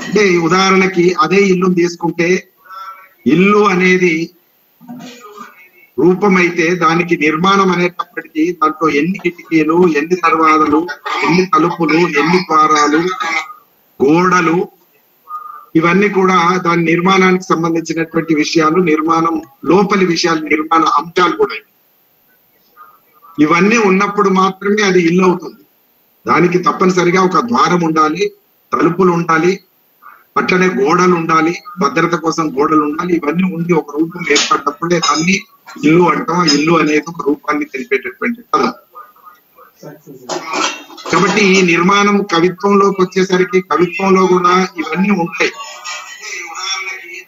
అంటే ఉదాహరణకి అదే ఇల్లు తీసుకుంటే ఇల్లు అనేది రూపమైతే దానికి నిర్మాణం అనేటప్పటికీ దాంట్లో ఎన్ని కిటికీలు, ఎన్ని దర్వాజలు, ఎన్ని తలుపులు, ఎన్ని ద్వారాలు, గోడలు, ఇవన్నీ కూడా దాని నిర్మాణానికి సంబంధించినటువంటి విషయాలు, నిర్మాణం లోపలి విషయాలు, నిర్మాణ అంశాలు కూడా. ఇవన్నీ ఉన్నప్పుడు మాత్రమే అది ఇల్లు అవుతుంది. దానికి తప్పనిసరిగా ఒక ద్వారం ఉండాలి, తలుపులు ఉండాలి, అట్లనే గోడలు ఉండాలి, భద్రత కోసం గోడలు ఉండాలి. ఇవన్నీ ఉండి ఒక రూపం ఏర్పడినప్పుడే దాన్ని ఇల్లు అంటాం. ఇల్లు అనేది ఒక రూపాన్ని తెలిపేటటువంటి పదం. కాబట్టి ఈ నిర్మాణం కవిత్వంలోకి వచ్చేసరికి కవిత్వంలో కూడా ఇవన్నీ ఉంటాయి.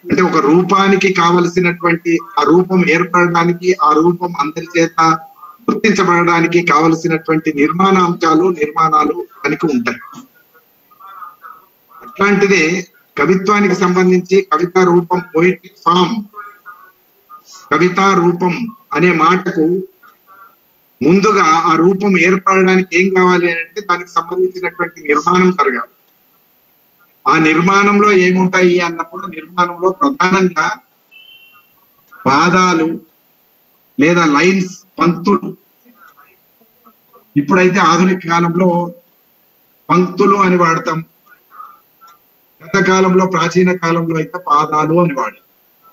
అంటే ఒక రూపానికి కావలసినటువంటి ఆ రూపం ఏర్పడడానికి, ఆ రూపం అందరి చేత గుర్తించబడడానికి కావలసినటువంటి నిర్మాణ అంశాలు, నిర్మాణాలు మనకి ఉంటాయి. అట్లాంటిదే కవిత్వానికి సంబంధించి కవితా రూపం, పోయిటిక్ ఫామ్, కవితా రూపం అనే మాటకు ముందుగా ఆ రూపం ఏర్పడడానికి ఏం కావాలి అంటే దానికి సంబంధించినటువంటి నిర్మాణం జరగాలి. ఆ నిర్మాణంలో ఏముంటాయి అన్నప్పుడు నిర్మాణంలో ప్రధానంగా పాదాలు లేదా లైన్స్, పంక్తులు. ఇప్పుడైతే ఆధునిక కాలంలో పంక్తులు అని వాడతాం. గత కాలంలో, ప్రాచీన కాలంలో అయితే పాదాలు అని వాడాం.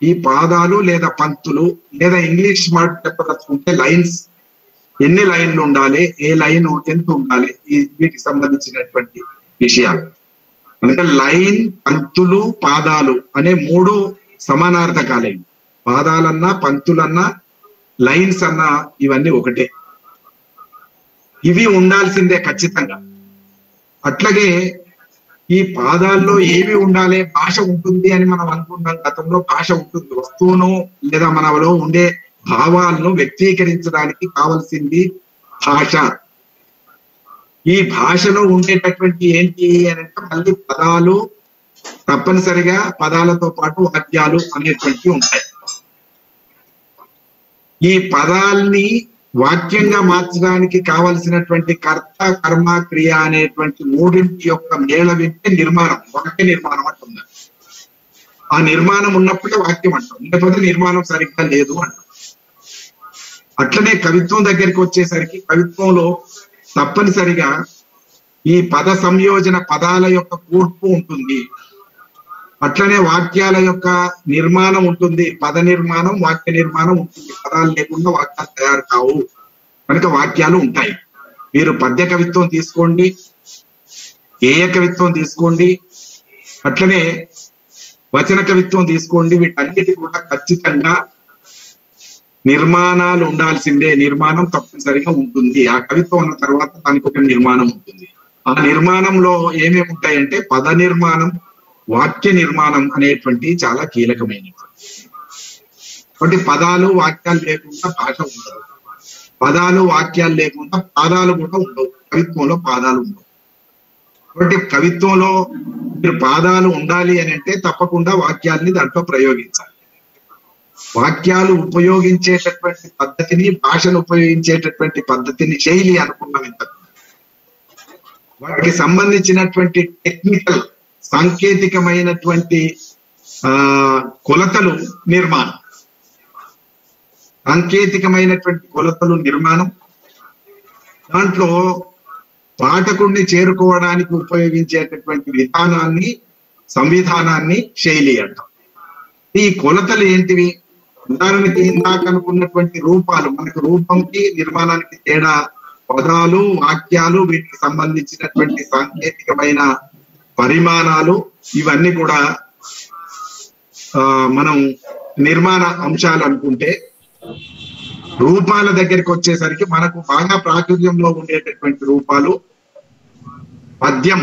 ఈ పాదాలు లేదా పంక్తులు లేదా ఇంగ్లీష్ మాట చెప్పదలుచుకుంటే లైన్స్, ఎన్ని లైన్లు ఉండాలి, ఏ లైన్ ఎంత ఉండాలి, వీటికి సంబంధించినటువంటి విషయాలు. అంటే లైన్, పంక్తులు, పాదాలు అనే మూడు సమానార్థకాలే. పాదాలన్నా, పంక్తులన్నా, లైన్స్ అన్నా ఇవన్నీ ఒకటే. ఇవి ఉండాల్సిందే ఖచ్చితంగా. అట్లాగే ఈ పాదాల్లో ఏమి ఉండాలి, భాష ఉంటుంది అని మనం అనుకున్నాం. గతంలో భాష ఉంటుంది. వస్తువును లేదా మనలో ఉండే భావాలను వ్యక్తీకరించడానికి కావాల్సింది భాష. ఈ భాషలో ఉండేటటువంటి ఏంటి అని అంటే మళ్ళీ పదాలు, తప్పనిసరిగా పదాలతో పాటు వాక్యాలు అనేటువంటివి ఉంటాయి. ఈ పదాల్ని వాక్యంగా మార్చడానికి కావలసినటువంటి కర్త, కర్మ, క్రియ అనేటువంటి మూడింటి యొక్క మేళవింటే నిర్మాణం, వాక్య నిర్మాణం అంటుంది. ఆ నిర్మాణం ఉన్నప్పుడే వాక్యం అంటాం, లేకపోతే నిర్మాణం సరిగ్గా లేదు అంటాం. అట్లనే కవిత్వం దగ్గరికి వచ్చేసరికి కవిత్వంలో తప్పనిసరిగా ఈ పద సంయోజన, పదాల యొక్క కూర్పు ఉంటుంది. అట్లనే వాక్యాల యొక్క నిర్మాణం ఉంటుంది. పద నిర్మాణం, వాక్య నిర్మాణం ఉంటుంది. పదాలు లేకుండా వాక్యాలు తయారు కావు, కనుక వాక్యాలు ఉంటాయి. మీరు పద్య కవిత్వం తీసుకోండి, గేయ కవిత్వం తీసుకోండి, అట్లనే వచన కవిత్వం తీసుకోండి. వీటన్నిటి కూడా ఖచ్చితంగా నిర్మాణాలు ఉండాల్సిందే. నిర్మాణం తప్పనిసరిగా ఉంటుంది. ఆ కవిత్వం అన్న తర్వాత దానికి ఒక నిర్మాణం ఉంటుంది. ఆ నిర్మాణంలో ఏమేమి ఉంటాయంటే పద నిర్మాణం, వాక్య నిర్మాణం అనేటువంటి చాలా కీలకమైనవి. కాబట్టి పదాలు, వాక్యాలు లేకుండా భాష ఉండదు. పదాలు, వాక్యాలు లేకుండా పాదాలు కూడా ఉండవు. కవిత్వంలో పాదాలు ఉండవు. కాబట్టి కవిత్వంలో మీరు పాదాలు ఉండాలి అని అంటే తప్పకుండా వాక్యాల్ని దాంట్లో ప్రయోగించాలి. వాక్యాలు ఉపయోగించేటటువంటి పద్ధతిని, భాషను ఉపయోగించేటటువంటి పద్ధతిని, శైలి అనుకున్నాం ఇంత. వాటికి సంబంధించినటువంటి టెక్నికల్, సాంకేతికమైనటువంటి కొలతలు, నిర్మాణం, సాంకేతికమైనటువంటి కొలతలు, నిర్మాణం. దాంట్లో పాఠకుడిని చేరుకోవడానికి ఉపయోగించేటటువంటి విధానాన్ని, సంవిధానాన్ని శైలి అంటాం. ఈ కొలతలు ఏంటివి? ఉదాహరణకి ఇందాక అనుకున్నటువంటి రూపాలు, మనకు రూపంకి నిర్మాణానికి తేడా పదాలు, వాక్యాలు, వీటికి సంబంధించినటువంటి సాంకేతికమైన పరిమాణాలు, ఇవన్నీ కూడా మనం నిర్మాణ అంశాలు అనుకుంటే, రూపాల దగ్గరికి వచ్చేసరికి మనకు బాగా ప్రాచుర్యంలో ఉండేటటువంటి రూపాలు పద్యం,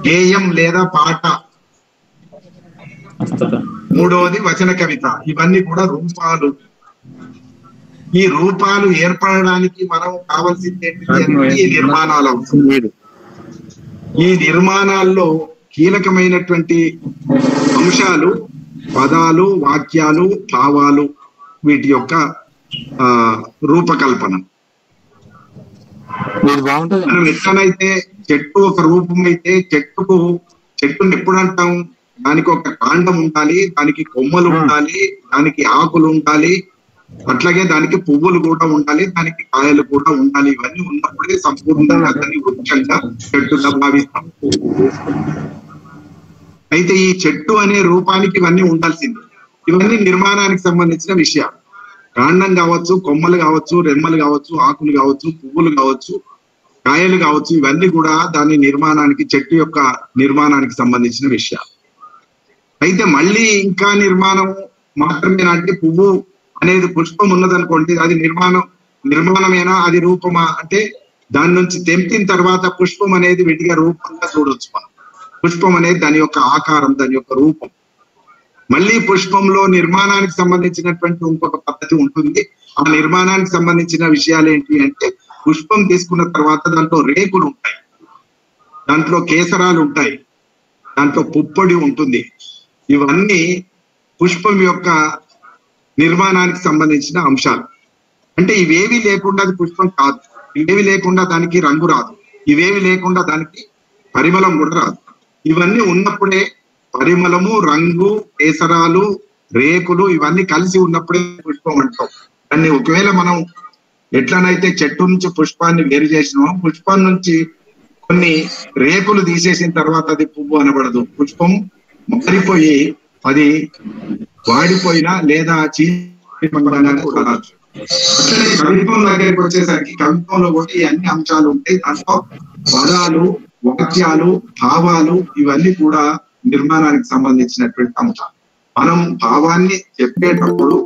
గేయం లేదా పాట, మూడవది వచన కవిత. ఇవన్నీ కూడా రూపాలు. ఈ రూపాలు ఏర్పడడానికి మనం కావాల్సింది ఏంటి? ఈ నిర్మాణాలు అవసరం. ఈ నిర్మాణాల్లో కీలకమైనటువంటి అంశాలు పదాలు, వాక్యాలు, భావాలు, వీటి యొక్క రూపకల్పన. మనం ఎట్లనైతే చెట్టు ఒక రూపం అయితే చెట్టుని ఎప్పుడు అంటాం, దానికి ఒక కాండం ఉండాలి, దానికి కొమ్మలు ఉండాలి, దానికి ఆకులు ఉండాలి, అట్లాగే దానికి పువ్వులు కూడా ఉండాలి, దానికి కాయలు కూడా ఉండాలి. ఇవన్నీ ఉన్నప్పుడే సంపూర్ణంగా దాన్ని వృక్షంగా చెట్టుగా భావిస్తాం. అయితే ఈ చెట్టు అనే రూపానికి ఇవన్నీ ఉండాల్సింది. ఇవన్నీ నిర్మాణానికి సంబంధించిన విషయాలు. కాండం కావచ్చు, కొమ్మలు కావచ్చు, రెమ్మలు కావచ్చు, ఆకులు కావచ్చు, పువ్వులు కావచ్చు, కాయలు కావచ్చు, ఇవన్నీ కూడా దాని నిర్మాణానికి, చెట్టు యొక్క నిర్మాణానికి సంబంధించిన విషయాలు. అయితే మళ్ళీ ఇంకా నిర్మాణం మాత్రమే అంటే పువ్వు అనేది పుష్పం ఉన్నదనుకోండి, అది నిర్మాణమేనా, అది రూపమా అంటే దాని నుంచి తెంపిన తర్వాత పుష్పం అనేది విడిగా రూపంగా చూడొచ్చు మనం. పుష్పం అనేది దాని యొక్క ఆకారం, దాని యొక్క రూపం. మళ్ళీ పుష్పంలో నిర్మాణానికి సంబంధించినటువంటి ఇంకొక పద్ధతి ఉంటుంది. ఆ నిర్మాణానికి సంబంధించిన విషయాలు ఏంటి అంటే, పుష్పం తీసుకున్న తర్వాత దాంట్లో రేకులు ఉంటాయి, దాంట్లో కేసరాలు ఉంటాయి, దాంట్లో పుప్పొడి ఉంటుంది. ఇవన్నీ పుష్పం యొక్క నిర్మాణానికి సంబంధించిన అంశాలు. అంటే ఇవేవి లేకుండా అది పుష్పం కాదు, ఇవేవి లేకుండా దానికి రంగు రాదు, ఇవేవి లేకుండా దానికి పరిమళం కూడా రాదు. ఇవన్నీ ఉన్నప్పుడే పరిమళము, రంగు, కేసరాలు, రేకులు ఇవన్నీ కలిసి ఉన్నప్పుడే పుష్పం అంటాం. దాన్ని ఒకవేళ మనం ఎట్లనైతే చెట్టు నుంచి పుష్పాన్ని వేరు చేసినామో, పుష్పం నుంచి కొన్ని రేకులు తీసేసిన తర్వాత అది పువ్వు అనబడదు. పుష్పం మారిపోయి అది వాడిపోయినా లేదా కవిత్వం దగ్గరికి వచ్చేసరికి కవిత్వంలో కూడా ఈ అన్ని అంశాలు ఉంటాయి. దాంట్లో పదాలు, వాక్యాలు, భావాలు ఇవన్నీ కూడా నిర్మాణానికి సంబంధించినటువంటి అంశాలు. మనం భావాన్ని చెప్పేటప్పుడు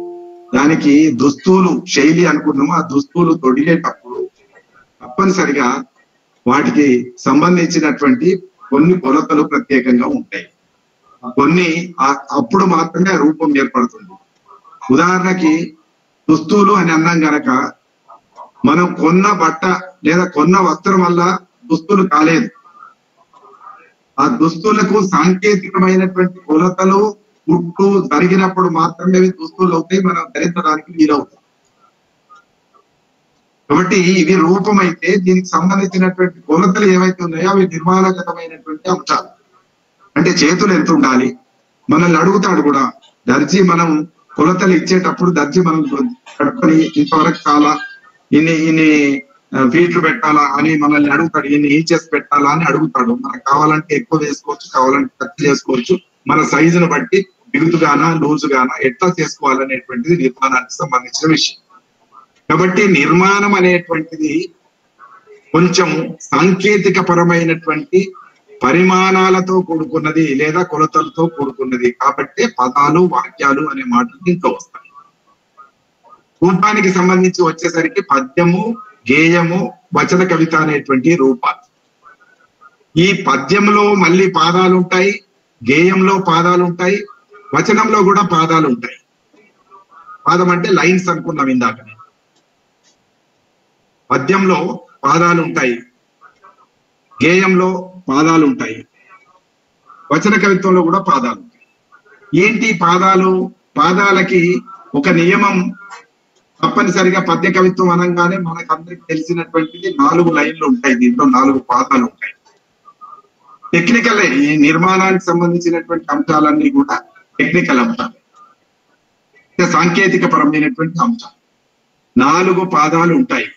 దానికి దుస్తులు శైలి అనుకున్నాము, ఆ దుస్తులు తొడిగేటప్పుడు తప్పనిసరిగా వాటికి సంబంధించినటువంటి కొన్ని కొలతలు ప్రత్యేకంగా ఉంటాయి. కొన్ని అప్పుడు మాత్రమే రూపం ఏర్పడుతుంది. ఉదాహరణకి దుస్తులు అని అన్నాం గనక, మనం కొన్న బట్ట లేదా కొన్న వస్త్రం వల్ల దుస్తులు కాలేదు. ఆ దుస్తులకు సాంకేతికమైనటువంటి కొలతలు పుట్టు జరిగినప్పుడు మాత్రమే దుస్తులు అవుతాయి, మనం ధరించడానికి వీలవుతుంది. కాబట్టి ఇవి రూపం అయితే దీనికి సంబంధించినటువంటి కొలతలు ఏవైతే ఉన్నాయో అవి నిర్మాణగతమైనటువంటి అంశాలు. అంటే చేతులు ఎంత ఉండాలి, మనల్ని అడుగుతాడు కూడా దర్జీ. మనం కొలతలు ఇచ్చేటప్పుడు దర్జీ మనం కట్టుకొని ఇంతవరకు చాలా ఇన్ని ఫీట్లు పెట్టాలా అని మనల్ని అడుగుతాడు, ఇన్ని ఇంచెస్ పెట్టాలా అని అడుగుతాడు. మనకు కావాలంటే ఎక్కువ వేసుకోవచ్చు, కావాలంటే తక్కువ చేసుకోవచ్చు, మన సైజును బట్టి బిగుతుగానా లూజుగానా ఎట్లా చేసుకోవాలనేటువంటిది నిర్మాణానికి సంబంధించిన విషయం. కాబట్టి నిర్మాణం అనేటువంటిది కొంచెం సాంకేతిక పరమైనటువంటి పరిమాణాలతో కూడుకున్నది లేదా కొలతలతో కూడుకున్నది. కాబట్టి పదాలు, వాక్యాలు అనే మాటలు దీంట్లో వస్తాయి. రూపానికి సంబంధించి వచ్చేసరికి పద్యము, గేయము, వచన కవిత అనేటువంటి రూపాలు. ఈ పద్యంలో మళ్ళీ పాదాలు ఉంటాయి, గేయంలో పాదాలు ఉంటాయి, వచనంలో కూడా పాదాలు ఉంటాయి. పాదం అంటే లైన్స్ అనుకున్నాం ఇందాకనే. పద్యంలో పాదాలు ఉంటాయి, గేయంలో పాదాలు ఉంటాయి, వచన కవిత్వంలో కూడా పాదాలు ఉంటాయి. ఏంటి పాదాలు? పాదాలకి ఒక నియమం తప్పనిసరిగా పద్య కవిత్వం అనగానే మనకు అందరికి తెలిసినటువంటిది 4 లైన్లు ఉంటాయి, దీంట్లో 4 పాదాలు ఉంటాయి. టెక్నికల్ ఈ నిర్మాణానికి సంబంధించినటువంటి అంశాలన్నీ కూడా టెక్నికల్ అంశాలు, సాంకేతిక పరమైనటువంటి అంశాలు. 4 పాదాలు ఉంటాయి.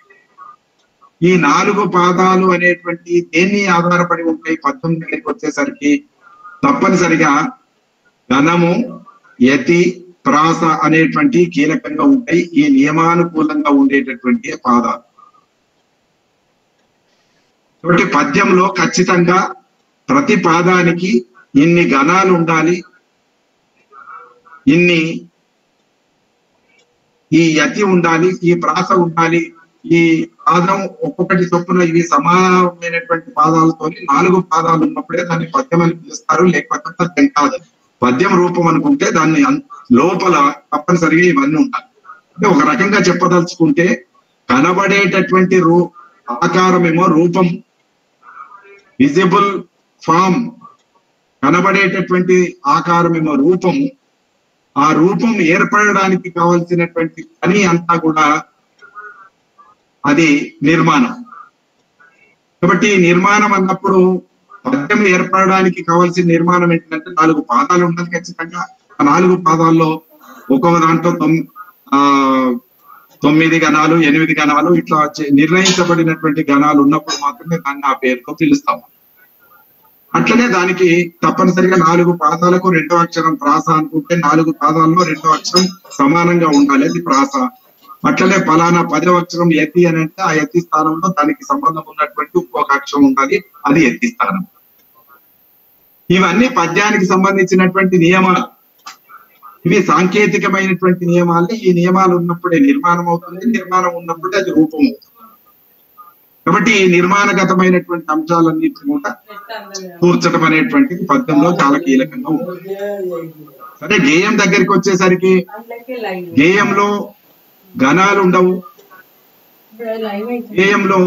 ఈ 4 పాదాలు అనేటువంటి దేన్ని ఆధారపడి ఉంటాయి? పద్యం దగ్గరికి వచ్చేసరికి తప్పనిసరిగా ఘనము, యతి, ప్రాస అనేటువంటి కీలకంగా ఉంటాయి. ఈ నియమానుకూలంగా ఉండేటటువంటి పాదాలు. కాబట్టి పద్యంలో ఖచ్చితంగా ప్రతి పాదానికి ఇన్ని గణాలు ఉండాలి, ఇన్ని ఈ యతి ఉండాలి, ఈ ప్రాస ఉండాలి. ఈ పాదం ఒక్కొక్కటి చొప్పున ఇవి సమానమైనటువంటి పాదాలతో 4 పాదాలు ఉన్నప్పుడే దాన్ని పద్యం అని పిలుస్తారు, లేకపోతే పద్యం కాదు. పద్యం రూపం అనుకుంటే దాన్ని లోపల తప్పనిసరిగా ఇవన్నీ ఉండాలి. అంటే ఒక రకంగా చెప్పదలుచుకుంటే కనబడేటటువంటి ఆకారమేమో రూపం, విజిబుల్ ఫామ్. కనబడేటటువంటి ఆకారమేమో రూపం. ఆ రూపం ఏర్పడడానికి కావాల్సినటువంటి పని అంతా కూడా అది నిర్మాణం. కాబట్టి నిర్మాణం అన్నప్పుడు పద్యం ఏర్పడడానికి కావాల్సిన నిర్మాణం ఏంటంటే 4 పాదాలు ఉండాలి ఖచ్చితంగా. ఆ 4 పాదాల్లో ఒక్కొక్క దాంట్లో 9 గణాలు 8 గణాలు ఇట్లా నిర్ణయించబడినటువంటి గణాలు ఉన్నప్పుడు మాత్రమే దాన్ని ఆ పేరుతో పిలుస్తాము. అట్లనే దానికి తప్పనిసరిగా 4 పాదాలకు 2వ అక్షరం ప్రాస అనుకుంటే 4 పాదాల్లో 2వ అక్షరం సమానంగా ఉండాలి, అది ప్రాస. అట్లనే ఫలానా 10వ అక్షరం యతి అని అంటే ఆ యతి స్థానంలో దానికి సంబంధం ఉన్నటువంటి ఇంకొక అక్షరం ఉండాలి, అది యతి స్థానం. ఇవన్నీ పద్యానికి సంబంధించినటువంటి నియమాలు. ఇవి సాంకేతికమైనటువంటి నియమాలు. ఈ నియమాలు ఉన్నప్పుడే నిర్మాణం అవుతుంది, నిర్మాణం ఉన్నప్పుడే అది రూపం అవుతుంది. కాబట్టి ఈ నిర్మాణగతమైనటువంటి అంశాలన్నింటినీ కూడా కూర్చడం అనేటువంటిది పద్యంలో చాలా కీలకంగా ఉంటుంది. సరే, గేయం దగ్గరికి వచ్చేసరికి గేయంలో గణాలు ఉండవు, గేయంలో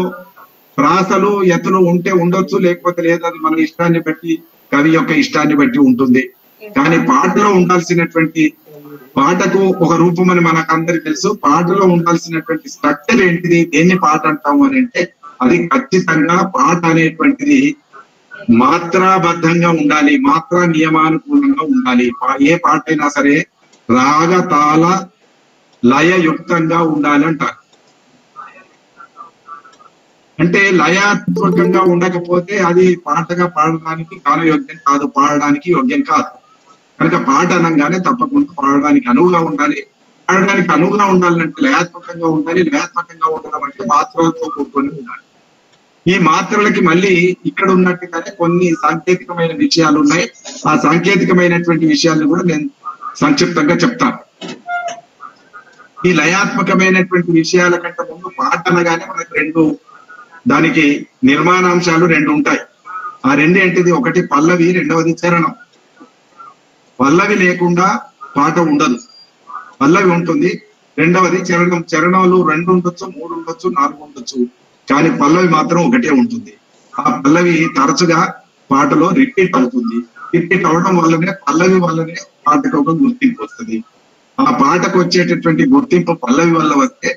ప్రాసలు యతులు ఉంటే ఉండొచ్చు, లేకపోతే లేదు, అది మన ఇష్టాన్ని బట్టి, కవి యొక్క ఇష్టాన్ని బట్టి ఉంటుంది. కానీ పాటలో ఉండాల్సినటువంటి, పాటకు ఒక రూపం అని మనకు అందరికి తెలుసు. పాటలో ఉండాల్సినటువంటి స్ట్రక్చర్ ఏంటిది, దేన్ని పాట అంటాము అని అంటే అది ఖచ్చితంగా పాట అనేటువంటిది మాత్రాబద్ధంగా ఉండాలి, మాత్రా నియమానుకూలంగా ఉండాలి. ఏ పాట అయినా సరే రాగ తాళ లయయుక్తంగా ఉండాలి అంటారు. అంటే లయాత్మకంగా ఉండకపోతే అది పాటగా పాడడానికి గానయోగ్యం కాదు, పాడడానికి యోగ్యం కాదు. కనుక పాట అనగానే తప్పకుండా పాడడానికి అనువుగా ఉండాలి. పాడడానికి అనువుగా ఉండాలంటే లయాత్మకంగా ఉండాలి. లయాత్మకంగా ఉండడం అంటే మాత్రలతో కూడుకొని ఉండాలి. ఈ మాత్రలకి మళ్ళీ ఇక్కడ ఉన్నట్టుగానే కొన్ని సాంకేతికమైన విషయాలు ఉన్నాయి. ఆ సాంకేతికమైనటువంటి విషయాలను కూడా నేను సంక్షిప్తంగా చెప్తాను. ఈ లయాత్మకమైనటువంటి విషయాల కంటే ముందు పాట అనగానే మనకు దానికి నిర్మాణాంశాలు 2 ఉంటాయి. ఆ 2 ఏంటిది, ఒకటి పల్లవి, రెండవది చరణం. పల్లవి లేకుండా పాట ఉండదు, పల్లవి ఉంటుంది. రెండవది చరణం. చరణాలు 2 ఉండొచ్చు, 3 ఉండొచ్చు, 4 ఉండొచ్చు, కానీ పల్లవి మాత్రం ఒకటే ఉంటుంది. ఆ పల్లవి తరచుగా పాటలో రిపీట్ అవుతుంది. రిపీట్ అవడం వల్లనే పల్లవి వల్లనే పాటకు ఒక గుర్తింపు వస్తుంది. ఆ పాటకు వచ్చేటటువంటి గుర్తింపు పల్లవి వల్ల వస్తే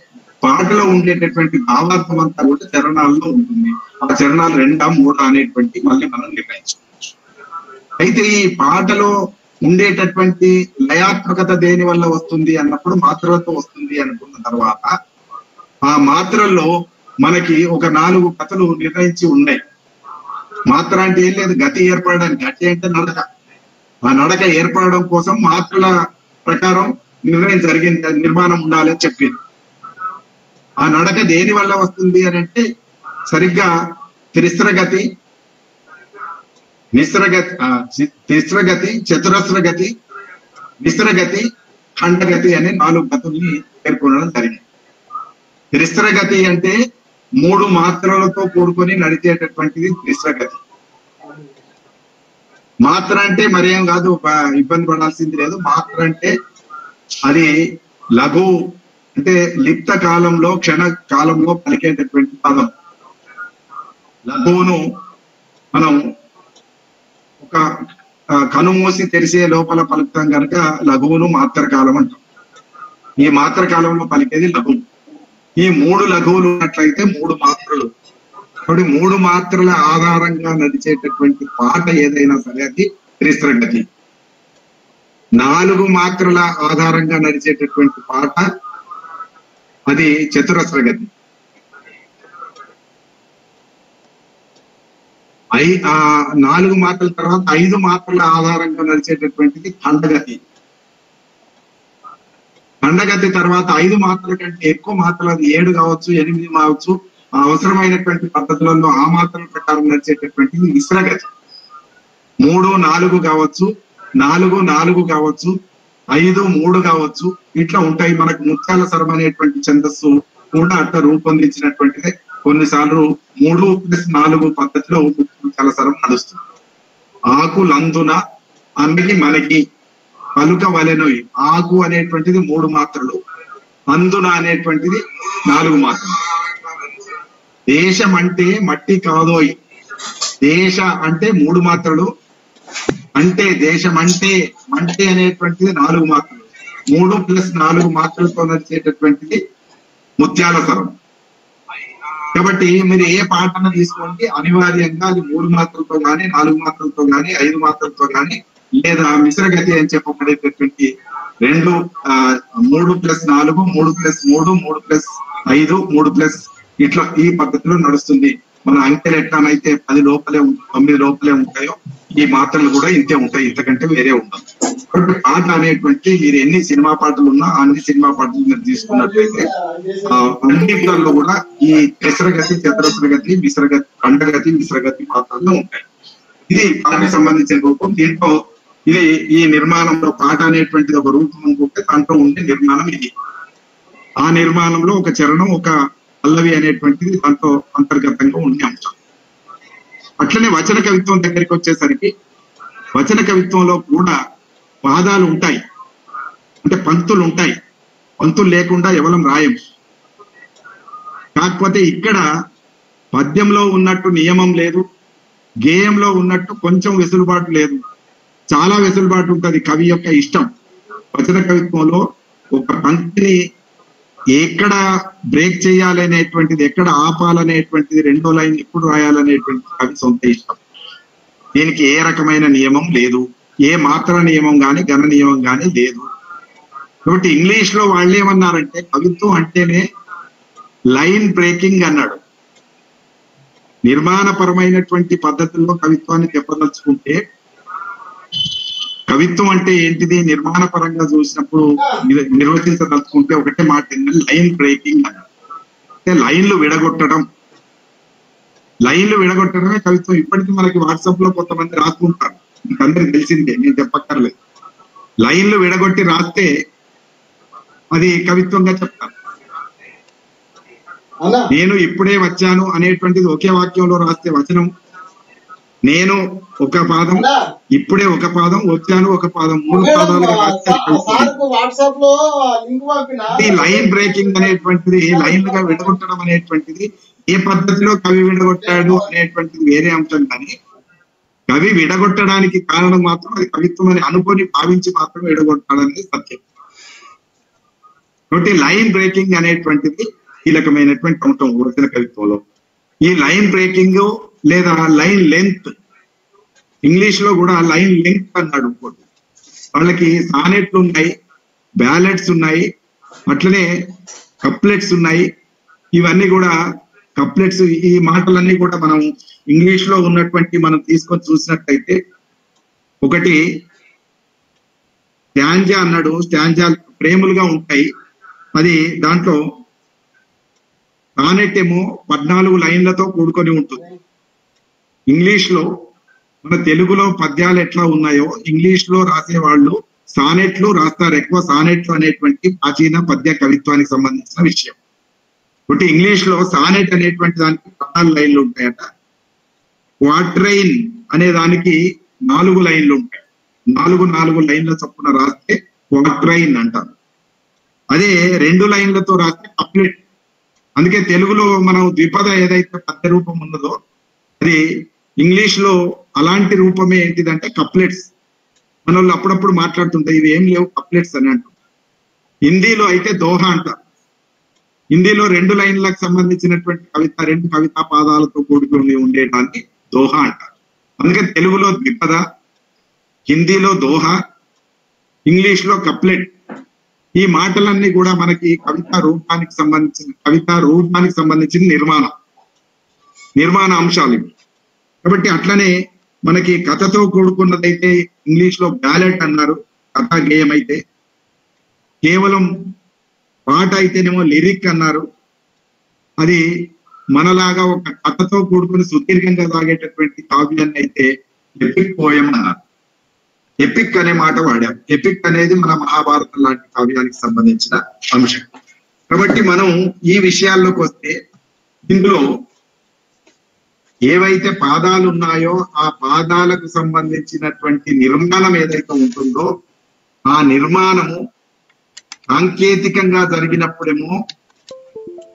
పాటలో ఉండేటటువంటి భావార్థం అంతా కూడా చరణాల్లో ఉంటుంది. ఆ చరణాలు 2, 3 అనేటువంటి మళ్ళీ మనం నిర్ణయించుకోవచ్చు. అయితే ఈ పాటలో ఉండేటటువంటి లయాత్మకత దేని వల్ల వస్తుంది అన్నప్పుడు మాత్రలతో వస్తుంది అనుకున్న తర్వాత ఆ మాత్రల్లో మనకి ఒక 4 కథలు నిర్ణయించి ఉన్నాయి. మాత్ర అంటే ఏం లేదు, గతి ఏర్పడడానికి. గతి అంటే నడక. ఆ నడక ఏర్పడడం కోసం మాత్రల ప్రకారం నిర్మాణం ఉండాలని చెప్పింది. ఆ నడక దేని వల్ల వస్తుంది అని అంటే సరిగ్గా త్రిస్రగతి, తిస్రగతి, చతురస్రగతి, మిశ్రగతి, ఖండగతి అనే 4 గతుల్ని పేర్కొనడం జరిగింది. త్రిస్రగతి అంటే 3 మాత్రలతో కూడుకొని నడిచేటటువంటిది త్రిస్రగతి. మాత్ర అంటే మరేం కాదు, ఇబ్బంది పడాల్సింది లేదు. మాత్ర అంటే అది లఘు, అంటే లిప్త కాలంలో క్షణ కాలంలో పలికేటటువంటి పదం. లఘువును మనం ఒక కనుమూసి తెరిసే లోపల పలుకుతాం కనుక లఘువును మాత్ర కాలం అంటాం. ఈ మాత్ర కాలంలో పలికేది లఘువు. ఈ 3 లఘువులు ఉన్నట్లయితే 3 మాత్రలు. కాబట్టి 3 మాత్రల ఆధారంగా నడిచేటటువంటి పాట ఏదైనా సరే అది త్రిస్రగతి. 4 మాత్రల ఆధారంగా నడిచేటటువంటి పాట అది చతురస్రగతి. 4 మాత్రల తర్వాత 5 మాత్రల ఆధారంగా నడిచేటటువంటిది ఖండగతి. ఖండగతి తర్వాత 5 మాత్రల కంటే ఎక్కువ మాత్రలు, అది 7 కావచ్చు, 8 కావచ్చు, అవసరమైనటువంటి పద్ధతులలో ఆ మాత్రల ప్రకారం నడిచేటటువంటిది మిశ్రగతి. 3, 4 కావచ్చు, 4, 4 కావచ్చు, 5, 3 కావచ్చు, ఇట్లా ఉంటాయి. మనకు ముత్యాల సరం అనేటువంటి ఛందస్సు కూడా అట్లా రూపొందించినటువంటిదే. కొన్నిసార్లు 3+4 పద్ధతిలో ముత్యాల సరం నడుస్తుంది. ఆకులందున అమ్మికి మనకి పలుక వలెనోయి. ఆకు అనేటువంటిది 3 మాత్రలు, అందున అనేటువంటిది 4 మాత్రలు. దేశం అంటే మట్టి కాదోయ్. దేశ అంటే 3 మాత్రలు, అంటే దేశం అంటే అనేటువంటిది 4 మాత్రలు. 3+4 మాత్రలతో నడిచేటటువంటిది ముత్యాల సరం. కాబట్టి మీరు ఏ పాటను తీసుకోండి అనివార్యంగా అది 3 మాత్రలతో కానీ 4 మాత్రలతో కానీ 5 మాత్రలతో కానీ లేదా మిశ్రగతి అని చెప్పబడేటటువంటి 2 3+4 3+3 3+5 3+ ఇట్లా ఈ పద్ధతిలో నడుస్తుంది. మన అంకెలు ఎట్లానైతే 10 లోపలే 9 లోపలే ఉంటాయో ఈ మాత్రలు కూడా ఇంతే ఉంటాయి, ఇంతకంటే వేరే ఉండదు. కాబట్టి పాట అనేటువంటి మీరు ఎన్ని సినిమా పాటలు ఉన్నా అన్ని సినిమా పాటలు మీరు తీసుకున్నట్లయితే అన్నిటిలో కూడా ఈ పెసరగతి చతురస్రగతి మిశ్రగతి ఖండగతి మిశ్రగతి పాత్రలు ఉంటాయి. ఇది పాటకు సంబంధించిన రూపం. దీంట్లో ఇది ఈ నిర్మాణంలో పాట అనేటువంటిది ఒక రూపం అనుకుంటే దాంట్లో ఉండే నిర్మాణం ఇది. ఆ నిర్మాణంలో ఒక చరణం ఒక పల్లవి అనేటువంటిది దాంట్లో అంతర్గతంగా ఉండే అంశం. అట్లనే వచన కవిత్వం దగ్గరికి వచ్చేసరికి వచన కవిత్వంలో కూడా పాదాలు ఉంటాయి, అంటే పంక్తులు ఉంటాయి. పంక్తులు లేకుండా ఎవలం రాయం. కాకపోతే ఇక్కడ పద్యంలో ఉన్నట్టు నియమం లేదు, గేయంలో ఉన్నట్టు కొంచెం వెసులుబాటు లేదు, చాలా వెసులుబాటు ఉంటుంది. కవి యొక్క ఇష్టం. వచన కవిత్వంలో ఒక పంక్తిని ఎక్కడ బ్రేక్ చేయాలనేటువంటిది, ఎక్కడ ఆపాలనేటువంటిది, రెండో లైన్ ఎప్పుడు రాయాలనేటువంటిది కవి సొంత ఇష్టం. దీనికి ఏ రకమైన నియమం లేదు, ఏ మాత్ర నియమం కానీ ఘన నియమం కానీ లేదు. కాబట్టి ఇంగ్లీష్ లో వాళ్ళు ఏమన్నారంటే కవిత్వం అంటేనే లైన్ బ్రేకింగ్ అన్నాడు. నిర్మాణపరమైనటువంటి పద్ధతుల్లో కవిత్వాన్ని చెప్పదలుచుకుంటే కవిత్వం అంటే ఏంటిది నిర్మాణ పరంగా చూసినప్పుడు నిర్వచించదలుచుకుంటే ఒకటే మాట ఏంటంటే లైన్ బ్రేకింగ్ అన్నాడు. అంటే లైన్లు విడగొట్టడం. లైన్లు విడగొట్టడమే కవిత్వం. ఇప్పటికీ మనకి వాట్సాప్ లో కొంతమంది రాసుకుంటారు, మీకు అందరికి తెలిసిందే, నేను చెప్పక్కర్లేదు. లైన్లు విడగొట్టి రాస్తే అది కవిత్వంగా చెప్తారు. నేను ఇప్పుడే వచ్చాను అనేటువంటిది ఒకే వాక్యంలో రాస్తే వచనం. నేను ఒక పాదం, ఇప్పుడే ఒక పాదం, వచ్చాను ఒక పాదం, 3 పాదాలుగా రాస్తే లైన్ బ్రేకింగ్ అనేటువంటిది, లైన్లుగా విడగొట్టడం అనేటువంటిది ఏ పద్ధతిలో కవి విడగొట్టాడు అనేటువంటిది వేరే అంశం. కానీ కవి విడగొట్టడానికి కారణం మాత్రం అది కవిత్వం అని అనుకొని భావించి మాత్రం విడగొట్టాడనేది సత్యం. కాబట్టి లైన్ బ్రేకింగ్ అనేటువంటిది కీలకమైనటువంటి అంశం వచన కవిత్వంలో. ఈ లైన్ బ్రేకింగ్ లేదా లైన్ లెంత్, ఇంగ్లీష్ లో కూడా లైన్ లెంత్ అన్నాడు. వాళ్ళకి సానెట్లు ఉన్నాయి, బ్యాలెట్స్ ఉన్నాయి, అట్లనే కప్లెట్స్ ఉన్నాయి. ఇవన్నీ కూడా కప్లెట్స్, ఈ మాటలన్నీ కూడా మనం ఇంగ్లీష్ లో ఉన్నటువంటి మనం తీసుకొని చూసినట్టయితే ఒకటి స్టాంజా అన్నాడు. స్టాంజా ప్రేములుగా ఉంటాయి. అది దాంట్లో సానెట్ ఏమో 14 లైన్లతో కూడుకొని ఉంటుంది. ఇంగ్లీష్ లో మన తెలుగులో పద్యాలు ఎట్లా ఉన్నాయో ఇంగ్లీష్ లో రాసే వాళ్ళు సానెట్లు రాస్తారు. ఎక్కువ సానెట్లు అనేటువంటి ప్రాచీన పద్య కవిత్వానికి సంబంధించిన విషయం. ఒకటి ఇంగ్లీష్ లో సానెట్ అనేటువంటి దానికి 14 లైన్లు ఉంటాయట. క్వాట్రైన్ అనే దానికి 4 లైన్లు ఉంటాయి. 4 లైన్ల చొప్పున రాస్తే క్వాట్రైన్ అంటారు. అదే 2 లైన్లతో రాస్తే కప్లెట్. అందుకే తెలుగులో మనం ద్విపద ఏదైతే పద్య రూపం ఉన్నదో అది ఇంగ్లీష్ లో అలాంటి రూపమే ఏంటిదంటే కప్లెట్స్. మన వాళ్ళు అప్పుడప్పుడు మాట్లాడుతుంటాయి ఇవి ఏం లేవు కప్లెట్స్ అని అంటారు. హిందీలో అయితే దోహా అంటారు. హిందీలో 2 లైన్లకు సంబంధించినటువంటి కవిత, 2 కవితా పాదాలతో కూడుకుని ఉండేటానికి దోహా అంటారు. అందుకే తెలుగులో ద్విపద, హిందీలో దోహా, ఇంగ్లీష్ లో కప్లెట్. ఈ మాటలన్నీ కూడా మనకి కవితా రూపానికి సంబంధించిన నిర్మాణ అంశాలు ఇవి. కాబట్టి అట్లనే మనకి కథతో కూడుకున్నదైతే ఇంగ్లీష్ లో బ్యాలెట్ అన్నారు. కథా గేయం అయితే, కేవలం పాట అయితేనేమో లిరిక్ అన్నారు. అది మనలాగా ఒక కథతో కూడుకుని సుదీర్ఘంగా సాగేటటువంటి కావ్యాన్ని అయితే ఎపిక్ పోయం అన్నారు. ఎపిక్ అనే మాట వాడాం. ఎపిక్ అనేది మన మహాభారతం లాంటి కావ్యానికి సంబంధించిన అంశం. కాబట్టి మనం ఈ విషయాల్లోకి వస్తే ఇందులో ఏవైతే పాదాలు ఉన్నాయో ఆ పాదాలకు సంబంధించినటువంటి నిర్మాణం ఏదైతే ఉంటుందో ఆ నిర్మాణము సాంకేతికంగా జరిగినప్పుడేమో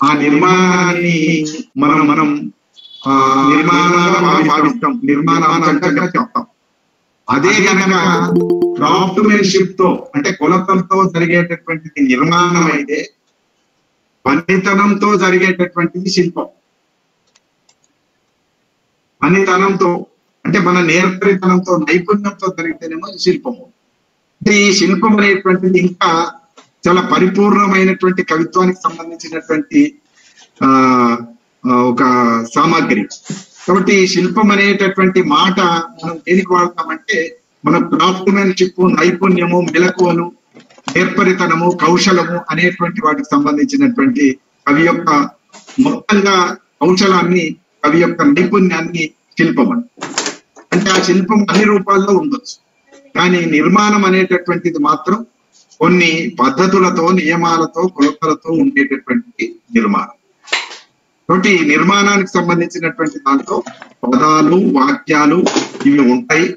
ఆ నిర్మాణాన్ని మనం నిర్మాణంగా భావిస్తాం, నిర్మాణాంతంగా చెప్తాం. అదే కనుక క్రాఫ్ట్మెన్షిప్ తో అంటే కొలతలతో జరిగేటటువంటిది నిర్మాణం అయితే, పనితనంతో జరిగేటటువంటిది శిల్పం. పనితనంతో అంటే మన నేర్పరితనంతో నైపుణ్యంతో జరిగితేనేమో శిల్పము. ఈ శిల్పం అనేటువంటిది ఇంకా చాలా పరిపూర్ణమైనటువంటి కవిత్వానికి సంబంధించినటువంటి ఒక సామాగ్రి. కాబట్టి ఈ శిల్పం అనేటటువంటి మాట మనం దేనికి వాడతామంటే మన క్రాఫ్ట్మెన్షిప్, నైపుణ్యము, మెలకువలు, నేర్పరితనము, కౌశలము అనేటువంటి వాటికి సంబంధించినటువంటి కవి యొక్క మొత్తంగా కౌశలాన్ని, కవి యొక్క నైపుణ్యాన్ని శిల్పం అంటే ఆ శిల్పం అన్ని రూపాల్లో ఉండొచ్చు. కానీ నిర్మాణం అనేటటువంటిది మాత్రం కొన్ని పద్ధతులతో, నియమాలతో, కొలతలతో ఉండేటటువంటి నిర్మాణం. కాబట్టి నిర్మాణానికి సంబంధించినటువంటి దాంట్లో పదాలు, వాక్యాలు ఇవి ఉంటాయి.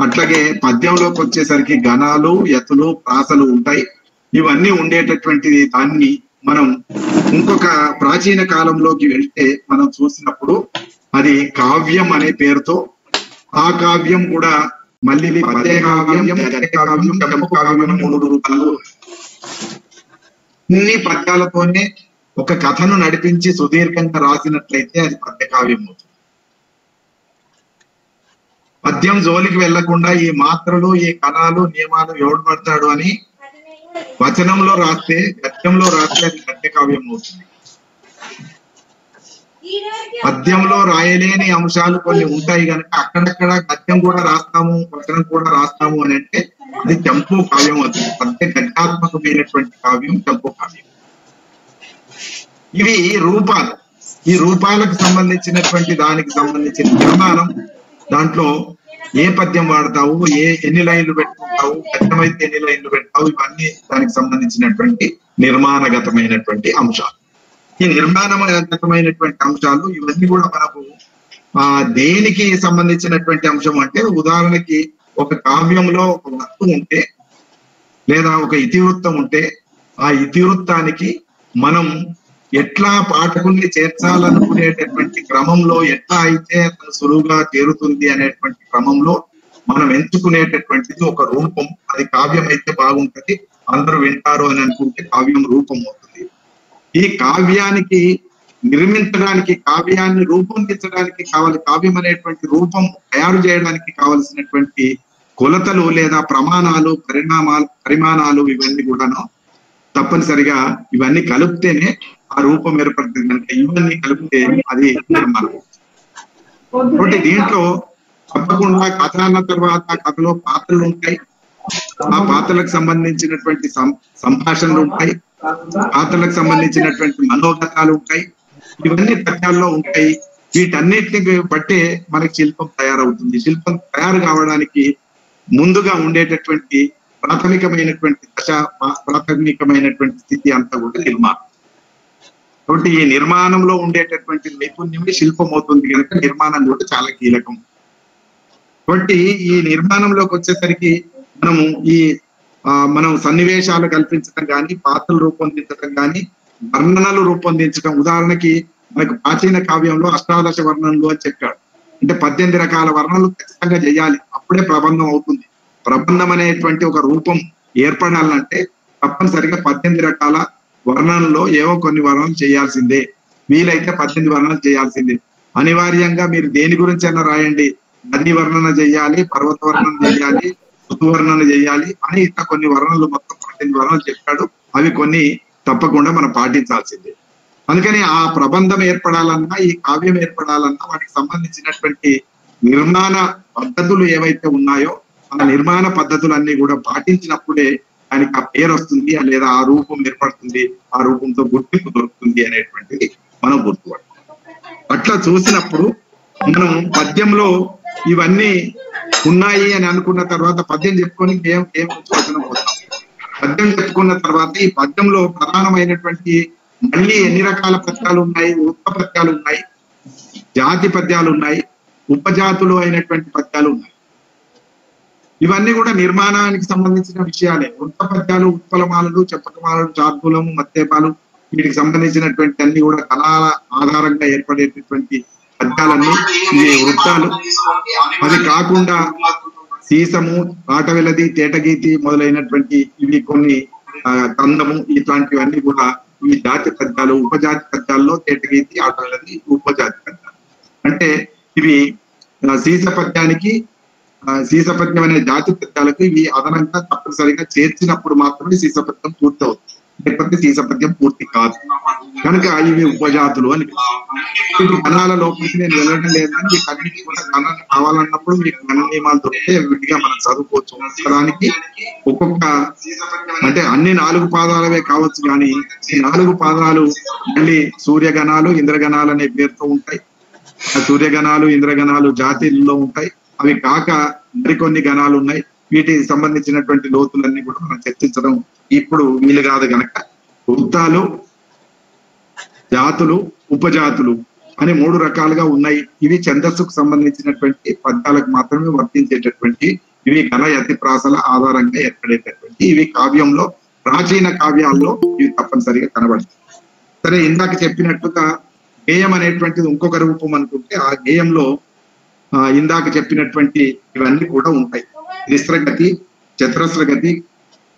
అట్లాగే పద్యంలోకి వచ్చేసరికి గణాలు, యతులు, ప్రాసలు ఉంటాయి. ఇవన్నీ ఉండేటటువంటి దాన్ని మనం ఇంకొక ప్రాచీన కాలంలోకి వెళ్తే మనం చూసినప్పుడు అది కావ్యం అనే పేరుతో, ఆ కావ్యం కూడా మళ్ళీ పద్య కావ్యం, గద్య కావ్యం, చంపు కావ్యం 3 రూపాలు. ఇన్ని పద్యాలతోనే ఒక కథను నడిపించి సుదీర్ఘంగా రాసినట్లయితే అది పద్య కావ్యం అవుతుంది. పద్యం జోలికి వెళ్లకుండా ఈ మాత్రలు, ఈ కణాలు, నియమాలు ఎవడు పడతాడు అని వచనంలో రాస్తే, గద్యంలో రాస్తే అది గద్య కావ్యం అవుతుంది. పద్యంలో రాయలేని అంశాలు కొన్ని ఉంటాయి కనుక అక్కడక్కడ గద్యం కూడా రాస్తాము, వచనం కూడా రాస్తాము అని అంటే అది చంపు కావ్యం అవుతుంది. పద్య గద్యాత్మకమైనటువంటి కావ్యం చంపు కావ్యం. ఇవి రూపాలు. ఈ రూపాలకు సంబంధించినటువంటి దానికి సంబంధించిన నిర్మాణం, దాంట్లో ఏ పద్యం వాడతావు, ఎన్ని లైన్లు పెట్టుకుంటావు, గద్యం అయితే ఎన్ని లైన్లు పెడతావు, ఇవన్నీ దానికి సంబంధించినటువంటి నిర్మాణగతమైనటువంటి అంశాలు. ఈ నిర్మాణగతమైనటువంటి అంశాలు ఇవన్నీ కూడా మనకు దేనికి సంబంధించినటువంటి అంశం అంటే, ఉదాహరణకి ఒక కావ్యంలో ఒక వస్తువు ఉంటే లేదా ఒక ఇతివృత్తం ఉంటే ఆ ఇతివృత్తానికి మనం ఎట్లా పాఠకుల్ని చేర్చాలనుకునేటటువంటి క్రమంలో, ఎట్లా అయితే తను సులువుగా చేరుతుంది అనేటువంటి క్రమంలో మనం ఎంచుకునేటటువంటిది ఒక రూపం. అది కావ్యం అయితే బాగుంటది, అందరూ వింటారు అని అనుకుంటే కావ్యం రూపం అవుతుంది. ఈ కావ్యానికి నిర్మించడానికి, కావ్యాన్ని రూపొందించడానికి కావాలి, కావ్యం అనేటువంటి రూపం తయారు చేయడానికి కావలసినటువంటి కొలతలు లేదా ప్రమాణాలు, పరిమాణాలు ఇవన్నీ కూడాను తప్పనిసరిగా ఇవన్నీ కలిపితేనే ఆ రూపం ఏర్పడుతుంది. కనుక ఇవన్నీ కలిపితే అది నిర్మాణం. కాబట్టి దీంట్లో తప్పకుండా కథ అన్న తర్వాత కథలో పాత్రలు ఉంటాయి, ఆ పాత్రలకు సంబంధించినటువంటి సంభాషణలు ఉంటాయి, పాత్రలకు సంబంధించినటువంటి మనోగతాలు ఉంటాయి, ఇవన్నీ పద్యాల్లో ఉంటాయి. వీటన్నిటిని బట్టే మనకి శిల్పం తయారవుతుంది. శిల్పం తయారు కావడానికి ముందుగా ఉండేటటువంటి ప్రాథమికమైనటువంటి దశ, ప్రాథమికమైనటువంటి స్థితి అంతా కూడా నిర్మాణం. కాబట్టి ఈ నిర్మాణంలో ఉండేటటువంటి నైపుణ్యమే శిల్పం అవుతుంది కనుక నిర్మాణం కూడా చాలా కీలకం. కాబట్టి ఈ నిర్మాణంలోకి వచ్చేసరికి మనం సన్నివేశాలు కల్పించడం కానీ, పాత్రలు రూపొందించడం కానీ, వర్ణనలు రూపొందించడం. ఉదాహరణకి మనకు ప్రాచీన కావ్యంలో అష్టాదశ వర్ణనలు అని చెప్పాడు. అంటే 18 రకాల వర్ణనలు ఖచ్చితంగా చేయాలి, అప్పుడే ప్రబంధం అవుతుంది. ప్రబంధం అనేటువంటి ఒక రూపం ఏర్పడాలంటే తప్పనిసరిగా 18 రకాల వర్ణనలో ఏవో కొన్ని వర్ణనలు చేయాల్సిందే. వీలైతే 18 వర్ణనలు చేయాల్సిందే. అనివార్యంగా మీరు దేని గురించి అయినా రాయండి, నది వర్ణన చేయాలి, పర్వత వర్ణన చేయాలి, ఋతు వర్ణన చేయాలి అని ఇట్లా కొన్ని వర్ణనలు, మొత్తం 18 వర్ణనలు చెప్పాడు. అవి కొన్ని తప్పకుండా మనం పాటించాల్సిందే. అందుకని ఆ ప్రబంధం ఏర్పడాలన్నా, ఈ కావ్యం ఏర్పడాలన్నా వాటికి సంబంధించినటువంటి నిర్మాణ పద్ధతులు ఏవైతే ఉన్నాయో ఆ నిర్మాణ పద్ధతులన్నీ కూడా పాటించినప్పుడే దానికి ఆ పేరు వస్తుంది, లేదా ఆ రూపం ఏర్పడుతుంది, ఆ రూపంతో గుర్తింపు దొరుకుతుంది అనేటువంటిది మనం గుర్తుపడతాం. అట్లా చూసినప్పుడు మనం పద్యంలో ఇవన్నీ ఉన్నాయి అని అనుకున్న తర్వాత పద్యం చెప్పుకొని ఏం వచనం పోతాం. పద్యం చెప్పుకున్న తర్వాత ఈ పద్యంలో ప్రధానమైనటువంటి మళ్ళీ ఎన్ని రకాల పద్యాలు ఉన్నాయి, వృత్త పద్యాలు ఉన్నాయి, జాతి పద్యాలు ఉన్నాయి, ఉపజాతులు అయినటువంటి పద్యాలు ఉన్నాయి. ఇవన్నీ కూడా నిర్మాణానికి సంబంధించిన విషయాలే. వృత్త పద్యాలు, ఉత్పలమాలలు, చెప్పకమాలలు, చార్పులము, మత్తేపాలు, వీటికి సంబంధించినటువంటి అన్ని కూడా కళల ఆధారంగా ఏర్పడేటటువంటి పద్యాలన్నీ ఈ వృత్తాలు. అది కాకుండా సీసము, ఆటవెలది, తేటగీతి మొదలైనటువంటి ఇవి కొన్ని కందము, ఇట్లాంటివన్నీ కూడా ఈ జాతి పద్యాలు. ఉపజాతి పద్యాల్లో తేటగీతి, ఆటవెలది ఉపజాతి పద్యాలు. అంటే ఇవి సీసపద్యానికి సీసపద్యం అనే జాతి పద్యాలకు ఇవి అదనంగా తప్పనిసరిగా చేర్చినప్పుడు మాత్రమే సీసపద్యం పూర్తి అవుతుంది, లేకపోతే సీసపద్యం పూర్తి కాదు. కనుక ఇవి ఉపజాతులు అని. గణాల లోపలికి నేను వెళ్ళడం లేదని మీకు అన్నిటి కూడా గణాలు కావాలన్నప్పుడు మీకు గణ నియమాలు దొరికితే విడిగా మనం చదువుకోవచ్చు. దానికి ఒక్కొక్క అంటే అన్ని 4 పాదాలవే కావచ్చు, కానీ ఈ 4 పాదాలు మళ్ళీ సూర్యగణాలు ఇంద్రగణాలు అనే పేరుతో ఉంటాయి. ఆ సూర్యగణాలు ఇంద్రగణాలు జాతిల్లో ఉంటాయి. అవి కాక మరికొన్ని గణాలు ఉన్నాయి. వీటికి సంబంధించినటువంటి లోతులన్నీ కూడా మనం చర్చించడం ఇప్పుడు వీలు కాదు గనక వృత్తాలు, జాతులు, ఉపజాతులు అని 3 రకాలుగా ఉన్నాయి. ఇవి ఛందస్సుకు సంబంధించినటువంటి పద్యాలకు మాత్రమే వర్తించేటటువంటి, ఇవి గణ యతి ప్రాసల ఆధారంగా ఏర్పడేటటువంటి, ఇవి కావ్యంలో ప్రాచీన కావ్యాల్లో ఇవి తప్పనిసరిగా కనబడతాయి. సరే, ఇందాక చెప్పినట్టుగా గేయం అనేటువంటిది ఇంకొక రూపం అనుకుంటే, ఆ గేయంలో ఇందాక చెప్పినటువంటి ఇవన్నీ కూడా ఉంటాయి. మిశ్రగతి, చతురస్రగతి,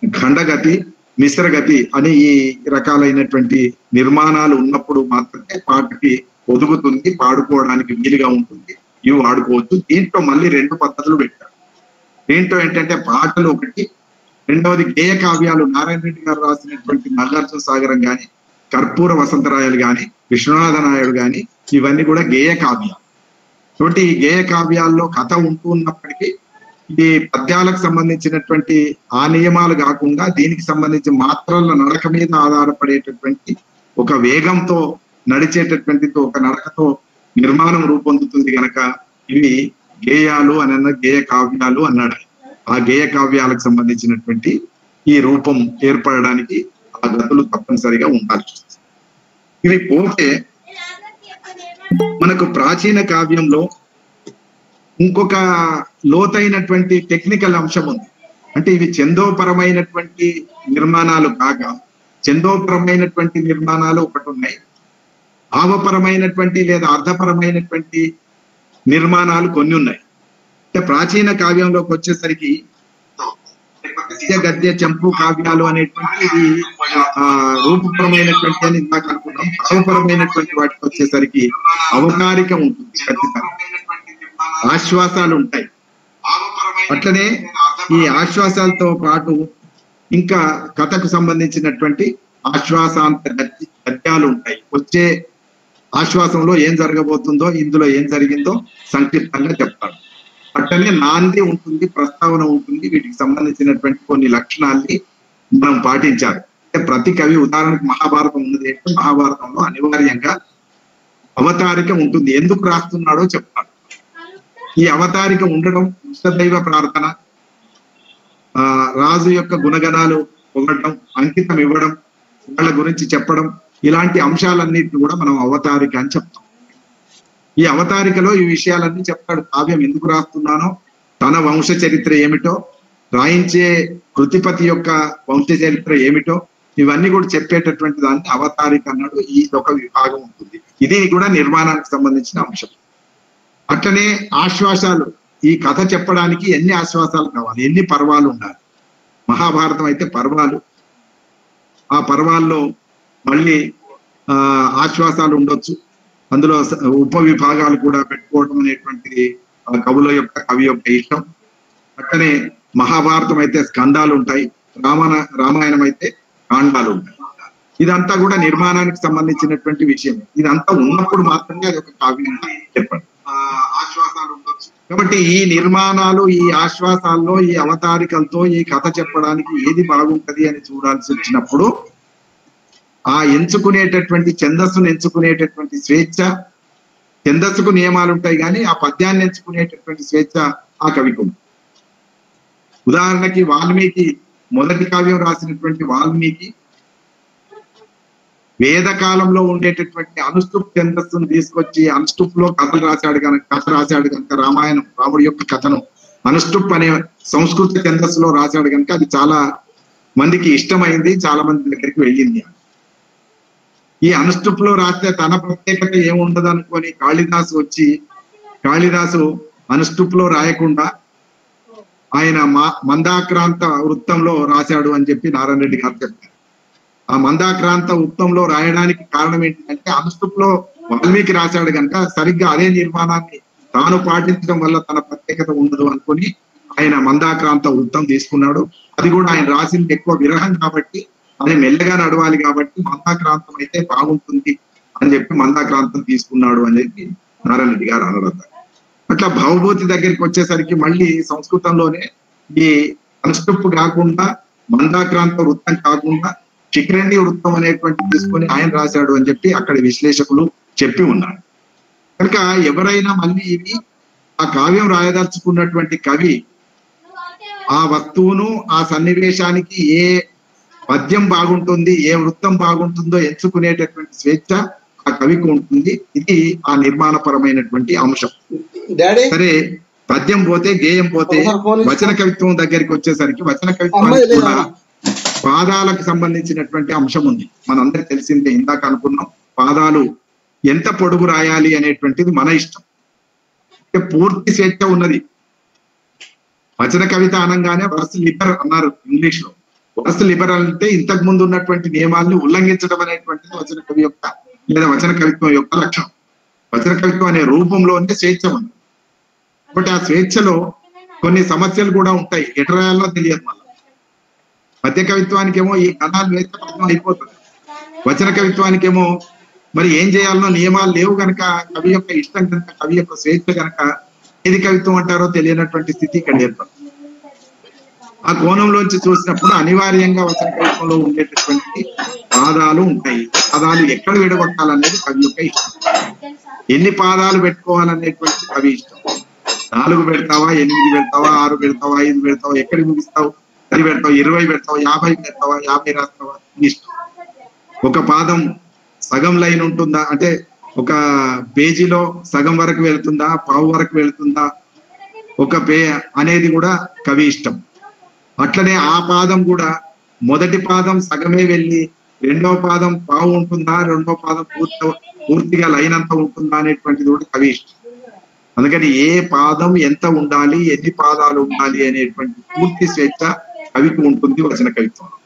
ఖండగతి, మిశ్రగతి అని ఈ రకాలైనటువంటి నిర్మాణాలు ఉన్నప్పుడు మాత్రమే పాటకి ఒదుగుతుంది, పాడుకోవడానికి వీలుగా ఉంటుంది, ఇవి వాడుకోవచ్చు. దీంట్లో మళ్ళీ 2 పద్ధతులు పెట్టారు. దీంట్లో ఏంటంటే పాటలు ఒకటి, రెండవది గేయ కావ్యాలు. నారాయణ రెడ్డి గారు రాసినటువంటి నాగార్జున సాగరం గాని, కర్పూర వసంతరాయలు గాని, విశ్వనాథ నాయుడు గాని, ఇవన్నీ కూడా గేయ కావ్యాలు. కాబట్టి ఈ గేయ కావ్యాల్లో కథ ఉంటూ ఉన్నప్పటికీ ఈ పద్యాలకు సంబంధించినటువంటి ఆ నియమాలు కాకుండా దీనికి సంబంధించి మాత్రల నడక మీద ఆధారపడేటటువంటి ఒక వేగంతో నడిచేటటువంటి ఒక నడకతో నిర్మాణం రూపొందుతుంది కనుక ఇవి గేయాలు అని గేయ కావ్యాలు అన్నాడు. ఆ గేయ కావ్యాలకు సంబంధించినటువంటి ఈ రూపం ఏర్పడడానికి ఆ గతులు తప్పనిసరిగా ఉండాలి. ఇవి పోతే మనకు ప్రాచీన కావ్యంలో ఇంకొక లోతైనటువంటి టెక్నికల్ అంశం ఉంది. అంటే ఇవి ఛందోపరమైనటువంటి నిర్మాణాలు కాక, ఛందోపరమైనటువంటి నిర్మాణాలు ఒకటి ఉన్నాయి, భావపరమైనటువంటి లేదా అర్థపరమైనటువంటి నిర్మాణాలు కొన్ని ఉన్నాయి. అంటే ప్రాచీన కావ్యంలోకి వచ్చేసరికి గద్య చంపు కావ్యాలు అనేటువంటి రూపపరమైనటువంటి అని ఇందాక అనుకున్నాం. భావపరమైనటువంటి వాటికి వచ్చేసరికి అవతారిక ఉంటుంది, ఖచ్చితంగా ఆశ్వాసాలు ఉంటాయి. అట్లనే ఈ ఆశ్వాసాలతో పాటు ఇంకా కథకు సంబంధించినటువంటి ఆశ్వాసాంత గద్యాలు ఉంటాయి. వచ్చే ఆశ్వాసంలో ఏం జరగబోతుందో, ఇందులో ఏం జరిగిందో సంక్షిప్తంగా చెప్తాడు. అట్లనే నాంది ఉంటుంది, ప్రస్తావన ఉంటుంది. వీటికి సంబంధించినటువంటి కొన్ని లక్షణాల్ని మనం పాటించాలి. అంటే ప్రతి కవి, ఉదాహరణకు మహాభారతం ఉన్నది అంటే మహాభారతంలో అనివార్యంగా అవతారిక ఉంటుంది. ఎందుకు రాస్తున్నాడో చెప్తాడు. ఈ అవతారిక ఉండడం, ఇష్టదైవ ప్రార్థన, రాజు యొక్క గుణగణాలు పొగడటం, అంకితం ఇవ్వడం, వాళ్ళ గురించి చెప్పడం, ఇలాంటి అంశాలన్నిటిని కూడా మనం అవతారిక అని చెప్తాం. ఈ అవతారికలో ఈ విషయాలన్నీ చెప్తాడు. కావ్యం ఎందుకు రాస్తున్నానో, తన వంశ చరిత్ర ఏమిటో, రాయించే కృతిపతి యొక్క వంశ చరిత్ర ఏమిటో, ఇవన్నీ కూడా చెప్పేటటువంటి దాన్ని అవతారిక అన్నాడు. ఈ ఒక విభాగం ఉంటుంది. ఇది కూడా నిర్మాణానికి సంబంధించిన అంశం. అట్లనే ఆశ్వాసాలు, ఈ కథ చెప్పడానికి ఎన్ని ఆశ్వాసాలు కావాలి, ఎన్ని పర్వాలు ఉండాలి. మహాభారతం అయితే పర్వాలు, ఆ పర్వాల్లో మళ్ళీ ఆశ్వాసాలు ఉండొచ్చు. అందులో ఉప విభాగాలు కూడా పెట్టుకోవడం అనేటువంటిది కవి యొక్క ఇష్టం. అట్లనే మహాభారతం అయితే స్కందాలు ఉంటాయి, రామాయణం అయితే కాండాలు ఉంటాయి. ఇదంతా కూడా నిర్మాణానికి సంబంధించినటువంటి విషయం. ఇదంతా ఉన్నప్పుడు మాత్రమే అది ఒక కావ్యంగా చెప్పండి. ఆశ్వాసాలు ఉండొచ్చు. కాబట్టి ఈ నిర్మాణాలు, ఈ ఆశ్వాసాల్లో, ఈ అవతారికలతో ఈ కథ చెప్పడానికి ఏది బాగుంటది అని చూడాల్సి వచ్చినప్పుడు ఆ ఎంచుకునేటటువంటి ఛందస్సును ఎంచుకునేటటువంటి స్వేచ్ఛ, ఛందస్సుకు నియమాలు ఉంటాయి కానీ ఆ పద్యాన్ని ఎంచుకునేటటువంటి స్వేచ్ఛ ఆ కవికి ఉంది. ఉదాహరణకి వాల్మీకి మొదటి కావ్యం రాసినటువంటి వాల్మీకి వేద కాలంలో ఉండేటటువంటి అనుష్టుప్ ఛందస్సును తీసుకొచ్చి అనుష్టుప్ లో కథ రాశాడు కనుక రామాయణం, రాముడి యొక్క కథను అనుష్టుప్ అనే సంస్కృత ఛందస్సులో రాశాడు కనుక అది చాలా మందికి ఇష్టమైంది, చాలా మంది దగ్గరికి వెళ్ళింది. ఈ అనుష్టుప్ లో రాస్తే తన ప్రత్యేకత ఏముండదు అనుకొని కాళిదాసు అనుష్టుప్ లో రాయకుండా ఆయన మందాక్రాంత వృత్తంలో రాశాడు అని చెప్పి నారాయణ రెడ్డి గారు చెప్పారు. ఆ మందాక్రాంత వృత్తంలో రాయడానికి కారణం ఏంటంటే అనుష్టుప్ లో వాల్మీకి రాశాడు కనుక సరిగ్గా అదే నిర్మాణాన్ని తాను పాటించడం వల్ల తన ప్రత్యేకత ఉండదు అనుకుని ఆయన మందాక్రాంత వృత్తం తీసుకున్నాడు. అది కూడా ఆయన రాసింది ఎక్కువ విరహం కాబట్టి అది మెల్లగా నడవాలి కాబట్టి మందాక్రాంతం అయితే బాగుంటుంది అని చెప్పి మందాక్రాంతం తీసుకున్నాడు అని చెప్పి నారాయణ రెడ్డి గారు అనడం. అట్లా భవభూతి దగ్గరికి వచ్చేసరికి మళ్ళీ సంస్కృతంలోనే ఈ అనుష్టుప్పు కాకుండా మందాక్రాంత వృత్తం కాకుండా శిఖరణి వృత్తం అనేటువంటి తీసుకొని ఆయన రాశాడు అని చెప్పి అక్కడ విశ్లేషకులు చెప్పి ఉన్నారు. కనుక ఎవరైనా మళ్ళీ ఇవి ఆ కావ్యం రాయదలుచుకున్నటువంటి కవి ఆ వస్తువును ఆ సన్నివేశానికి ఏ పద్యం బాగుంటుంది ఏ వృత్తం బాగుంటుందో ఎంచుకునేటటువంటి స్వేచ్ఛ ఆ కవికి ఉంటుంది. ఇది ఆ నిర్మాణపరమైనటువంటి అంశం. సరే, పద్యం పోతే గేయం పోతే వచన కవిత్వం దగ్గరికి వచ్చేసరికి వచన కవిత్వానికి కూడా పాదాలకు సంబంధించినటువంటి అంశం ఉంది. మనందరికి తెలిసిందే, ఇందాక అనుకున్నాం పాదాలు ఎంత పొడుగు రాయాలి అనేటువంటిది మన ఇష్టం. పూర్తి స్వేచ్ఛ ఉన్నది. వచన కవిత అనగానే వర్స్ లిబర్ అన్నారు ఇంగ్లీష్ లో. వర్స్ లిబర్ అంటే ఇంతకు ముందు ఉన్నటువంటి నియమాలను ఉల్లంఘించడం అనేటువంటిది వచన కవి యొక్క లేదా వచన కవిత్వం యొక్క లక్షణం. వచన కవిత్వం అనే రూపంలో స్వేచ్ఛ ఉంది. కాబట్టి ఆ స్వేచ్ఛలో కొన్ని సమస్యలు కూడా ఉంటాయి. ఎటు రాయాలో తెలియదు. మళ్ళీ పద్య కవిత్వానికేమో ఈ కణాలు వేస్తే పద్యం అయిపోతుంది. వచన కవిత్వానికేమో మరి ఏం చేయాలనో నియమాలు లేవు కనుక కవి యొక్క ఇష్టం కనుక కవి యొక్క స్వేచ్ఛ కనుక ఏది కవిత్వం అంటారో తెలియనటువంటి స్థితి ఇక్కడ ఏర్పడుతుంది. ఆ కోణంలోంచి చూసినప్పుడు అనివార్యంగా వచన కవిత్వంలో ఉండేటటువంటి పాదాలు ఉంటాయి. పాదాలు ఎక్కడ విడగొట్టాలనేది కవి యొక్క ఇష్టం. ఎన్ని పాదాలు పెట్టుకోవాలనేటువంటి కవి ఇష్టం. 4 పెడతావా, 8 పెడతావా, 6 పెడతావా, 5 పెడతావా, ఎక్కడికి ముగిస్తావు, 10 పెడతావు, 20 పెడతావా, 50 పెడతావా, 50 రాస్తావా, ఇష్టం. ఒక పాదం సగం లైన్ ఉంటుందా అంటే ఒక పేజీలో సగం వరకు వెళ్తుందా, పావు వరకు వెళ్తుందా, ఒక అనేది కూడా కవి ఇష్టం. అట్లనే ఆ పాదం కూడా మొదటి పాదం సగమే వెళ్ళి రెండవ పాదం పావు ఉంటుందా, రెండవ పాదం పూర్తిగా లైన్ అంతా ఉంటుందా అనేటువంటిది కూడా కవి ఇష్టం. అందుకని ఏ పాదం ఎంత ఉండాలి, ఎన్ని పాదాలు ఉండాలి అనేటువంటి పూర్తి స్వేచ్ఛ కవికి ఉంటుంది వచన కవిత్వంలో.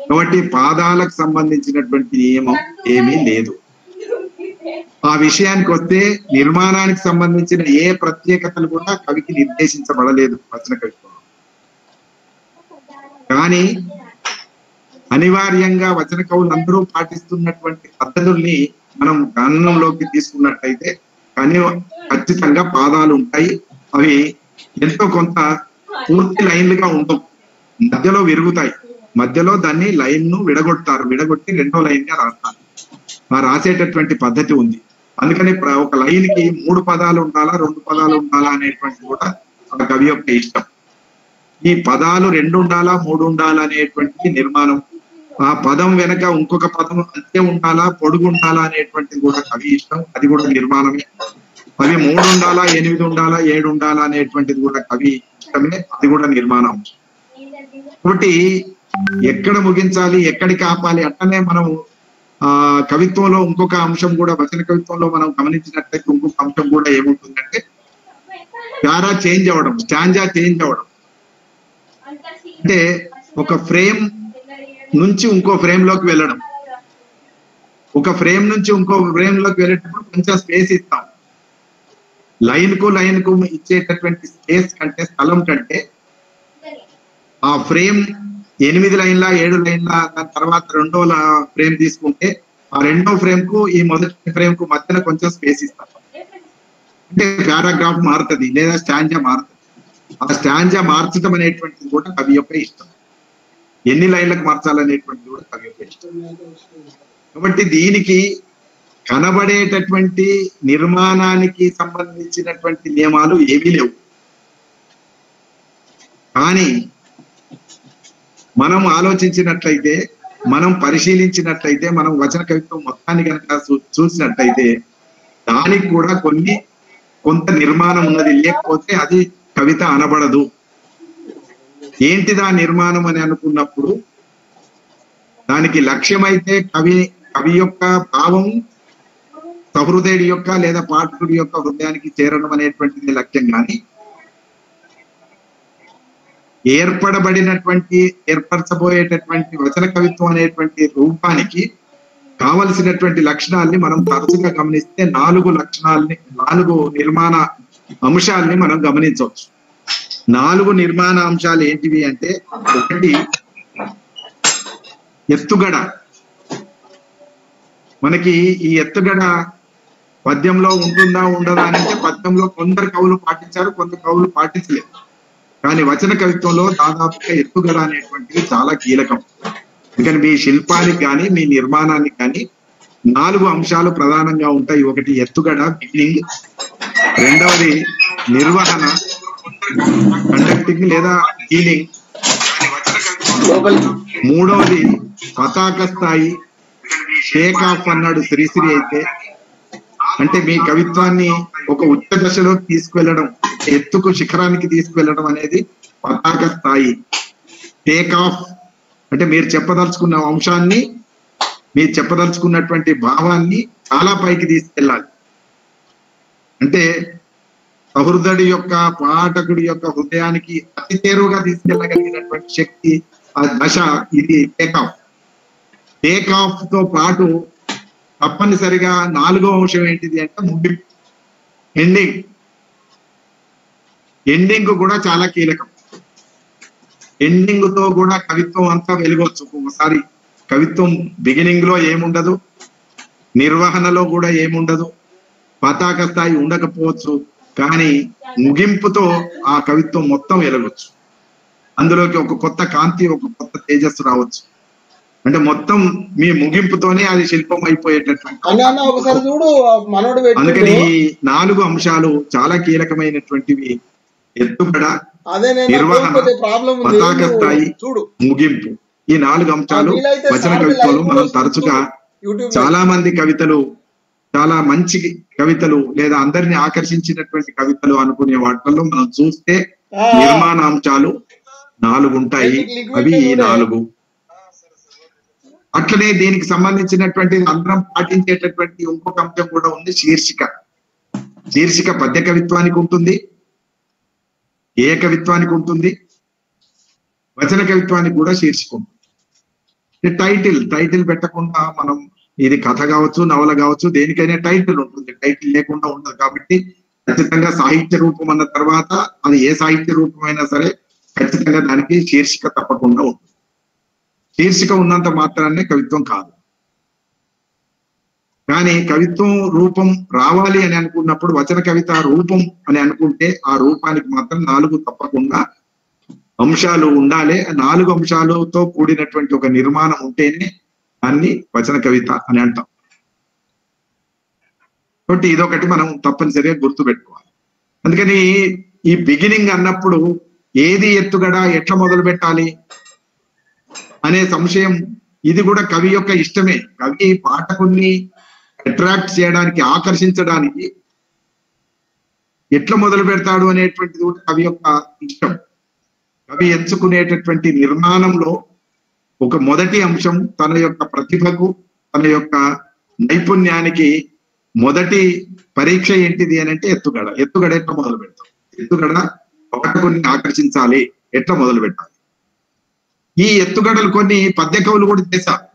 కాబట్టి పాదాలకు సంబంధించినటువంటి నియమం ఏమీ లేదు. ఆ విషయానికి వస్తే నిర్మాణానికి సంబంధించిన ఏ ప్రత్యేకతలు కూడా కవికి నిర్దేశించబడలేదు వచన కవిత్వంలో. కానీ అనివార్యంగా వచన కవులు అందరూ పాటిస్తున్నటువంటి పద్ధతుల్ని మనం గణనంలోకి తీసుకున్నట్టయితే కానీ ఖచ్చితంగా పాదాలు ఉంటాయి. అవి ఎంతో కొంత పూర్తి లైన్లుగా ఉండవు, మధ్యలో విరుగుతాయి. మధ్యలో దాన్ని లైన్ ను విడగొడతారు, విడగొట్టి రెండో లైన్ గా రాస్తారు. ఆ రాసేటటువంటి పద్ధతి ఉంది. అందుకని ఒక లైన్ కి 3 పదాలు ఉండాలా, 2 పదాలు ఉండాలా అనేటువంటి కూడా ఆ కవి యొక్క ఇష్టం. ఈ పదాలు 2 ఉండాలా, 3 ఉండాలా అనేటువంటి నిర్మాణం. ఆ పదం వెనక ఇంకొక పదం అంతే ఉండాలా, పొడుగు ఉండాలా అనేటువంటిది కూడా కవి ఇష్టం. అది కూడా నిర్మాణమే. అవి 3 ఉండాలా, 8 ఉండాలా, 7 ఉండాలా అనేటువంటిది కూడా కవి ఇష్టమే. అది కూడా నిర్మాణం. కాబట్టి ఎక్కడ ముగించాలి, ఎక్కడికి ఆపాలి, అట్లనే మనం కవిత్వంలో ఇంకొక అంశం కూడా వచన కవిత్వంలో మనం గమనించినట్లయితే ఇంకొక అంశం కూడా ఏముంటుందంటే ప్యారా చేంజ్ అవ్వడం, స్టాంజా చేంజ్ అవ్వడం. అంటే ఒక ఫ్రేమ్ నుంచి ఇంకో ఫ్రేమ్ లోకి వెళ్ళడం. ఒక ఫ్రేమ్ నుంచి ఇంకో ఫ్రేమ్ లోకి వెళ్ళేటప్పుడు కొంచెం స్పేస్ ఇస్తాం. లైన్ కు ఇచ్చేటటువంటి స్పేస్ కంటే, స్థలం కంటే ఆ ఫ్రేమ్ 8 లైన్ల 7 లైన్ల దాని తర్వాత రెండో ఫ్రేమ్ తీసుకుంటే ఆ రెండో ఫ్రేమ్ కు ఈ మొదటి ఫ్రేమ్ కు మధ్యన కొంచెం స్పేస్ ఇస్తాం. అంటే పారాగ్రాఫ్ మారుతుంది లేదా స్టాంజా మారుతుంది. ఆ స్టాంజా మార్చడం అనేటువంటిది కూడా కవి యొక్క ఇష్టం. ఎన్ని లైన్లకు మార్చాలనేటువంటిది కూడా కవి యొక్క ఇష్టం. కాబట్టి దీనికి కనబడేటటువంటి నిర్మాణానికి సంబంధించినటువంటి నియమాలు ఏమీ లేవు. కానీ మనం ఆలోచించినట్లయితే, మనం పరిశీలించినట్లయితే, మనం వచన కవిత్వం మొత్తాన్ని కనుక చూసినట్లయితే దానికి కూడా కొంత నిర్మాణం ఉన్నది. లేకపోతే అది కవిత అనబడదు. ఏంటిదా నిర్మాణం అని అనుకున్నప్పుడు దానికి లక్ష్యమైతే కవి యొక్క భావం సహృదయుడి యొక్క లేదా పాఠకుడి యొక్క హృదయానికి చేరడం అనేటువంటిది లక్ష్యం. కానీ ఏర్పరచబోయేటటువంటి వచన కవిత్వం అనేటువంటి రూపానికి కావలసినటువంటి లక్షణాలని మనం తరచుగా గమనిస్తే 4 లక్షణాలని 4 నిర్మాణ అంశాలని మనం గమనించవచ్చు. 4 నిర్మాణ అంశాలు ఏంటివి అంటే, ఒకటి ఎత్తుగడ. మనకి ఈ ఎత్తుగడ పద్యంలో ఉంటుందా ఉండదా అని అంటే, పద్యంలో కొందరు కవులు పాటించారు, కొందరు కవులు పాటించలేదు. కానీ వచన కవిత్వంలో దాదాపుగా ఎత్తుగడ అనేటువంటిది చాలా కీలకం. ఎందుకని మీ శిల్పానికి కానీ మీ నిర్మాణానికి కానీ 4 అంశాలు ప్రధానంగా ఉంటాయి. ఒకటి ఎత్తుగడ, బిగినింగ్. రెండవది నిర్వహణ, కండక్టింగ్ లేదా హీలింగ్. మూడవది పతాక స్థాయి, టేక్ ఆఫ్ అన్నాడు శ్రీశ్రీ అయితే. అంటే మీ కవిత్వాన్ని ఒక ఉచ్చ దశలోకి తీసుకువెళ్ళడం, ఎత్తుకు శిఖరానికి తీసుకువెళ్ళడం అనేది పతాక స్థాయి. టేక్ ఆఫ్ అంటే మీరు చెప్పదలుచుకున్న అంశాన్ని, మీరు చెప్పదలుచుకున్నటువంటి భావాన్ని చాలా పైకి తీసుకెళ్ళాలి. అంటే సహృదయుడి యొక్క, పాఠకుడి యొక్క హృదయానికి అతి చేరువుగా తీసుకెళ్ళగలిగినటువంటి శక్తి, ఆ దశ ఇది టేక్ ఆఫ్. టేక్ ఆఫ్ తో పాటు తప్పనిసరిగా 4వ అంశం ఏంటిది అంటే ముగింపు, ఎండింగ్. ఎండింగ్ కూడా చాలా కీలకం. ఎండింగ్ తో కూడా కవిత్వం అంతా వెలుగొచ్చు. ఒకసారి కవిత్వం బిగినింగ్ లో ఏముండదు, నిర్వహణలో కూడా ఏముండదు, పతాక స్థాయి ఉండకపోవచ్చు, కానీ ముగింపుతో ఆ కవిత్వం మొత్తం వెలగొచ్చు. అందులోకి ఒక కొత్త కాంతి, ఒక కొత్త తేజస్సు రావచ్చు. అంటే మొత్తం మీ ముగింపుతోనే అది శిల్పం అయిపోయేటటువంటి. అందుకని ఈ 4 అంశాలు చాలా కీలకమైనటువంటివి. ఎత్తుగడ, నిర్వహణ, పతాక స్థాయి, ముగింపు. ఈ 4 అంశాలు వచన కవిత్వంలో మనం తరచుగా చాలా మంది కవితలు, చాలా మంచి కవితలు లేదా అందరిని ఆకర్షించినటువంటి కవితలు అనుకునే వాటిల్లో మనం చూస్తే నిర్మాణాంశాలు 4 ఉంటాయి. అవి ఈ 4. అట్లనే దీనికి సంబంధించినటువంటి అందరం పాటించేటటువంటి ఇంకొక అంశం కూడా ఉంది, శీర్షిక. శీర్షిక పద్య కవిత్వానికి ఉంటుంది, ఏ కవిత్వానికి ఉంటుంది, వచన కవిత్వానికి కూడా శీర్షిక ఉంటుంది. టైటిల్ పెట్టకుండా మనం, ఇది కథ కావచ్చు, నవల కావచ్చు, దేనికైనా టైటిల్ ఉంటుంది. టైటిల్ లేకుండా ఉండదు. కాబట్టి ఖచ్చితంగా సాహిత్య రూపం అన్న తర్వాత అది ఏ సాహిత్య రూపమైనా సరే ఖచ్చితంగా దానికి శీర్షిక తప్పకుండా ఉంటుంది. శీర్షిక ఉన్నంత మాత్రాన్నే కవిత్వం కాదు. కానీ కవిత్వం రూపం రావాలి అని అనుకున్నప్పుడు, వచన కవిత రూపం అని అనుకుంటే ఆ రూపానికి మాత్రం 4 తప్పకుండా అంశాలు ఉండాలి. 4 అంశాలతో కూడినటువంటి ఒక నిర్మాణం ఉంటేనే దాన్ని వచన కవిత అని అంటాం. కాబట్టి ఇదొకటి మనం తప్పనిసరిగా గుర్తుపెట్టుకోవాలి. అందుకని ఈ బిగినింగ్ అన్నప్పుడు ఏది ఎత్తుగడ, ఎట్లా మొదలు పెట్టాలి అనే సంశయం, ఇది కూడా కవి యొక్క ఇష్టమే. కవి పాఠకుల్ని అట్రాక్ట్ చేయడానికి, ఆకర్షించడానికి ఎట్లా మొదలు పెడతాడు అనేటువంటిది కూడా కవి యొక్క ఇష్టం. కవి ఎంచుకునేటటువంటి నిర్మాణంలో ఒక మొదటి అంశం తన యొక్క ప్రతిభకు, తన యొక్క నైపుణ్యానికి మొదటి పరీక్ష ఏంటిది అని అంటే ఎత్తుగడ. ఎత్తుగడ ఎట్లా మొదలు పెడతాం, ఎత్తుగడ పాఠకుల్ని ఆకర్షించాలి, ఎట్లా మొదలు పెట్టాలి. ఈ ఎత్తుగడలు కొన్ని పద్య కవులు కూడా చేశారు.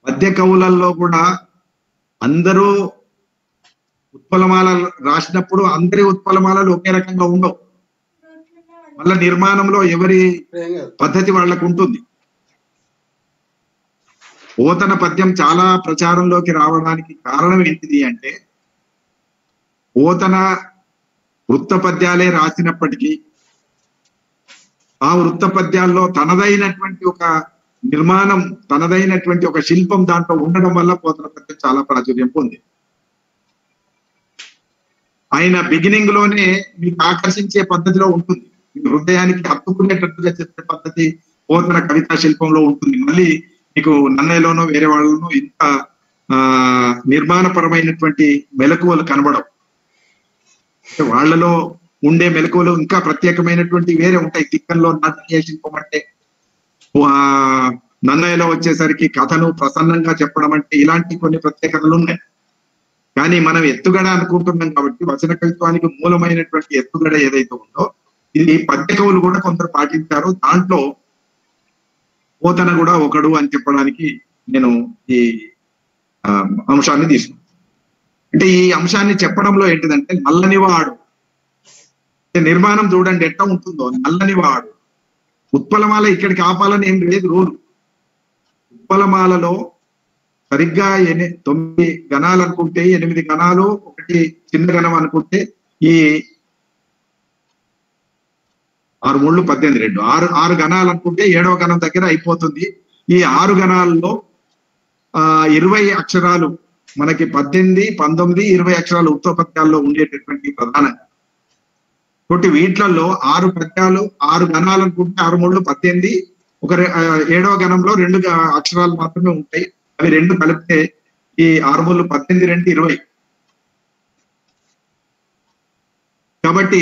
పద్య కవులలో కూడా అందరూ ఉత్పలమాల రాసినప్పుడు అందరి ఉత్పలమాలలు ఒకే రకంగా ఉండవు. మళ్ళా నిర్మాణంలో ఎవరి పద్ధతి వాళ్ళకు ఉంటుంది. పోతన పద్యం చాలా ప్రచారంలోకి రావడానికి కారణం ఏంటిది అంటే, పోతన వృత్త పద్యాలే రాసినప్పటికీ ఆ వృత్త పద్యాల్లో తనదైనటువంటి ఒక నిర్మాణం, తనదైనటువంటి ఒక శిల్పం దాంట్లో ఉండడం వల్ల పోతన పద్యం చాలా ప్రాచుర్యం పొంది. ఆయన బిగినింగ్ లోనే మీకు ఆకర్షించే పద్ధతిలో ఉంటుంది, మీ హృదయానికి హత్తుకునేటట్టుగా చెప్పే పద్ధతి పోతన కవితా శిల్పంలో ఉంటుంది. మళ్ళీ మీకు నన్నయ్యలోనో వేరే వాళ్ళలోనో ఇంత నిర్మాణపరమైనటువంటి మెలకువలు కనబడవు. వాళ్ళలో ఉండే మెలకువలు ఇంకా ప్రత్యేకమైనటువంటి వేరే ఉంటాయి. తిక్కల్లో నాటకీయ శిల్పం అంటే, నన్నయ్యలో వచ్చేసరికి కథను ప్రసన్నంగా చెప్పడం అంటే, ఇలాంటి కొన్ని ప్రత్యేకతలు ఉన్నాయి. కానీ మనం ఎత్తుగడ అనుకుంటున్నాం కాబట్టి వచన కవిత్వానికి మూలమైనటువంటి ఎత్తుగడ ఏదైతే ఉందో ఇది పద్య కవులు కూడా కొందరు పాటించారు. దాంట్లో పోతన కూడా ఒకడు అని చెప్పడానికి నేను ఈ అంశాన్ని తీసుకున్నాను. అంటే ఈ అంశాన్ని చెప్పడంలో ఏంటిదంటే నల్లని వాడు నిర్మాణం చూడండి ఎట్లా ఉంటుందో. నల్లని వాడు ఉత్పలమాల ఇక్కడికి ఆపాలని ఏం లేదు రూల్. ఉత్పలమాలలో సరిగ్గా 9 గణాలు అనుకుంటే 8 గణాలు ఒకటి చిన్న గణం అనుకుంటే ఈ 6 3 18 2 6 గణాలు అనుకుంటే 7వ గణం దగ్గర అయిపోతుంది. ఈ 6 గణాల్లో 20 అక్షరాలు మనకి 18, 19, 20 అక్షరాలు ఉత్తపద్యాల్లో ఉండేటటువంటి ప్రధానంగా. కాబట్టి వీటిలలో 6 పద్యాలు 6 గణాలు అనుకుంటే 6 3 18, ఒక 7వ గణంలో 2 అక్షరాలు మాత్రమే ఉంటాయి. అవి 2 కలిపితే ఈ 6 3 18, 2 20. కాబట్టి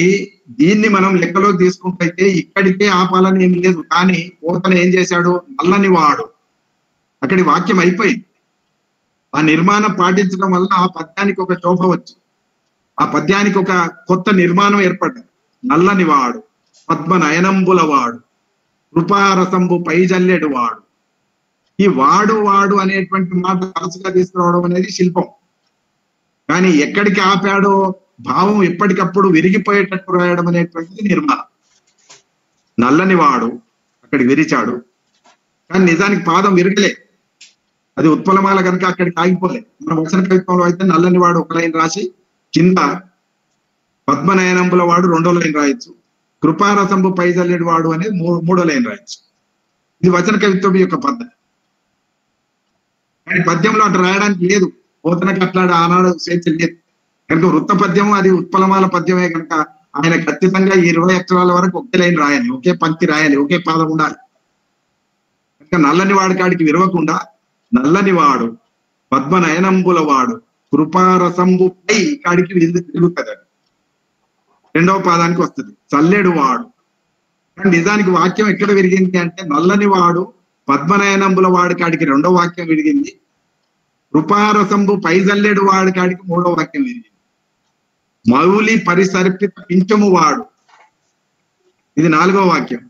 దీన్ని మనం లెక్కలోకి తీసుకుంటే ఇక్కడికే ఆపాలని ఏం లేదు. కానీ పోతన ఏం చేశాడు? నల్లని వాడు అక్కడి వాక్యం అయిపోయింది. ఆ నిర్మాణం పాటించడం వల్ల ఆ పద్యానికి ఒక శోభ వచ్చి ఆ పద్యానికి ఒక కొత్త నిర్మాణం ఏర్పడ్డది. నల్లని వాడు, పద్మ నయనంబుల వాడు, కృపారసంబు పైజల్లెడు వాడు. ఈ వాడు వాడు అనేటువంటి మాట తరచుగా తీసుకురావడం అనేది శిల్పం. కానీ ఎక్కడికి ఆపాడో భావం ఎప్పటికప్పుడు విరిగిపోయేటట్టు రాయడం అనేటువంటిది నిర్మాణం. నల్లని వాడు అక్కడికి విరిచాడు, కానీ నిజానికి పాదం విరగలే. అది ఉత్పలమాల కనుక అక్కడికి ఆగిపోలే. మన వచన కవిత్వంలో అయితే నల్లని వాడు ఒక లైన్ రాసి కింద పద్మనయనంబుల వాడు 2వ లైన్ రాయొచ్చు, కృపారసంబు పైజల్లెడు వాడు అనేది 3వ లైన్ రాయొచ్చు. ఇది వచన కవిత్వం యొక్క పద్ధతి. కానీ పద్యంలో అట్లా రాయడానికి లేదు. పోతనకి అట్లా ఆనాడు స్వేచ్ఛ లేదు కనుక వృత్త పద్యం అది ఉత్పలమాల పద్యమే కనుక ఆయన ఖచ్చితంగా 20 అక్షరాల వరకు ఒకే లైన్ రాయాలి, ఒకే పంక్తి రాయాలి, ఒకే పాదం ఉండాలి. కనుక నల్లని వాడి కాడికి విరవకుండా నల్లని వాడు, పద్మ నయనంబుల వాడు, కృపారసంబు పై కాడికి తిరుగుతుంది. 2వ పాదానికి వస్తుంది చల్లెడు వాడు. కానీ నిజానికి వాక్యం ఎక్కడ విరిగింది అంటే నల్లని వాడు పద్మనయనంబుల వాడి కాడికి 2వ వాక్యం విరిగింది, కృపారసంబు పైజల్లెడు వాడి కాడికి 3వ వాక్యం విరిగింది. మౌలి పరిసర్పిత పింఛము వాడు ఇది 4వ వాక్యం.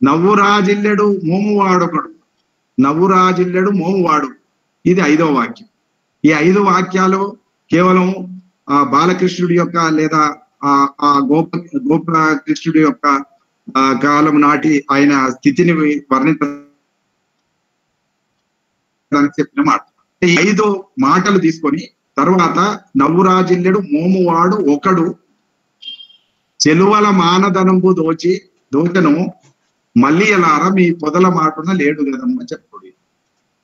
నవ్వురాజిల్లెడు మోము వాడొకడు, నవ్వురాజిల్లెడు మోము వాడు ఇది 5వ వాక్యం. ఈ 5 వాక్యాలు కేవలం ఆ బాలకృష్ణుడి యొక్క లేదా ఆ గోపకృష్ణుడి యొక్క కాలం నాటి ఆయన స్థితిని వర్ణించడానికి చెప్పిన మాట. ఈ 5 మాటలు తీసుకొని తర్వాత నవ్వురాజిల్లెడు మోమువాడు ఒకడు చెలువల మానదనంబు దోచను మల్లియలార మీ పొదల మాటున లేడు కదమ్మ చెప్పుడు.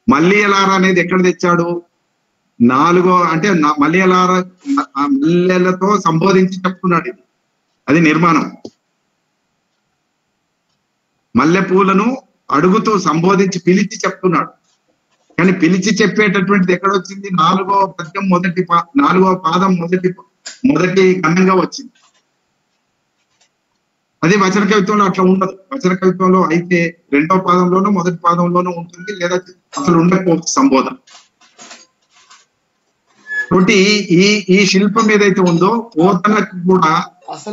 మల్లియలార అనేది ఎక్కడ తెచ్చాడు? 4వ అంటే మల్లియలార మల్లెలతో సంబోధించి చెప్తున్నాడు. ఇది అది నిర్మాణం. మల్లె పూలను అడుగుతూ సంబోధించి పిలిచి చెప్తున్నాడు. కానీ పిలిచి చెప్పేటటువంటిది ఎక్కడొచ్చింది? 4వ పద్యం 4వ పాదం మొదటి గణంగా వచ్చింది. అది వచన కవిత్వంలో అట్లా ఉండదు. వచన కవిత్వంలో అయితే 2వ పాదంలోనూ మొదటి పాదంలోనూ ఉంటుంది, లేదా అసలు ఉండకపోవచ్చు సంబోధన. కాబట్టి ఈ శిల్పం ఏదైతే ఉందో పోతనకు కూడా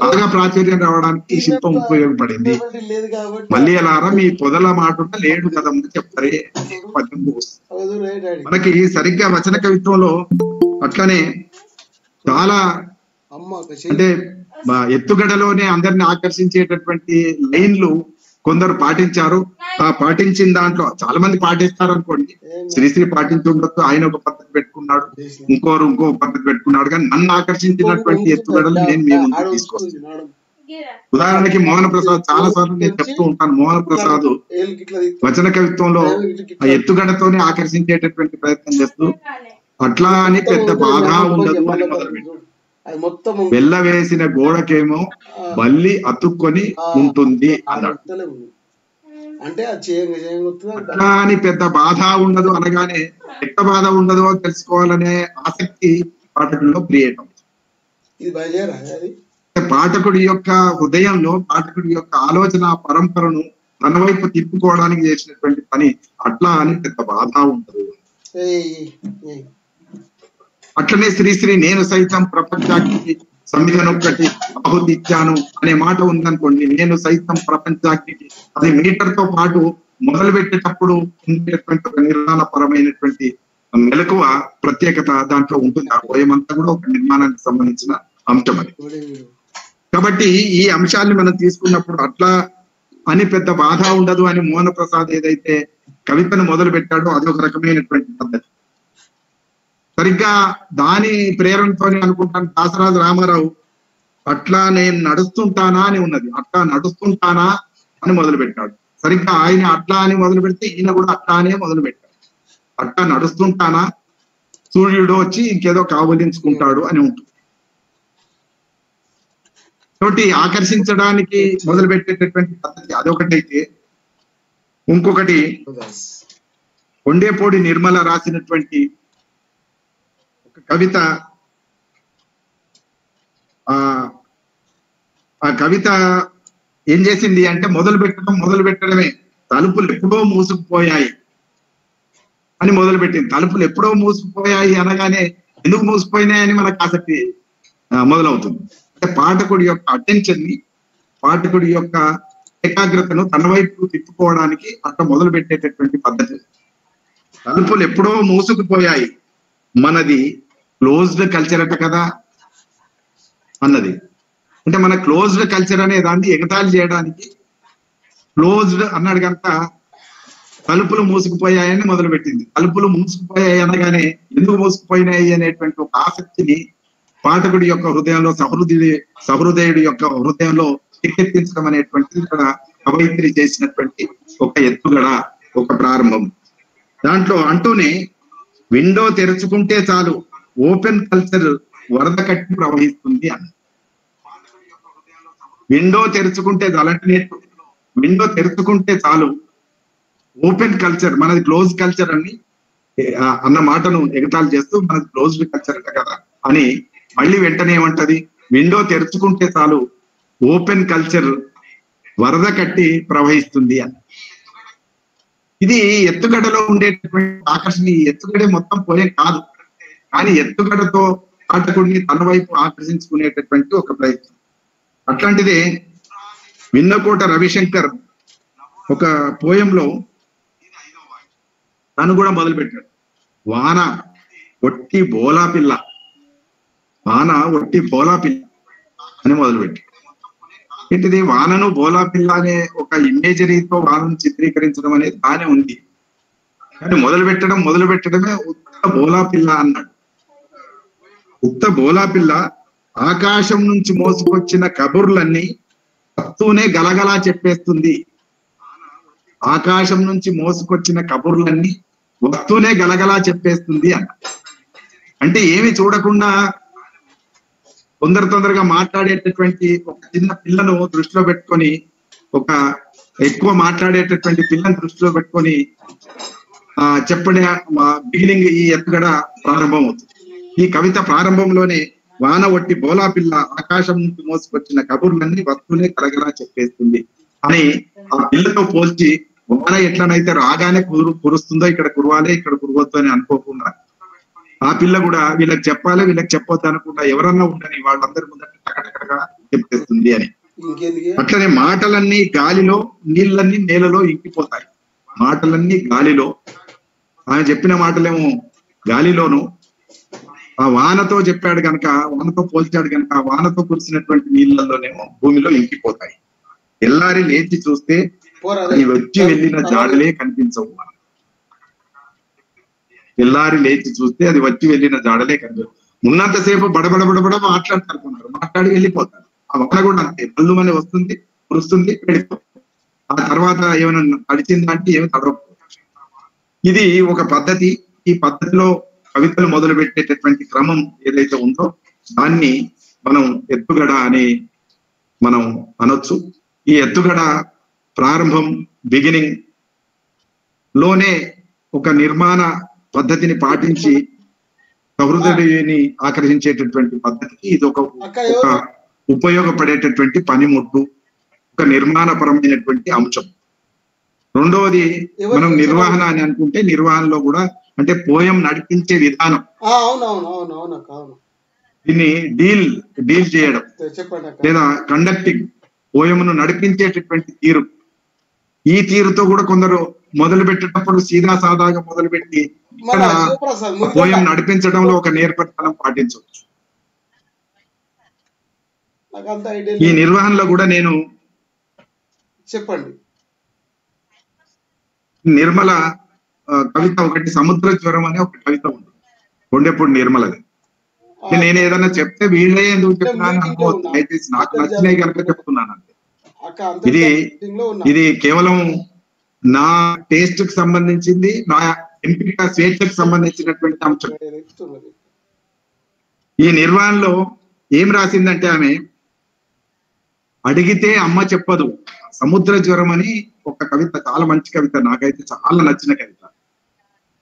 బాగా ప్రాచుర్యం రావడానికి ఈ శిల్పం ఉపయోగపడింది. మళ్ళీ అలారా మీ పొదల మాటున లేడు కదమ్మని చెప్తారే పద్యం. మనకి సరిగ్గా వచన కవిత్వంలో అట్లనే చాలా అంటే ఎత్తుగడలోనే అందరిని ఆకర్షించేటటువంటి లైన్లు కొందరు పాటించారు. ఆ పాటించిన దాంట్లో చాలా మంది పాటిస్తారు అనుకోండి. శ్రీశ్రీ పాటించి ఉండొచ్చు, ఆయన ఒక పద్ధతి పెట్టుకున్నాడు, ఇంకో పద్ధతి పెట్టుకున్నాడు. కానీ నన్ను ఆకర్షించినటువంటి ఎత్తుగడలు నేను మీ ముందు తీసుకొస్తాను. ఉదాహరణకి మోహన ప్రసాద్, చాలా సార్లు నేను చెప్తూ ఉంటాను, మోహన ప్రసాద్ వచన కవిత్వంలో ఆ ఎత్తుగడతోనే ఆకర్షించేటటువంటి ప్రయత్నం చేస్తూ అట్లా అని పెద్ద బాధ ఉండదు అని మొదలుపెట్టాడు. వెళ్ళ వేసిన గోడకేమో బల్లి అతుక్కొని ఉంటుంది అన్నాడు. అట్లా అని పెద్ద బాధ ఉండదు అనగానే ఎట్ట బాధ ఉండదో తెలుసుకోవాలనే ఆసక్తి పాఠకుల్లో క్రియేట్ అవుతుంది. పాఠకుడి యొక్క హృదయంలో పాఠకుడి యొక్క ఆలోచన పరంపరను తన వైపు తిప్పుకోవడానికి చేసినటువంటి పని. అట్లా అని పెద్ద బాధ ఉండదు. అట్లనే శ్రీశ్రీ నేను సైతం ప్రపంచానికి సంవిధానొక్కటి ఆహుతి ఇచ్చాను అనే మాట ఉందనుకోండి. నేను సైతం ప్రపంచానికి అది మీటర్ తో పాటు మొదలు పెట్టేటప్పుడు ఉండేటటువంటి ఒక నిర్మాణపరమైనటువంటి మెలకువ ప్రత్యేకత దాంట్లో ఉంటుంది. ఆ పోయం అంతా కూడా ఒక నిర్మాణానికి సంబంధించిన అంశం అది. కాబట్టి ఈ అంశాన్ని మనం తీసుకున్నప్పుడు అట్లా అని పెద్ద బాధ ఉండదు అని మోహన ప్రసాద్ ఏదైతే కవితను మొదలు పెట్టాడో అదొక రకమైనటువంటి పద్ధతి. సరిగ్గా దాని ప్రేరణతో అనుకుంటాను దాసరాజు రామారావు అట్లా నేను నడుస్తుంటానా అని ఉన్నది, అట్లా నడుస్తుంటానా అని మొదలు పెట్టాడు. సరిగ్గా ఆయన అట్లా అని మొదలు పెడితే ఈయన కూడా అట్లా అనే మొదలు పెట్టాడు. అట్లా నడుస్తుంటానా, సూర్యుడు వచ్చి ఇంకేదో కావలించుకుంటాడు అని ఉంటుంది. కాబట్టి ఆకర్షించడానికి మొదలు పెట్టేటటువంటి పద్ధతి అదొకటైతే, ఇంకొకటి కొండేపూడి నిర్మల రాసినటువంటి ఒక కవిత. ఆ కవిత ఏం చేసింది అంటే మొదలు పెట్టడమే తలుపులు ఎప్పుడో మూసుకుపోయాయి అని మొదలు పెట్టింది. తలుపులు ఎప్పుడో మూసుకుపోయాయి అనగానే ఎందుకు మూసుకుపోయినాయని మనకు ఆసక్తి మొదలవుతుంది. అంటే పాఠకుడి యొక్క అటెన్షన్ ని, పాఠకుడి యొక్క ఏకాగ్రతను తన వైపు తిప్పుకోవడానికి అట్లా మొదలు పెట్టేటటువంటి పద్ధతి. తలుపులు ఎప్పుడో మూసుకుపోయాయి, మనది క్లోజ్డ్ కల్చర్ అట కదా అన్నది. అంటే మన క్లోజ్డ్ కల్చర్ అనే దాన్ని ఎగతాళి చేయడానికి క్లోజ్డ్ అన్నాడు కనుక తలుపులు మూసుకుపోయాయని మొదలు పెట్టింది. తలుపులు మూసుకుపోయాయి అనగానే ఎందుకు మూసుకుపోయినాయి అనేటువంటి ఒక ఆసక్తిని పాఠకుడి యొక్క హృదయంలో, సహృదయుడి యొక్క హృదయంలో టికెత్తించడం అనేటువంటిది ఇక్కడ కవయిత్రి చేసినటువంటి ఒక ఎత్తుగడ, ఒక ప్రారంభం. దాంట్లో అంటూనే విండో తెరుచుకుంటే చాలు ఓపెన్ కల్చర్ వరద కట్టి ప్రవహిస్తుంది అన్న. విండో తెరుచుకుంటే అలాంటి విండో తెరుచుకుంటే చాలు ఓపెన్ కల్చర్, మనది క్లోజ్ కల్చర్ అని అన్న మాటను ఎగతాళి చేస్తూ మనది క్లోజ్డ్ కల్చర్ అంట కదా అని మళ్ళీ వెంటనే ఏమంటది, విండో తెరుచుకుంటే చాలు ఓపెన్ కల్చర్ వరద కట్టి ప్రవహిస్తుంది అని. ఇది ఎత్తుగడలో ఉండేటటువంటి ఆకర్షణ. ఈ ఎత్తుగడే మొత్తం పోయే కాదు, కానీ ఎత్తుగడతో పాఠకుడిని తన వైపు ఆకర్షించుకునేటటువంటి ఒక ప్రయత్నం. అట్లాంటిదే విన్నకోట రవిశంకర్ ఒక పోయంలో తను కూడా మొదలు పెట్టాడు. వాన ఒట్టి బోలా పిల్ల, వాన ఒట్టి బోలా పిల్ల అని మొదలుపెట్టాడు. ఏంటిది, వానను బోలా పిల్ల అనే ఒక ఇమేజరీతో వానను చిత్రీకరించడం అనేది బాగానే ఉంది, కానీ మొదలు పెట్టడమే ఉత్త బోలా పిల్ల అన్నాడు. ఉత్త బోలా పిల్ల ఆకాశం నుంచి మోసుకొచ్చిన కబుర్లన్నీ వస్తూనే గలగలా చెప్పేస్తుంది. ఆకాశం నుంచి మోసుకొచ్చిన కబుర్లన్నీ వస్తూనే గలగలా చెప్పేస్తుంది అన్న. అంటే ఏమి చూడకుండా తొందరగా మాట్లాడేటటువంటి ఒక చిన్న పిల్లను దృష్టిలో పెట్టుకొని, ఒక ఎక్కువ మాట్లాడేటటువంటి పిల్లని దృష్టిలో పెట్టుకొని చెప్పడే బిగినింగ్ ఈ ఎత్తుగడ ప్రారంభం అవుతుంది. ఈ కవిత ప్రారంభంలోనే వాన ఒట్టి బోలా పిల్ల ఆకాశం నుంచి మోసుకొచ్చిన కబుర్లన్నీ వస్తూనే కలగలా చెప్పేస్తుంది అని ఆ పిల్లతో పోల్చి, వాన ఎట్లనైతే రాగానే కురుస్తుందో ఇక్కడ కురవాలి, ఇక్కడ కురవద్దు అని అనుకోకుండా ఆ పిల్ల కూడా వీళ్ళకి చెప్పాలి, వీళ్ళకి చెప్పొద్దు అనుకుంటా ఎవరన్నా ఉండని వాళ్ళందరి ముందర టకటకగా చెప్పేస్తుంది అని. అట్లనే మాటలన్నీ గాలిలో, నీళ్ళన్నీ నేలలో ఇంకిపోతాయి. మాటలన్నీ గాలిలో, ఆయన చెప్పిన మాటలేమో గాలిలోను, ఆ వానతో చెప్పాడు కనుక, వానతో పోల్చాడు కనుక వానతో కురిసినటువంటి నీళ్ళల్లోనేమో భూమిలో ఇంకిపోతాయి. ఎల్లారి లేచి చూస్తే అది వచ్చి వెళ్ళిన జాడలే కనిపించవు. ఎల్లారి లేచి చూస్తే అది వచ్చి వెళ్ళిన జాడలే కనిపించవు. ఉన్నంతసేపు బడబడ మాట్లాడుతున్నారు, మాట్లాడి వెళ్ళిపోతారు. ఆ వాన కూడా అంతే, పళ్ళు అని వస్తుంది, కురుస్తుంది, వెళ్ళిపోతుంది. ఆ తర్వాత ఏమైనా తడిచిందంటే ఏమి తడవకపోతుంది. ఇది ఒక పద్ధతి. ఈ పద్ధతిలో కవితలు మొదలు పెట్టేటటువంటి క్రమం ఏదైతే ఉందో దాన్ని మనం ఎత్తుగడ అని మనం అనొచ్చు. ఈ ఎత్తుగడ ప్రారంభం, బిగినింగ్ లోనే ఒక నిర్మాణ పద్ధతిని పాటించి సహృదయుని ఆకర్షించేటటువంటి పద్ధతికి ఇది ఒక ఉపయోగపడేటటువంటి పనిముట్టు, ఒక నిర్మాణపరమైనటువంటి అంశం. రెండవది మనం నిర్వహణ అని అనుకుంటే, నిర్వహణలో కూడా అంటే పోయం నడిపించే విధానం, దీన్ని డీల్ చేయడం లేదా కండక్టింగ్, పోయమును నడిపించేటటువంటి తీరు, ఈ తీరుతో కూడా కొందరు మొదలు పెట్టేటప్పుడు సీదా సాదాగా మొదలుపెట్టి ఇక్కడ పోయం నడిపించడంలో ఒక నేర్పరితనం పాటించవచ్చు. ఈ నిర్వహణలో కూడా నేను చెప్పండి నిర్మల కవిత ఒకటి సముద్ర జ్వరం అనే ఒక కవిత ఉంది కొండెప్పుడు నిర్మలది. నేను ఏదైనా చెప్తే వీళ్ళే ఎందుకు చెప్తున్నాను అనుకోవచ్చు, దయచేసి నాకు నచ్చినవి కనుక చెప్తున్నాను అంతే. ఇది కేవలం నా టేస్ట్ కు సంబంధించింది, నా ఎంపిక స్వేచ్ఛకు సంబంధించినటువంటి అంశం. ఈ నిర్వహణలో ఏం రాసిందంటే ఆమె, అడిగితే అమ్మ చెప్పదు సముద్ర జ్వరం అని ఒక కవిత, చాలా మంచి కవిత, నాకైతే చాలా నచ్చిన కవిత.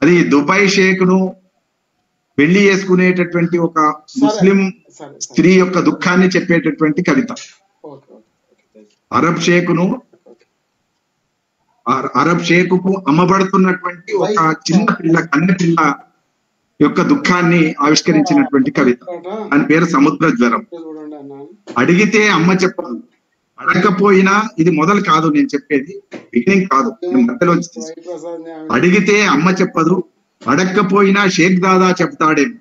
అది దుబాయ్ షేక్ ను పెళ్లి చేసుకునేటటువంటి ఒక ముస్లిం స్త్రీ యొక్క దుఃఖాన్ని చెప్పేటటువంటి కవిత. అరబ్ షేకుకు అమ్మబడుతున్నటువంటి ఒక చిన్న పిల్ల, కన్నె పిల్ల యొక్క దుఃఖాన్ని ఆవిష్కరించినటువంటి కవిత. దాని పేరు సముద్ర జ్వరం. అడిగితే అమ్మ చెప్పదు, అడగకపోయినా, ఇది మొదలు కాదు నేను చెప్పేది, బిగినింగ్ కాదు, మధ్యలో వచ్చి అడిగితే అమ్మ చెప్పదు, అడగకపోయినా షేక్ దాదా చెప్తాడేమో.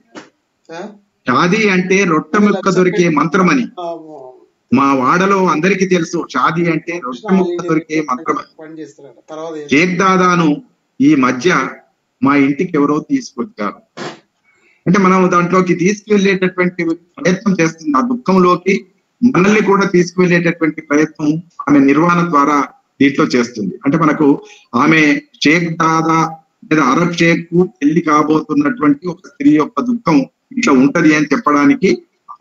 షాదీ అంటే రొట్టె ముక్క దొరికే మంత్రమని మా వాడలో అందరికీ తెలుసు. షాదీ అంటే రొట్టె ముక్క దొరికే మంత్రమని. షేక్ దాదాను ఈ మధ్య మా ఇంటికి ఎవరో తీసుకొచ్చారు. అంటే మనం దాంట్లోకి తీసుకువెళ్ళేటటువంటి ప్రయత్నం చేస్తుంది, ఆ దుఃఖంలోకి మనల్ని కూడా తీసుకువెళ్ళేటటువంటి ప్రయత్నం ఆమె నిర్వహణ ద్వారా దీంట్లో చేస్తుంది. అంటే మనకు ఆమె షేక్ దాదా లేదా అరబ్ షేక్ కు పెళ్లి కాబోతున్నటువంటి ఒక స్త్రీ యొక్క దుఃఖం ఇట్లా ఉంటది అని చెప్పడానికి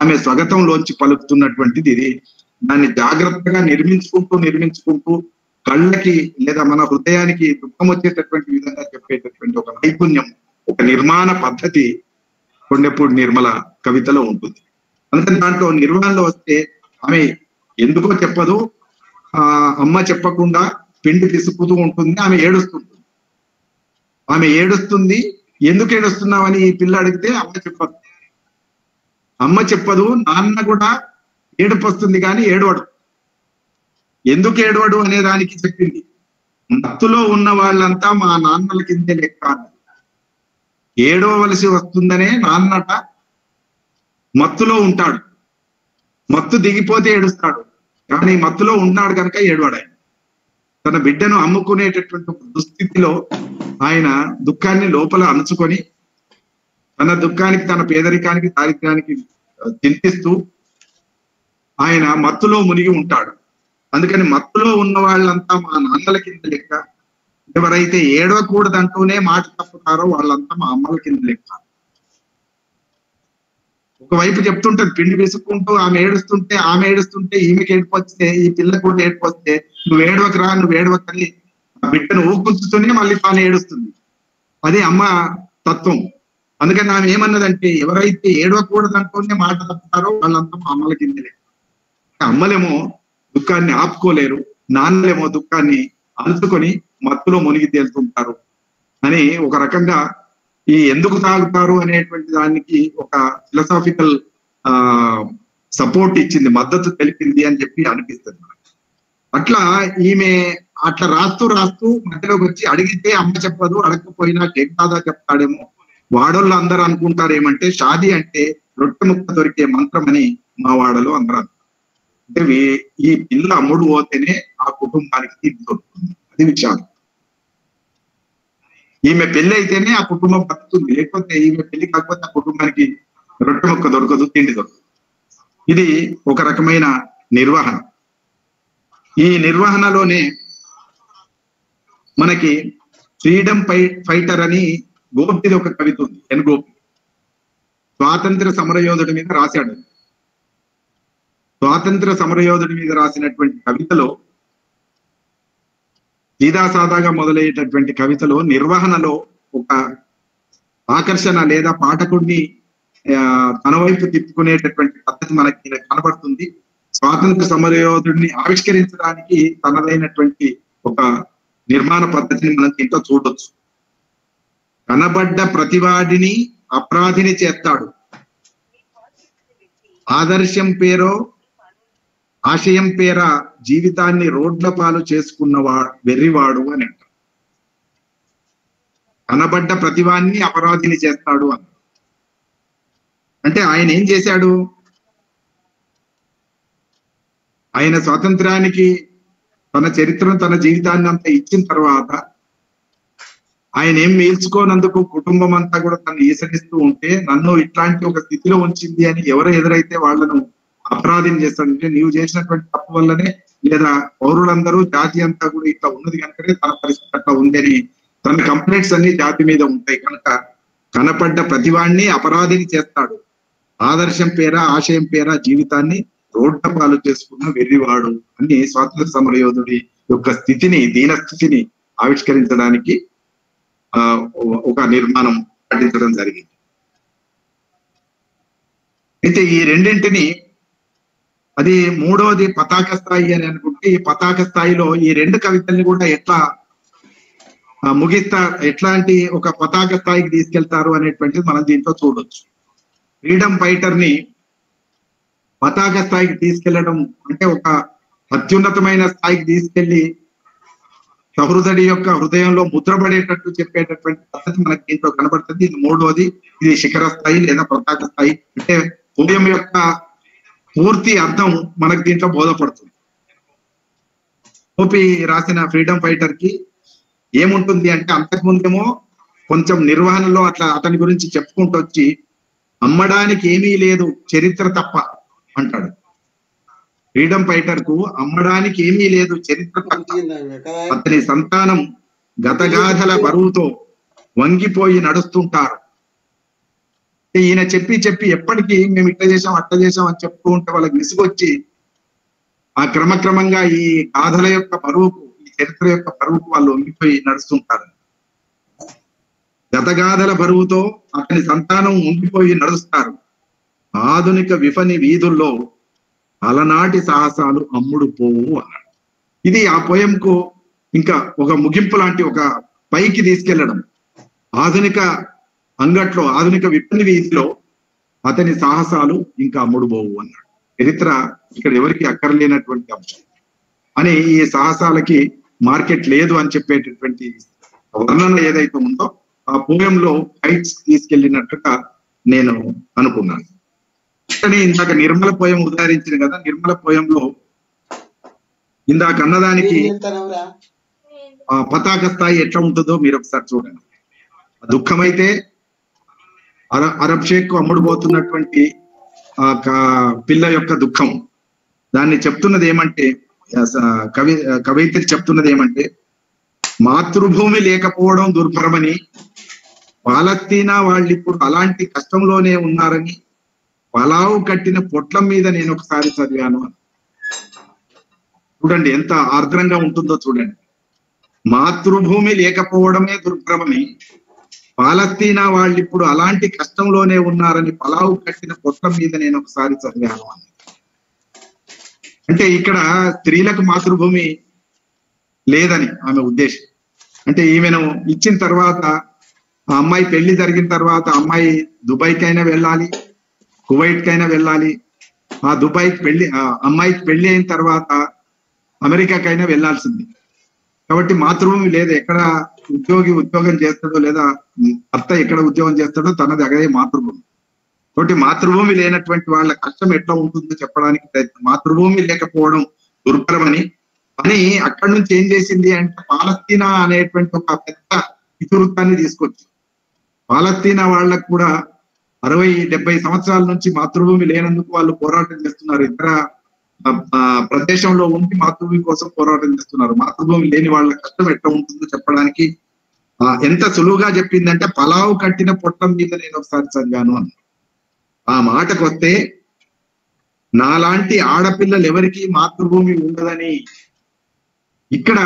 ఆమె స్వగతంలోంచి పలుకుతున్నటువంటిది ఇది. దాన్ని జాగ్రత్తగా నిర్మించుకుంటూ కళ్ళకి లేదా మన హృదయానికి దుఃఖం వచ్చేటటువంటి విధంగా చెప్పేటటువంటి ఒక నైపుణ్యం, ఒక నిర్మాణ పద్ధతి కొండెప్పుడు నిర్మల కవితలో ఉంటుంది. అందుకని దాంట్లో నిర్వహణలో వస్తే ఆమె ఎందుకో చెప్పదు, అమ్మ చెప్పకుండా పిండి పిసుకుతూ ఉంటుంది, ఆమె ఏడుస్తుంది. ఎందుకు ఏడుస్తున్నావని ఈ పిల్ల అడిగితే అమ్మ చెప్పదు. నాన్న కూడా ఏడుపు వస్తుంది కానీ ఏడవడు. ఎందుకు ఏడవడు అనే దానికి చెప్పింది, మత్తులో ఉన్న వాళ్ళంతా మా నాన్నల కిందే లెక్క అన్నది. ఏడవలసి వస్తుందనే నాన్నట మత్తులో ఉంటాడు, మత్తు దిగిపోతే ఏడుస్తాడు, కానీ మత్తులో ఉన్నాడు కనుక ఏడవాడు. ఆయన తన బిడ్డను అమ్ముకునేటటువంటి దుస్థితిలో ఆయన దుఃఖాన్ని లోపల అణుచుకొని తన దుఃఖానికి, తన పేదరికానికి, దారిద్ర్యానికి చింతిస్తూ ఆయన మత్తులో మునిగి ఉంటాడు. అందుకని మత్తులో ఉన్న వాళ్ళంతా మా నాన్నల కింద లెక్క, ఎవరైతే ఏడవకూడదంటూనే మాట తప్పుతారో వాళ్ళంతా మా అమ్మల కింద లెక్క. ఒకవైపు చెప్తుంటది పిండి వేసుకుంటూ, ఆమె ఏడుస్తుంటే ఈమెకి ఏడుపు వస్తే, ఈ పిల్లకు కూడా ఏడుపు వస్తే, నువ్వు ఏడవకని ఆ బిడ్డను ఊకుంచుతూనే మళ్ళీ తాను ఏడుస్తుంది. అది అమ్మ తత్వం. అందుకని ఆమె ఏమన్నదంటే, ఎవరైతే ఏడవకూడదంటూనే మాట తప్పుతారో వాళ్ళంతా మా అమ్మల కింద లెక్క. అమ్మలేమో దుఃఖాన్ని ఆపుకోలేరు, నాన్నలేమో దుఃఖాన్ని అలుచుకొని మత్తులో మునిగి తేలుతుంటారు అని ఒక రకంగా ఈ ఎందుకు తాగుతారు అనేటువంటి దానికి ఒక ఫిలసాఫికల్ సపోర్ట్ ఇచ్చింది, మద్దతు తెలిపింది అని చెప్పి అనిపిస్తుంది మనకి. అట్లా ఈమె అట్లా రాస్తూ మధ్యలోకి వచ్చి అడిగితే అమ్మ చెప్పదు, అడగకపోయినా షేక్ దాదా చెప్తాడేమో, వాడోళ్ళు అందరూ అనుకుంటారు ఏమంటే షాదీ అంటే రొట్టె ముక్క దొరికే మంత్రం అని మా వాడలో అందరూ అంటారు. అంటే ఈ పిల్ల అమ్ముడు పోతేనే ఆ కుటుంబానికి తీర్పు దొరుకుతుంది, అది విషయాలు. ఈమె పెళ్లి అయితేనే ఆ కుటుంబం బతుకుతుంది, లేకపోతే ఈమె పెళ్లి కాకపోతే ఆ కుటుంబానికి రొట్టె ముక్క దొరకదు, తిండి దొరకదు. ఇది ఒక రకమైన నిర్వహణ. ఈ నిర్వహణలోనే మనకి ఫ్రీడమ్ ఫైటర్ అని గోపిది ఒక కవిత ఉంది, ఎన్ గోపి. స్వాతంత్ర సమరయోధుడి మీద రాశాడు. స్వాతంత్ర సమరయోధుడి మీద రాసినటువంటి కవితలో, సీదాసాదాగా మొదలయ్యేటటువంటి కవితలో నిర్వహణలో ఒక ఆకర్షణ లేదా పాఠకుడిని తన వైపు తిప్పుకునేటటువంటి పద్ధతి మనకి కనబడుతుంది. స్వాతంత్ర సమరయోధుడిని ఆవిష్కరించడానికి తనదైనటువంటి ఒక నిర్మాణ పద్ధతిని మనం దీంట్లో చూడొచ్చు. కనబడ్డ ప్రతివాడిని అపరాధిని చేస్తాడు, ఆదర్శం పేరో ఆశయం పేర జీవితాన్ని రోడ్ల పాలు వెర్రివాడు అని అంటారు. కనబడ్డ ప్రతివాన్ని అపరాధిని చేస్తాడు అని. అంటే ఆయన ఏం చేశాడు? ఆయన స్వాతంత్రానికి తన చరిత్రను, తన జీవితాన్ని అంతా ఇచ్చిన తర్వాత ఆయన ఏం మేల్చుకోనందుకు కుటుంబం అంతా కూడా తను ఈసరిస్తూ ఉంటే, నన్ను ఇట్లాంటి ఒక స్థితిలో ఉంచింది అని ఎవరు ఎదురైతే వాళ్ళను అపరాధం చేస్తాడంటే, నీవు చేసినటువంటి తప్పు వల్లనే, లేదా పౌరులందరూ జాతి అంతా కూడా ఇట్లా ఉన్నది కనుకనే తన పరిస్థితి అట్లా ఉందని తన కంప్లైంట్స్ అన్ని జాతి మీద ఉంటాయి కనుక కనపడ్డ ప్రతివాణ్ణి అపరాధిని చేస్తాడు. ఆదర్శం పేర, ఆశయం పేర జీవితాన్ని రోడ్ల పాలు చేసుకున్న వెర్రివాడు అని స్వాతంత్ర సమరయోధుడి యొక్క స్థితిని, దీన స్థితిని ఆవిష్కరించడానికి ఒక నిర్మాణం పాటించడం జరిగింది. అయితే ఈ రెండింటిని, అది మూడవది పతాక స్థాయి అని అనుకుంటే, ఈ పతాక స్థాయిలో ఈ రెండు కవితల్ని కూడా ఎట్లా ఎట్లాంటి ఒక పతాక స్థాయికి తీసుకెళ్తారు అనేటువంటిది మనం దీంట్లో చూడొచ్చు. ఫ్రీడమ్ ఫైటర్ ని పతాక స్థాయికి తీసుకెళ్లడం అంటే ఒక అత్యున్నతమైన స్థాయికి తీసుకెళ్లి సహృదయుడి యొక్క హృదయంలో ముద్రపడేటట్టు చెప్పేటటువంటి పద్ధతి మనకి దీంట్లో కనబడుతుంది. ఇది మూడవది. ఇది శిఖర స్థాయి లేదా పతాక స్థాయి. అంటే ఉదయం యొక్క పూర్తి అర్థం మనకు దీంట్లో బోధపడుతుంది. ఓపి రాసిన ఫ్రీడమ్ ఫైటర్ కి ఏముంటుంది అంటే, అంతకుముందేమో కొంచెం నిర్వహణలో అట్లా అతని గురించి చెప్పుకుంటూ వచ్చి, అమ్మడానికి ఏమీ లేదు చరిత్ర తప్ప అంటాడు. ఫ్రీడమ్ ఫైటర్ కు అమ్మడానికి ఏమీ లేదు చరిత్ర తప్ప, అతని సంతానం గతగాథల బరువుతో వంగిపోయి నడుస్తుంటారు. ఈయన చెప్పి చెప్పి ఎప్పటికీ మేము ఇట్లా చేసాం అట్లా చేసాం అని చెప్తూ ఉంటే వాళ్ళకి విసుగొచ్చి ఆ క్రమక్రమంగా ఈ గాథల యొక్క బరువుకు, ఈ చరిత్ర యొక్క బరువుకు వాళ్ళు వంగిపోయి నడుస్తుంటారు. గతగాథల బరువుతో అతని సంతానం వంగిపోయి నడుస్తారు. ఆధునిక విఫని వీధుల్లో అలనాటి సాహసాలు అమ్ముడు పోవు అన్నాడు. ఇది ఆ పోయంకు ఇంకా ఒక ముగింపు లాంటి, ఒక పైకి తీసుకెళ్లడం. ఆధునిక అంగట్లో, ఆధునిక విపణి వీధిలో అతని సాహసాలు ఇంకా అమ్ముడు పోవు అన్నాడు. చరిత్ర ఇక్కడ ఎవరికి అక్కర్లేనటువంటి అంశం అని, ఈ సాహసాలకి మార్కెట్ లేదు అని చెప్పేటటువంటి వర్ణన ఏదైతే ఉందో ఆ పోయంలో హైట్స్ తీసుకెళ్లినట్టుగా నేను అనుకున్నాను. కానీ ఇందాక నిర్మల పోయం ఉదాహరించింది కదా, నిర్మల పోయంలో ఇందాక అన్నదానికి ఆ పతాక స్థాయి ఎట్లా ఉంటుందో మీరు ఒకసారి చూడండి. దుఃఖమైతే అరబ్ షేక్ అమ్ముడుపోతున్నటువంటి ఆ పిల్ల యొక్క దుఃఖం, దాన్ని చెప్తున్నది ఏమంటే, కవయిత్రి చెప్తున్నది ఏమంటే, మాతృభూమి లేకపోవడం దుర్భరమని, పాలస్తీనా వాళ్ళు ఇప్పుడు అలాంటి కష్టంలోనే ఉన్నారని పలావు కట్టిన పొట్లం మీద నేను ఒకసారి చదివాను. చూడండి ఎంత ఆర్ద్రంగా ఉంటుందో చూడండి. మాతృభూమి లేకపోవడమే దుర్భరమని, పాలస్తీనా వాళ్ళు ఇప్పుడు అలాంటి కష్టంలోనే ఉన్నారని పలావు కట్టిన పొట్లం మీద నేను ఒకసారి చదివాను అని. అంటే ఇక్కడ స్త్రీలకు మాతృభూమి లేదని ఆమె ఉద్దేశం. అంటే ఈమెను ఇచ్చిన తర్వాత, ఆ అమ్మాయి పెళ్లి జరిగిన తర్వాత అమ్మాయి దుబాయ్కైనా వెళ్ళాలి, కువైట్కైనా వెళ్ళాలి. ఆ అమ్మాయికి పెళ్లి అయిన తర్వాత అమెరికాకైనా వెళ్ళాల్సింది. కాబట్టి మాతృభూమి లేదు. ఎక్కడ ఉద్యోగం చేస్తాడో, లేదా భర్త ఎక్కడ ఉద్యోగం చేస్తాడో తనది అదే మాతృభూమి. కాబట్టి మాతృభూమి లేనటువంటి వాళ్ళ కష్టం ఎట్లా ఉంటుందో చెప్పడానికి ప్రయత్నం. మాతృభూమి లేకపోవడం దుర్భరమని అని అక్కడి నుంచి ఏం చేసింది అంటే, పాలస్తీనా అనేటువంటి ఒక పెద్ద ఇతివృత్తాన్ని తీసుకొచ్చి, పాలస్తీనా వాళ్ళకు కూడా 60-70 సంవత్సరాల నుంచి మాతృభూమి లేనందుకు వాళ్ళు పోరాటం చేస్తున్నారు. ఇతర ప్రదేశంలో ఉండి మాతృభూమి కోసం పోరాటం చేస్తున్నారు. మాతృభూమి లేని వాళ్ళ కష్టం ఎట్లా ఉంటుందో చెప్పడానికి ఎంత సులువుగా చెప్పిందంటే, పలావు కట్టిన పొట్టం మీద నేను ఒకసారి చదివాను అని. ఆ మాటకు వస్తే, నాలాంటి ఆడపిల్లలు ఎవరికి మాతృభూమి ఉండదని ఇక్కడ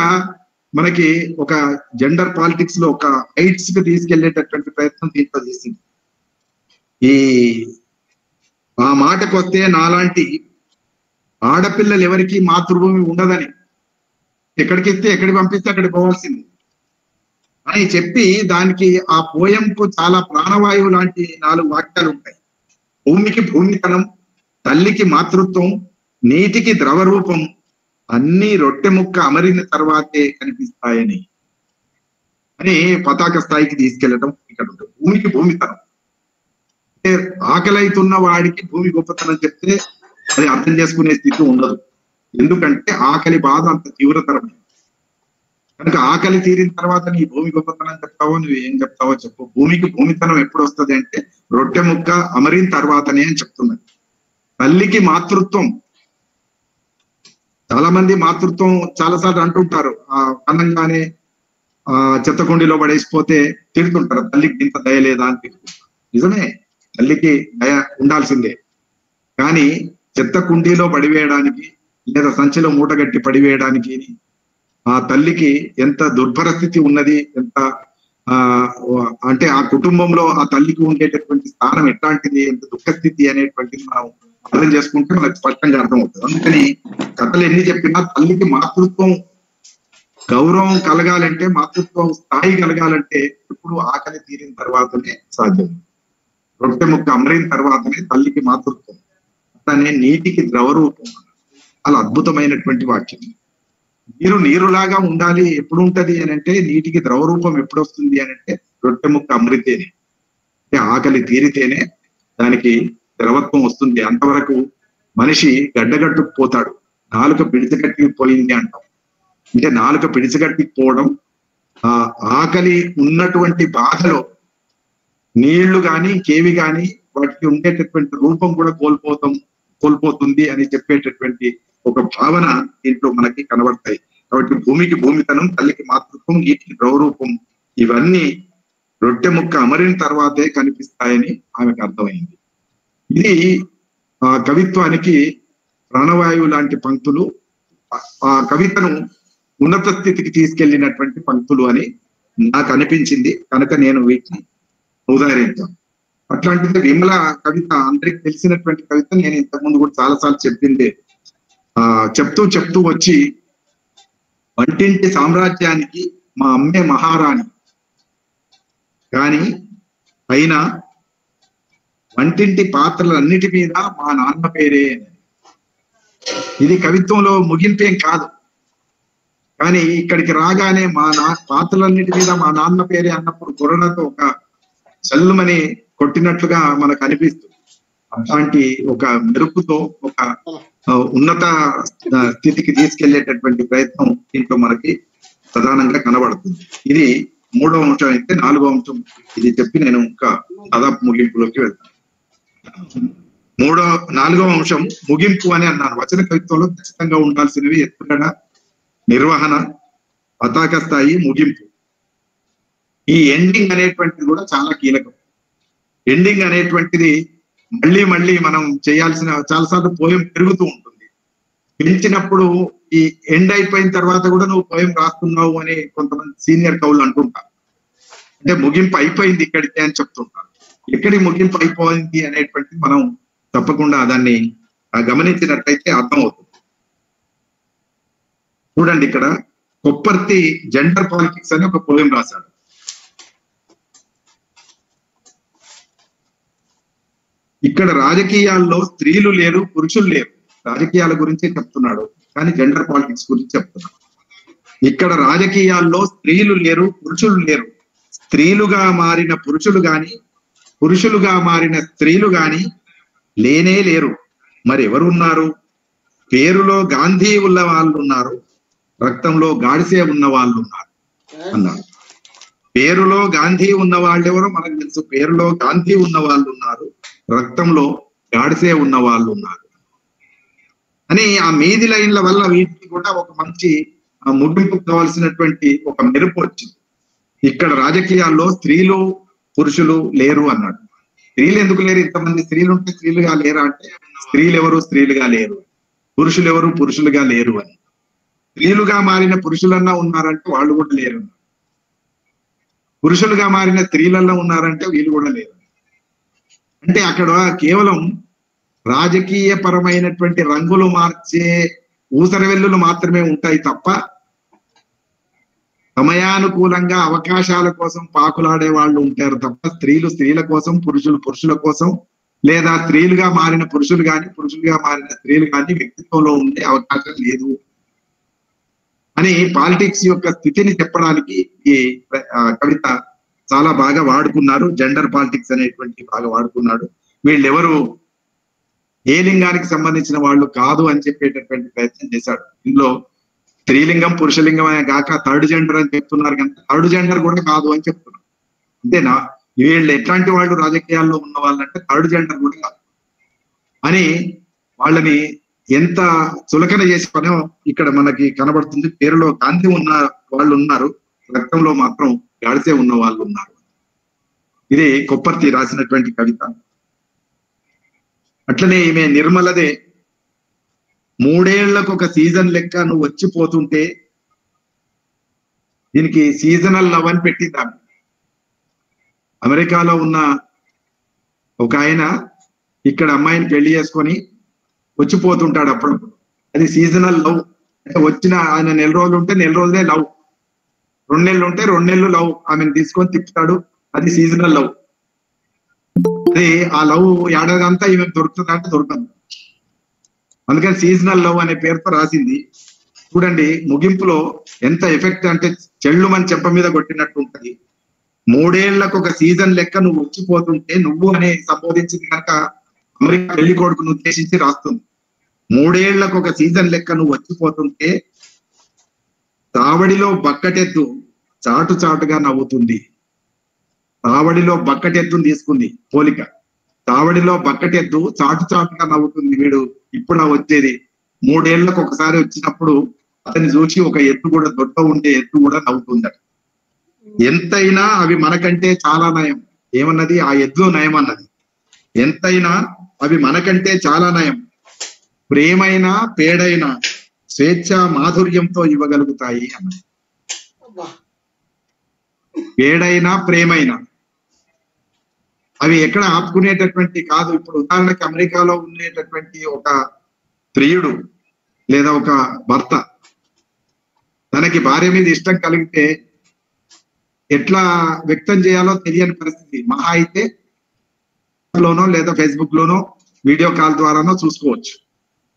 మనకి ఒక జెండర్ పాలిటిక్స్ లో ఒక హైట్స్ కి తీసుకెళ్లేటటువంటి ప్రయత్నం దీంట్లో చేసింది. ఆ మాటకు వస్తే, నాలాంటి ఆడపిల్లలు ఎవరికి మాతృభూమి ఉండదని, ఎక్కడికిస్తే ఎక్కడికి పంపిస్తే అక్కడికి పోవాల్సింది అని చెప్పి, దానికి ఆ పోయంకు చాలా ప్రాణవాయువు లాంటి 4 వాక్యాలు ఉంటాయి. భూమికి భూమితనం, తల్లికి మాతృత్వం, నీటికి ద్రవరూపం, అన్ని రొట్టె ముక్క అమరిన తర్వాతే కనిపిస్తాయని అని పతాక స్థాయికి తీసుకెళ్లడం ఇక్కడ ఉంటుంది. భూమికి భూమితనం అంటే ఆకలి అవుతున్న వాడికి భూమి గొప్పతనం చెప్తే అది అర్థం చేసుకునే స్థితి ఉండదు. ఎందుకంటే ఆకలి బాధ అంత తీవ్రతరమైంది కనుక ఆకలి తీరిన తర్వాత నీ భూమి గొప్పతనం చెప్తావో నువ్వు ఏం చెప్తావో చెప్పు. భూమికి భూమితనం ఎప్పుడు వస్తుంది అంటే రొట్టె ముక్క అమరిన తర్వాతనే అని చెప్తున్నది. తల్లికి మాతృత్వం, చాలా మంది మాతృత్వం చాలాసార్లు అంటుంటారు, అన్నంగానే చెత్త కుండీలో పడేసిపోతే తిడుతుంటారు, తల్లికి ఇంత దయ లేదా అని తిడుతుంటారు. నిజమే, తల్లికి దయ ఉండాల్సిందే. కానీ చెత్త కుండీలో పడివేయడానికి లేదా సంచిలో మూటగట్టి పడివేయడానికి ఆ తల్లికి ఎంత దుర్భరస్థితి ఉన్నది, ఎంత అంటే ఆ కుటుంబంలో ఆ తల్లికి ఉండేటటువంటి స్థానం ఎట్లాంటిది, ఎంత దుఃఖస్థితి అనేటువంటిది మనం అర్థం చేసుకుంటే మనకు స్పష్టంగా అర్థమవుతుంది. అందుకని కథలు ఎన్ని చెప్పినా తల్లికి మాతృత్వం గౌరవం కలగాలంటే, మాతృత్వం స్థాయి కలగాలంటే ఇప్పుడు ఆకలి తీరిన తర్వాతనే సాధ్యం. రొట్టె ముక్క అమరిన తర్వాతనే తల్లికి మాతృత్వం. అట్లానే నీటికి ద్రవరూపం, చాలా అద్భుతమైనటువంటి వాక్యం. నీరు నీరులాగా ఉండాలి ఎప్పుడు ఉంటది అని అంటే, నీటికి ద్రవరూపం ఎప్పుడు వస్తుంది అని అంటే రొట్టె ముక్క అమరితేనే, అంటే ఆకలి తీరితేనే దానికి ద్రవత్వం వస్తుంది. అంతవరకు మనిషి గడ్డగట్టుకుపోతాడు. నాలుక పిడిచగట్టుకు పోయింది అంటాం. అంటే నాలుక పిడిచగట్టుకుపోవడం, ఆ ఆకలి ఉన్నటువంటి బాధలో నీళ్లు కానీ కేవి కానీ వాటికి ఉండేటటువంటి రూపం కూడా కోల్పోతుంది అని చెప్పేటటువంటి ఒక భావన దీంట్లో మనకి కనబడతాయి. కాబట్టి భూమికి భూమితనం, తల్లికి మాతృత్వం, నీటికి ద్రవరూపం, ఇవన్నీ రొట్టె ముక్క అమరిన తర్వాతే కనిపిస్తాయని ఆమెకు అర్థమైంది. ఇది కవిత్వానికి ప్రాణవాయువు లాంటి పంక్తులు, ఆ కవితను ఉన్నత స్థితికి తీసుకెళ్లినటువంటి పంక్తులు అని నాకు అనిపించింది. కనుక నేను వీటిని ఉదాహరించాను. అట్లాంటిది విమల కవిత అందరికి తెలిసినటువంటి కవిత. నేను ఇంతకుముందు కూడా చాలాసార్లు చెప్పింది. చెప్తూ వచ్చి, వంటింటి సామ్రాజ్యానికి మా అమ్మే మహారాణి, కానీ అయినా వంటింటి పాత్రలన్నిటి మీద మా నాన్న పేరే. ఇది కవిత్వంలో ముగింపేం కాదు, కానీ ఇక్కడికి రాగానే పాత్రలన్నిటి మీద మా నాన్న పేరే అన్నప్పుడు కొరనతో ఒక చల్లుమని కొట్టినట్లుగా మనకు అనిపిస్తుంది. అలాంటి ఒక మెరుపుతో ఒక ఉన్నత స్థితికి తీసుకెళ్లేటటువంటి ప్రయత్నం దీంట్లో మనకి ప్రధానంగా కనబడుతుంది. ఇది 3వ అంశం అయితే 4వ అంశం ఇది చెప్పి నేను ఇంకా దాదాపు ముగింపులోకి వెళ్తాను. 4వ అంశం ముగింపు అని అన్నాను. వచన కవిత్వంలో ఖచ్చితంగా ఉండాల్సినవి ఎత్తుగడ, నిర్వహణ, పతాక స్థాయి, ముగింపు. ఈ ఎండింగ్ అనేటువంటిది కూడా చాలా కీలకం. ఎండింగ్ అనేటువంటిది మళ్ళీ మనం చేయాల్సిన, చాలాసార్లు పోయం పెరుగుతూ ఉంటుంది. పెంచినప్పుడు ఈ ఎండ్ అయిపోయిన తర్వాత కూడా నువ్వు పోయం రాస్తున్నావు అని కొంతమంది సీనియర్ కవులు అంటుంటారు. అంటే ముగింపు అయిపోయింది ఇక్కడికి అని చెప్తుంటారు. ఎక్కడి ముగింపు అయిపోయింది అనేటువంటిది మనం తప్పకుండా దాన్ని గమనించినట్లయితే అర్థమవుతుంది. చూడండి, ఇక్కడ కొప్పర్తి జెండర్ పాలిటిక్స్ అని ఒక పోయం రాశాడు. ఇక్కడ రాజకీయాల్లో స్త్రీలు లేరు, పురుషులు లేరు. రాజకీయాల గురించే చెప్తున్నాడు, కానీ జెండర్ పాలిటిక్స్ గురించి చెప్తున్నాడు. ఇక్కడ రాజకీయాల్లో స్త్రీలు లేరు, పురుషులు లేరు. స్త్రీలుగా మారిన పురుషులు గాని, పురుషులుగా మారిన స్త్రీలు గాని లేనే లేరు. మరి ఎవరున్నారు? పేరులో గాంధీ ఉన్న వాళ్ళు ఉన్నారు, రక్తంలో గాడిసే ఉన్న వాళ్ళు ఉన్నారు అన్నాడు. పేరులో గాంధీ ఉన్న వాళ్ళు ఎవరో మనకు తెలుసు. పేరులో గాంధీ ఉన్న వాళ్ళు ఉన్నారు, రక్తంలో గాడిసే ఉన్న వాళ్ళు ఉన్నారు అని ఆ మీది లైన్ల వల్ల వీటికి కూడా ఒక మంచి ముగింపు కావాల్సినటువంటి ఒక మెరుపు వచ్చింది. ఇక్కడ రాజకీయాల్లో స్త్రీలు పురుషులు లేరు అన్నాడు. స్త్రీలు ఎందుకు లేరు? ఇంతమంది స్త్రీలు ఉంటే స్త్రీలుగా లేరా అంటే, స్త్రీలు ఎవరు స్త్రీలుగా లేరు, పురుషులు ఎవరు పురుషులుగా లేరు అని. స్త్రీలుగా మారిన పురుషులన్నా ఉన్నారంటే వాళ్ళు కూడా లేరు, పురుషులుగా మారిన స్త్రీలన్నా ఉన్నారంటే వీళ్ళు కూడా లేరు. అంటే అక్కడ కేవలం రాజకీయ పరమైనటువంటి రంగులు మార్చే ఊసరవెల్లులు మాత్రమే ఉంటాయి తప్ప, సమయానుకూలంగా అవకాశాల కోసం పాకులాడే వాళ్ళు ఉంటారు తప్ప, స్త్రీలు స్త్రీల కోసం, పురుషులు పురుషుల కోసం, లేదా స్త్రీలుగా మారిన పురుషులు కానీ పురుషులుగా మారిన స్త్రీలు కానీ వ్యక్తిత్వంలో ఉండే అవకాశం లేదు అని పాలిటిక్స్ యొక్క స్థితిని చెప్పడానికి ఈ కవిత చాలా బాగా వాడుకున్నారు. జెండర్ పాలిటిక్స్ అనేటువంటి బాగా వాడుకున్నాడు. వీళ్ళెవరు ఏ లింగానికి సంబంధించిన వాళ్ళు కాదు అని చెప్పేటటువంటి ప్రయత్నం చేశాడు. ఇందులో స్త్రీలింగం పురుషలింగం అనే కాక థర్డ్ జెండర్ అని చెప్తున్నారు, కానీ థర్డ్ జెండర్ కూడా కాదు అని చెప్తున్నారు. అంతేనా? వీళ్ళు ఎట్లాంటి వాళ్ళు రాజకీయాల్లో ఉన్న వాళ్ళంటే థర్డ్ జెండర్ కూడా కాదు అని వాళ్ళని ఎంత చులకన చేసి పనో ఇక్కడ మనకి కనబడుతుంది. పేరులో గాంధీ ఉన్న వాళ్ళు ఉన్నారు, రక్తంలో మాత్రం గాడిసే ఉన్న వాళ్ళు ఉన్నారు. ఇది కొప్పర్తి రాసినటువంటి కవిత. అట్లనే ఈమె నిర్మలదే 3 ఏళ్లకు ఒక సీజన్ లెక్క నువ్వు వచ్చిపోతుంటే, దీనికి సీజనల్ లవ్ అని పెట్టింది ఆమె. అమెరికాలో ఉన్న ఒక ఆయన ఇక్కడ అమ్మాయిని పెళ్లి చేసుకొని వచ్చిపోతుంటాడు అప్పుడప్పుడు. అది సీజనల్ లవ్. అంటే వచ్చిన ఆయన 4 రోజులు ఉంటే 4 రోజులే లవ్, 2 నెలలు ఉంటే 2 నెలలు లవ్. ఆమెను తీసుకొని తిప్పుతాడు, అది సీజనల్ లవ్. అది ఆ లవ్ ఏడాది అంతా ఈమెకు దొరుకుతుంది అంటే దొరకదు. అందుకని సీజనల్ లవ్ అనే పేరుతో రాసింది. చూడండి ముగింపులో ఎంత ఎఫెక్ట్ అంటే చెళ్ళు మన చెంప మీద కొట్టినట్టు ఉంటది. 3 ఏళ్లకు ఒక సీజన్ లెక్క నువ్వు వచ్చిపోతుంటే, నువ్వు అనే సంబోధించింది కనుక అమెరికా పెళ్లి కొడుకును ఉద్దేశించి రాస్తుంది. 3 ఏళ్లకు ఒక సీజన్ లెక్క నువ్వు వచ్చిపోతుంటే, తావడిలో బక్కటెద్దు చాటు చాటుగా నవ్వుతుంది. తావడిలో బక్కటెద్దును తీసుకుంది పోలిక. తావడిలో బక్కటెద్దు చాటు చాటుగా నవ్వుతుంది. వీడు ఇప్పుడు వచ్చేది 3 ఏళ్లకు ఒకసారి వచ్చినప్పుడు అతన్ని చూసి ఒక ఎత్తు కూడా దొడ్డ ఉండే ఎత్తు కూడా నవ్వుతుందట. ఎంతైనా అవి మనకంటే చాలా నయం. ఏమన్నది? ఆ ఎద్దులో నయం అన్నది. ఎంతైనా అవి మనకంటే చాలా నయం. ప్రేమైనా పేడైనా స్వేచ్ఛ మాధుర్యంతో ఇవ్వగలుగుతాయి అన్నది. పేడైనా ప్రేమైనా అవి ఎక్కడ ఆపుకునేటటువంటి కాదు. ఇప్పుడు ఉదాహరణకి అమెరికాలో ఉండేటటువంటి ఒక ప్రియుడు లేదా ఒక భర్త తనకి భార్య మీద ఇష్టం కలిగితే ఎట్లా వ్యక్తం చేయాలో తెలియని పరిస్థితి. మహా అయితే లోనో లేదా ఫేస్బుక్ లోనో వీడియో కాల్ ద్వారానో చూసుకోవచ్చు.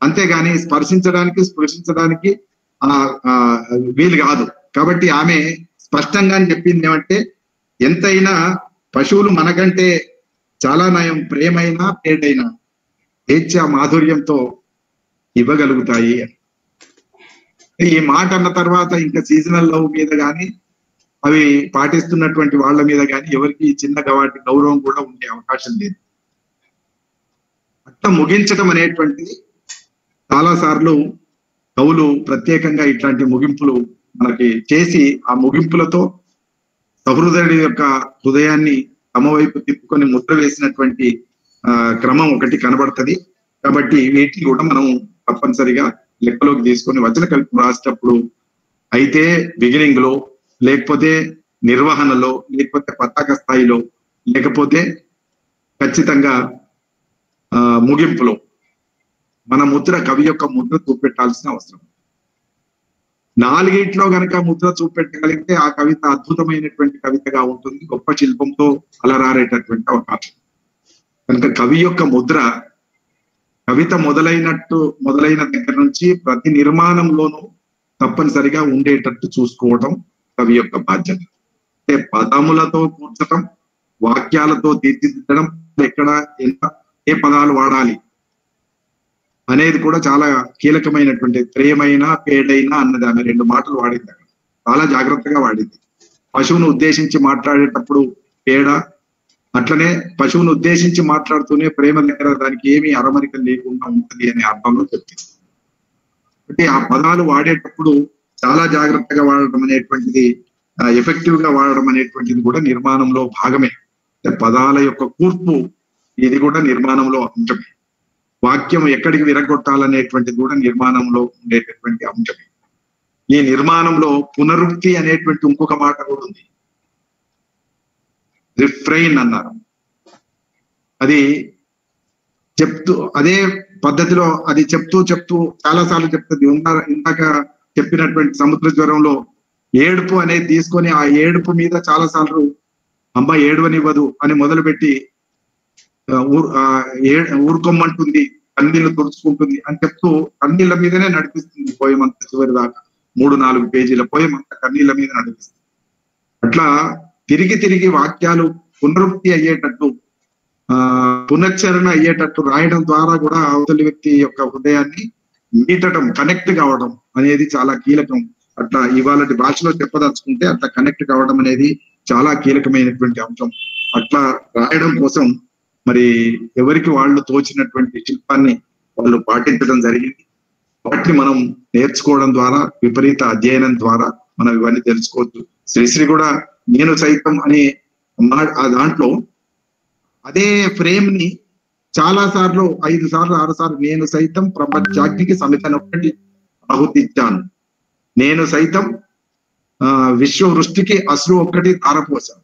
అంతేగాని స్పర్శించడానికి స్పృశించడానికి వీలు కాదు. కాబట్టి ఆమె స్పష్టంగా చెప్పింది ఏమంటే, ఎంతైనా పశువులు మనకంటే చాలా నయం, ప్రేమైనా పేడైనా స్వేచ్ఛ మాధుర్యంతో ఇవ్వగలుగుతాయి. ఈ మాట అన్న తర్వాత ఇంకా సీజనల్ లవ్ మీద కానీ అవి పాటిస్తున్నటువంటి వాళ్ళ మీద కానీ ఎవరికి చిన్నగా వాటి గౌరవం కూడా ఉండే అవకాశం లేదు. అట్లా ముగించడం అనేటువంటిది చాలా సార్లు కవులు ప్రత్యేకంగా ఇట్లాంటి ముగింపులు మనకి చేసి ఆ ముగింపులతో సహృదయుడి యొక్క హృదయాన్ని తమ వైపు తిప్పుకొని ముద్ర వేసినటువంటి క్రమం ఒకటి కనబడుతుంది. కాబట్టి వీటిని కూడా మనం తప్పనిసరిగా లెక్కలోకి తీసుకొని వచన కవిత్వం రాసేటప్పుడు అయితే బిగినింగ్ లో, లేకపోతే నిర్వహణలో, లేకపోతే పతాక స్థాయిలో, లేకపోతే ఖచ్చితంగా ముగింపులో మన ముద్ర, కవి యొక్క ముద్ర చూపెట్టాల్సిన అవసరం. 4 గనక ముద్ర చూపెట్టగలిగితే ఆ కవిత అద్భుతమైనటువంటి కవితగా ఉంటుంది, గొప్ప శిల్పంతో అలరారేటటువంటి అవకాశం. కనుక కవి యొక్క ముద్ర కవిత మొదలైన దగ్గర నుంచి ప్రతి నిర్మాణంలోనూ తప్పనిసరిగా ఉండేటట్టు చూసుకోవడం కవి యొక్క బాధ్యత. అంటే పదములతో కూర్చడం, వాక్యాలతో తీర్చిదిద్దడం, ఎక్కడ ఎంత ఏ పదాలు వాడాలి అనేది కూడా చాలా కీలకమైనటువంటి. ప్రేమైనా పేడైనా అన్నది ఆమె 2 మాటలు వాడింది అక్కడ, చాలా జాగ్రత్తగా వాడింది. పశువును ఉద్దేశించి మాట్లాడేటప్పుడు పేడ, అట్లనే పశువును ఉద్దేశించి మాట్లాడుతూనే ప్రేమ దగ్గర దానికి ఏమీ అరమరిక లేకుండా ఉంటుంది అనే అర్థంలో చెప్పింది. అంటే ఆ పదాలు వాడేటప్పుడు చాలా జాగ్రత్తగా వాడడం అనేటువంటిది, ఎఫెక్టివ్ గా వాడడం అనేటువంటిది కూడా నిర్మాణంలో భాగమే. పదాల యొక్క కూర్పు ఇది కూడా నిర్మాణంలో అంశమే. వాక్యం ఎక్కడికి విరగొట్టాలనేటువంటిది కూడా నిర్మాణంలో ఉండేటటువంటి అంశమే. ఈ నిర్మాణంలో పునరుక్తి అనేటువంటి ఇంకొక మాట కూడా ఉంది. రిఫ్రైన్ అన్నారు. అది చెప్తూ అదే పద్ధతిలో అది చెప్తూ చాలా సార్లు చెప్తుంది. ఇందాక చెప్పినటువంటి సముద్ర జ్వరంలో ఏడుపు అనేది తీసుకొని ఆ ఏడుపు మీద చాలా సార్లు అమ్మ ఏడవనివ్వదు అని మొదలుపెట్టి ఊరుకోమ్మంటుంది, కన్నీళ్లు తుడుచుకుంటుంది అని చెప్తూ కన్నీళ్ళ మీదనే నడిపిస్తుంది పోయమంత చివరి దాకా. 3-4 పేజీల పోయం అంత కన్నీళ్ళ మీద నడిపిస్తుంది. అట్లా తిరిగి తిరిగి వాక్యాలు పునరుక్తి అయ్యేటట్టు పునశ్చరణ అయ్యేటట్టు రాయడం ద్వారా కూడా అవతలి వ్యక్తి యొక్క హృదయాన్ని మీటడం, కనెక్ట్ కావడం అనేది చాలా కీలకం. అట్లా ఇవాళ భాషలో చెప్పదలుచుకుంటే అట్లా కనెక్ట్ కావడం అనేది చాలా కీలకమైనటువంటి అంశం. అట్లా రాయడం కోసం మరి ఎవరికి వాళ్ళు తోచినటువంటి శిల్పాన్ని వాళ్ళు పాటించడం జరిగింది. వాటిని మనం నేర్చుకోవడం ద్వారా, విపరీత అధ్యయనం ద్వారా మనం ఇవన్నీ తెలుసుకోవచ్చు. శ్రీశ్రీ కూడా నేను సైతం అనే ఆ దాంట్లో అదే ఫ్రేమ్ ని చాలా సార్లు 5 సార్లు 6 సార్లు నేను సైతం ప్రపంచాగ్నికి సమితను ఒకటి ఆహుతిచ్చాను, నేను సైతం విశ్వ వృష్టికి అశ్రు ఒక్కటి తారపోసాను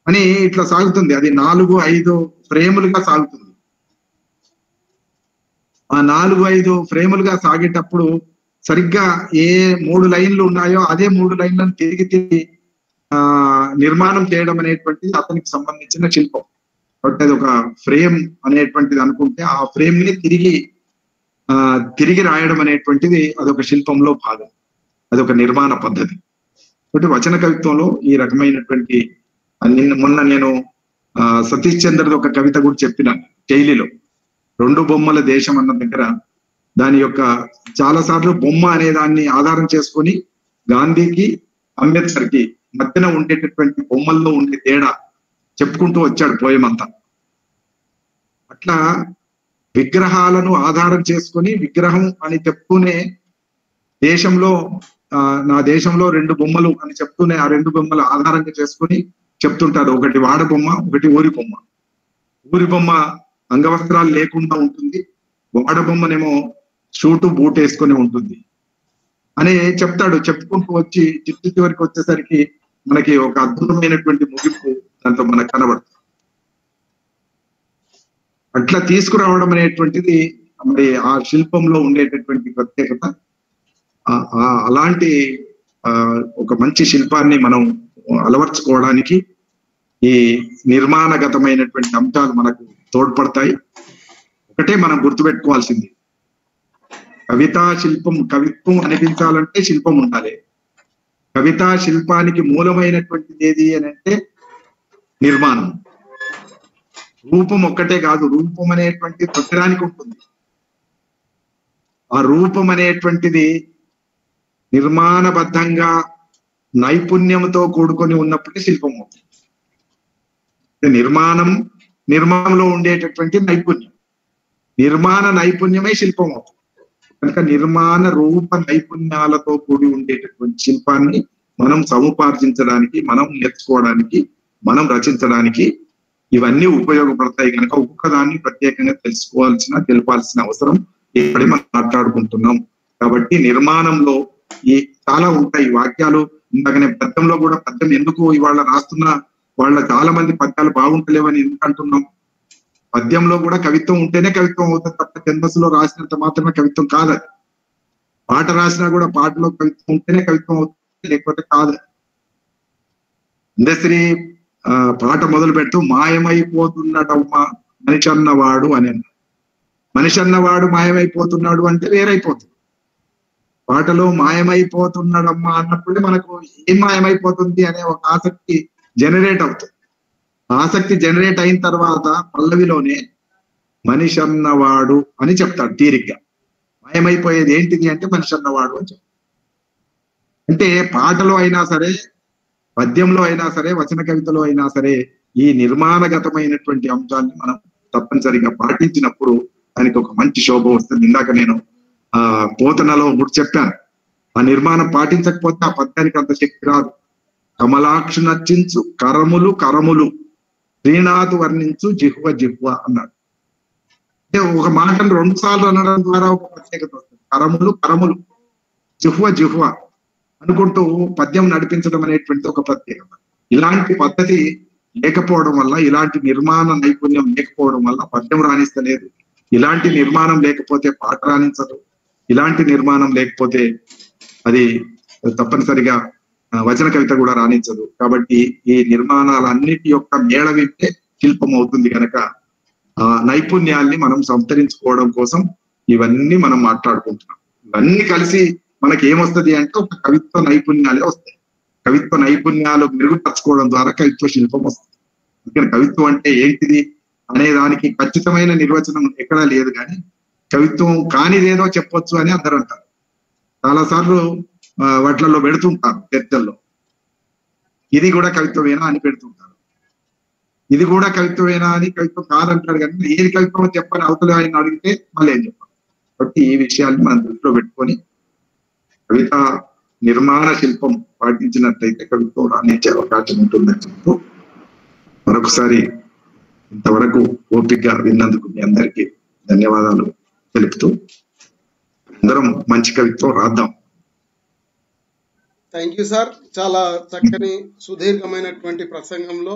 అని ఇట్లా సాగుతుంది. అది 4-5 ఫ్రేములుగా సాగుతుంది. ఆ 4-5 ఫ్రేములుగా సాగేటప్పుడు సరిగ్గా ఏ 3 లైన్లు ఉన్నాయో అదే 3 లైన్లను తిరిగి తిరిగి నిర్మాణం చేయడం అనేటువంటిది అతనికి సంబంధించిన శిల్పం. కాబట్టి అది ఒక ఫ్రేమ్ అనేటువంటిది అనుకుంటే ఆ ఫ్రేమ్ ని తిరిగి రాయడం అనేటువంటిది అదొక శిల్పంలో భాగం, అదొక నిర్మాణ పద్ధతి. కాబట్టి వచన కవిత్వంలో ఈ రకమైనటువంటి మొన్న నేను సతీష్ చంద్రది ఒక కవిత కూడా చెప్పినాను శైలిలో, 2 బొమ్మల దేశం అన్న దగ్గర దాని యొక్క చాలా సార్లు బొమ్మ అనే దాన్ని ఆధారం చేసుకొని గాంధీకి అంబేద్కర్ కి మధ్యన ఉండేటటువంటి బొమ్మల్లో ఉండే తేడా చెప్పుకుంటూ వచ్చాడు పోయం అంతా. అట్లా విగ్రహాలను ఆధారం చేసుకొని విగ్రహం అని చెప్తూనే దేశంలో నా దేశంలో 2 బొమ్మలు అని చెప్తూనే ఆ 2 బొమ్మలు ఆధారంగా చేసుకొని చెప్తుంటారు. ఒకటి వాడ బొమ్మ, ఒకటి ఊరి బొమ్మ. ఊరి బొమ్మ అంగవస్త్రాలు లేకుండా ఉంటుంది, వాడ బొమ్మనేమో షూటు బూట్ వేసుకొని ఉంటుంది అని చెప్తాడు. చెప్పుకుంటూ వచ్చి చివరికి వచ్చేసరికి మనకి ఒక అద్భుతమైనటువంటి ముగింపు దాంతో మనకు కనబడుతుంది. అట్లా తీసుకురావడం అనేటువంటిది మరి ఆ శిల్పంలో ఉండేటటువంటి ప్రత్యేకత. అలాంటి ఒక మంచి శిల్పాన్ని మనం అలవర్చుకోవడానికి ఈ నిర్మాణగతమైనటువంటి అంశాలు మనకు తోడ్పడతాయి. ఒకటే మనం గుర్తుపెట్టుకోవాల్సింది, కవితా శిల్పం కవిత్వం అనిపించాలంటే శిల్పం ఉండాలి. కవితా శిల్పానికి మూలమైనటువంటిది ఏది అని అంటే నిర్మాణం. రూపం ఒక్కటే కాదు, రూపం అనేటువంటి ప్రతిదానికి ఉంటుంది. ఆ రూపం అనేటువంటిది నిర్మాణబద్ధంగా నైపుణ్యంతో కూడుకొని ఉన్నప్పటికీ శిల్పం అవుతుంది. నిర్మాణంలో ఉండేటటువంటి నైపుణ్యం, నిర్మాణ నైపుణ్యమే శిల్పం అవుతుంది. కనుక నిర్మాణ రూప నైపుణ్యాలతో కూడి ఉండేటటువంటి శిల్పాన్ని మనం సముపార్జించడానికి, మనం నేర్చుకోవడానికి, మనం రచించడానికి ఇవన్నీ ఉపయోగపడతాయి. కనుక ఒక్కొక్కదాన్ని ప్రత్యేకంగా తెలపాల్సిన అవసరం ఇప్పుడే మనం మాట్లాడుకుంటున్నాం. కాబట్టి నిర్మాణంలో చాలా ఉంటాయి వాక్యాలు. ఇందాకనే పద్యంలో కూడా, పద్యం ఎందుకు ఇవాళ రాస్తున్నా వాళ్ళ చాలా మంది పద్యాలు బాగుంటలేవని ఎందుకు అంటున్నాం? పద్యంలో కూడా కవిత్వం ఉంటేనే కవిత్వం అవుతుంది తప్ప ఛందస్సులో రాసినంత మాత్రమే కవిత్వం కాదు. పాట రాసినా కూడా పాటలో కవిత్వం ఉంటేనే కవిత్వం అవుతుంది, లేకపోతే కాదు. ఇండస్ట్రీ పాట మొదలు పెడుతూ మాయమైపోతున్నాడమ్మా మనిషి అన్నవాడు అని అన్నాడు. మనిషి అన్నవాడు మాయమైపోతున్నాడు అంటే వేరైపోతుంది. పాటలో మాయమైపోతున్నాడమ్మా అన్నప్పుడే మనకు ఏం మాయమైపోతుంది అనే ఒక ఆసక్తి జనరేట్ అవుతుంది. ఆసక్తి జనరేట్ అయిన తర్వాత పల్లవిలోనే మనిషి అన్నవాడు అని చెప్తాడు తీరిగ్గా. మాయమైపోయేది ఏంటిది అంటే మనిషి అన్నవాడు అని చెప్తాడు. అంటే పాటలో అయినా సరే, పద్యంలో అయినా సరే, వచన కవితలో అయినా సరే ఈ నిర్మాణగతమైనటువంటి అంశాన్ని మనం తప్పనిసరిగా పాటించినప్పుడు దానికి ఒక మంచి శోభ వస్తుంది. ఇందాక నేను పోతనలో కూడా చెప్పాను, ఆ నిర్మాణం పాటించకపోతే ఆ పద్యానికి అంత శక్తి రాదు. కమలాక్షు నర్చించు కరములు కరములు, శ్రీనాథు వర్ణించు జిహ్వ జిహ్వ అన్నాడు. అంటే ఒక మాటను 2 సార్లు అనడం ద్వారా ఒక ప్రత్యేకత వస్తుంది. కరములు కరములు, జిహ్వ జిహ్వ అనుకుంటూ పద్యం నడిపించడం అనేటువంటి ఒక ప్రత్యేకత. ఇలాంటి పద్ధతి లేకపోవడం వల్ల, ఇలాంటి నిర్మాణ నైపుణ్యం లేకపోవడం వల్ల పద్యం రాణిస్తలేదు. ఇలాంటి నిర్మాణం లేకపోతే పాట రాణించదు. ఇలాంటి నిర్మాణం లేకపోతే అది తప్పనిసరిగా వచన కవిత కూడా రాణించదు. కాబట్టి ఈ నిర్మాణాలన్నిటి యొక్క మేళవింపే శిల్పం అవుతుంది. కనుక ఆ నైపుణ్యాల్ని మనం సంతరించుకోవడం కోసం ఇవన్నీ మనం మాట్లాడుకుంటున్నాం. ఇవన్నీ కలిసి మనకి ఏమొస్తుంది అంటే ఒక కవిత్వ నైపుణ్యాలే వస్తాయి. కవిత్వ నైపుణ్యాలు మెరుగుపరచుకోవడం ద్వారా కవిత్వ శిల్పం వస్తుంది. అందుకని కవిత్వం అంటే ఏంటిది అనే దానికి ఖచ్చితమైన నిర్వచనం ఎక్కడా లేదు, కానీ కవిత్వం కానిదేదో చెప్పొచ్చు అని అందరూ అంటారు. చాలాసార్లు వాటిలలో పెడుతుంటారు చర్చల్లో, ఇది కూడా కవిత్వమేనా అని పెడుతుంటారు. ఇది కూడా కవిత్వమేనా అని కవిత్వం కాదంటారు, కానీ ఏది కవిత్వం చెప్పని అవతల ఆయన అడిగితే మళ్ళీ ఏం చెప్పాలి. కాబట్టి ఈ విషయాన్ని మనం దృష్టిలో పెట్టుకొని కవిత నిర్మాణ శిల్పం పాటించినట్లయితే కవిత్వం రాణించే అవకాశం ఉంటుందని చెప్తూ మరొకసారి ఇంతవరకు ఓపికగా విన్నందుకు మీ అందరికీ ధన్యవాదాలు తెలుపుతూ అందరం మంచి కవిత్వం రాద్దాం. Thank you sir. చాలా చక్కని సుదీర్ఘమైనటువంటి ప్రసంగంలో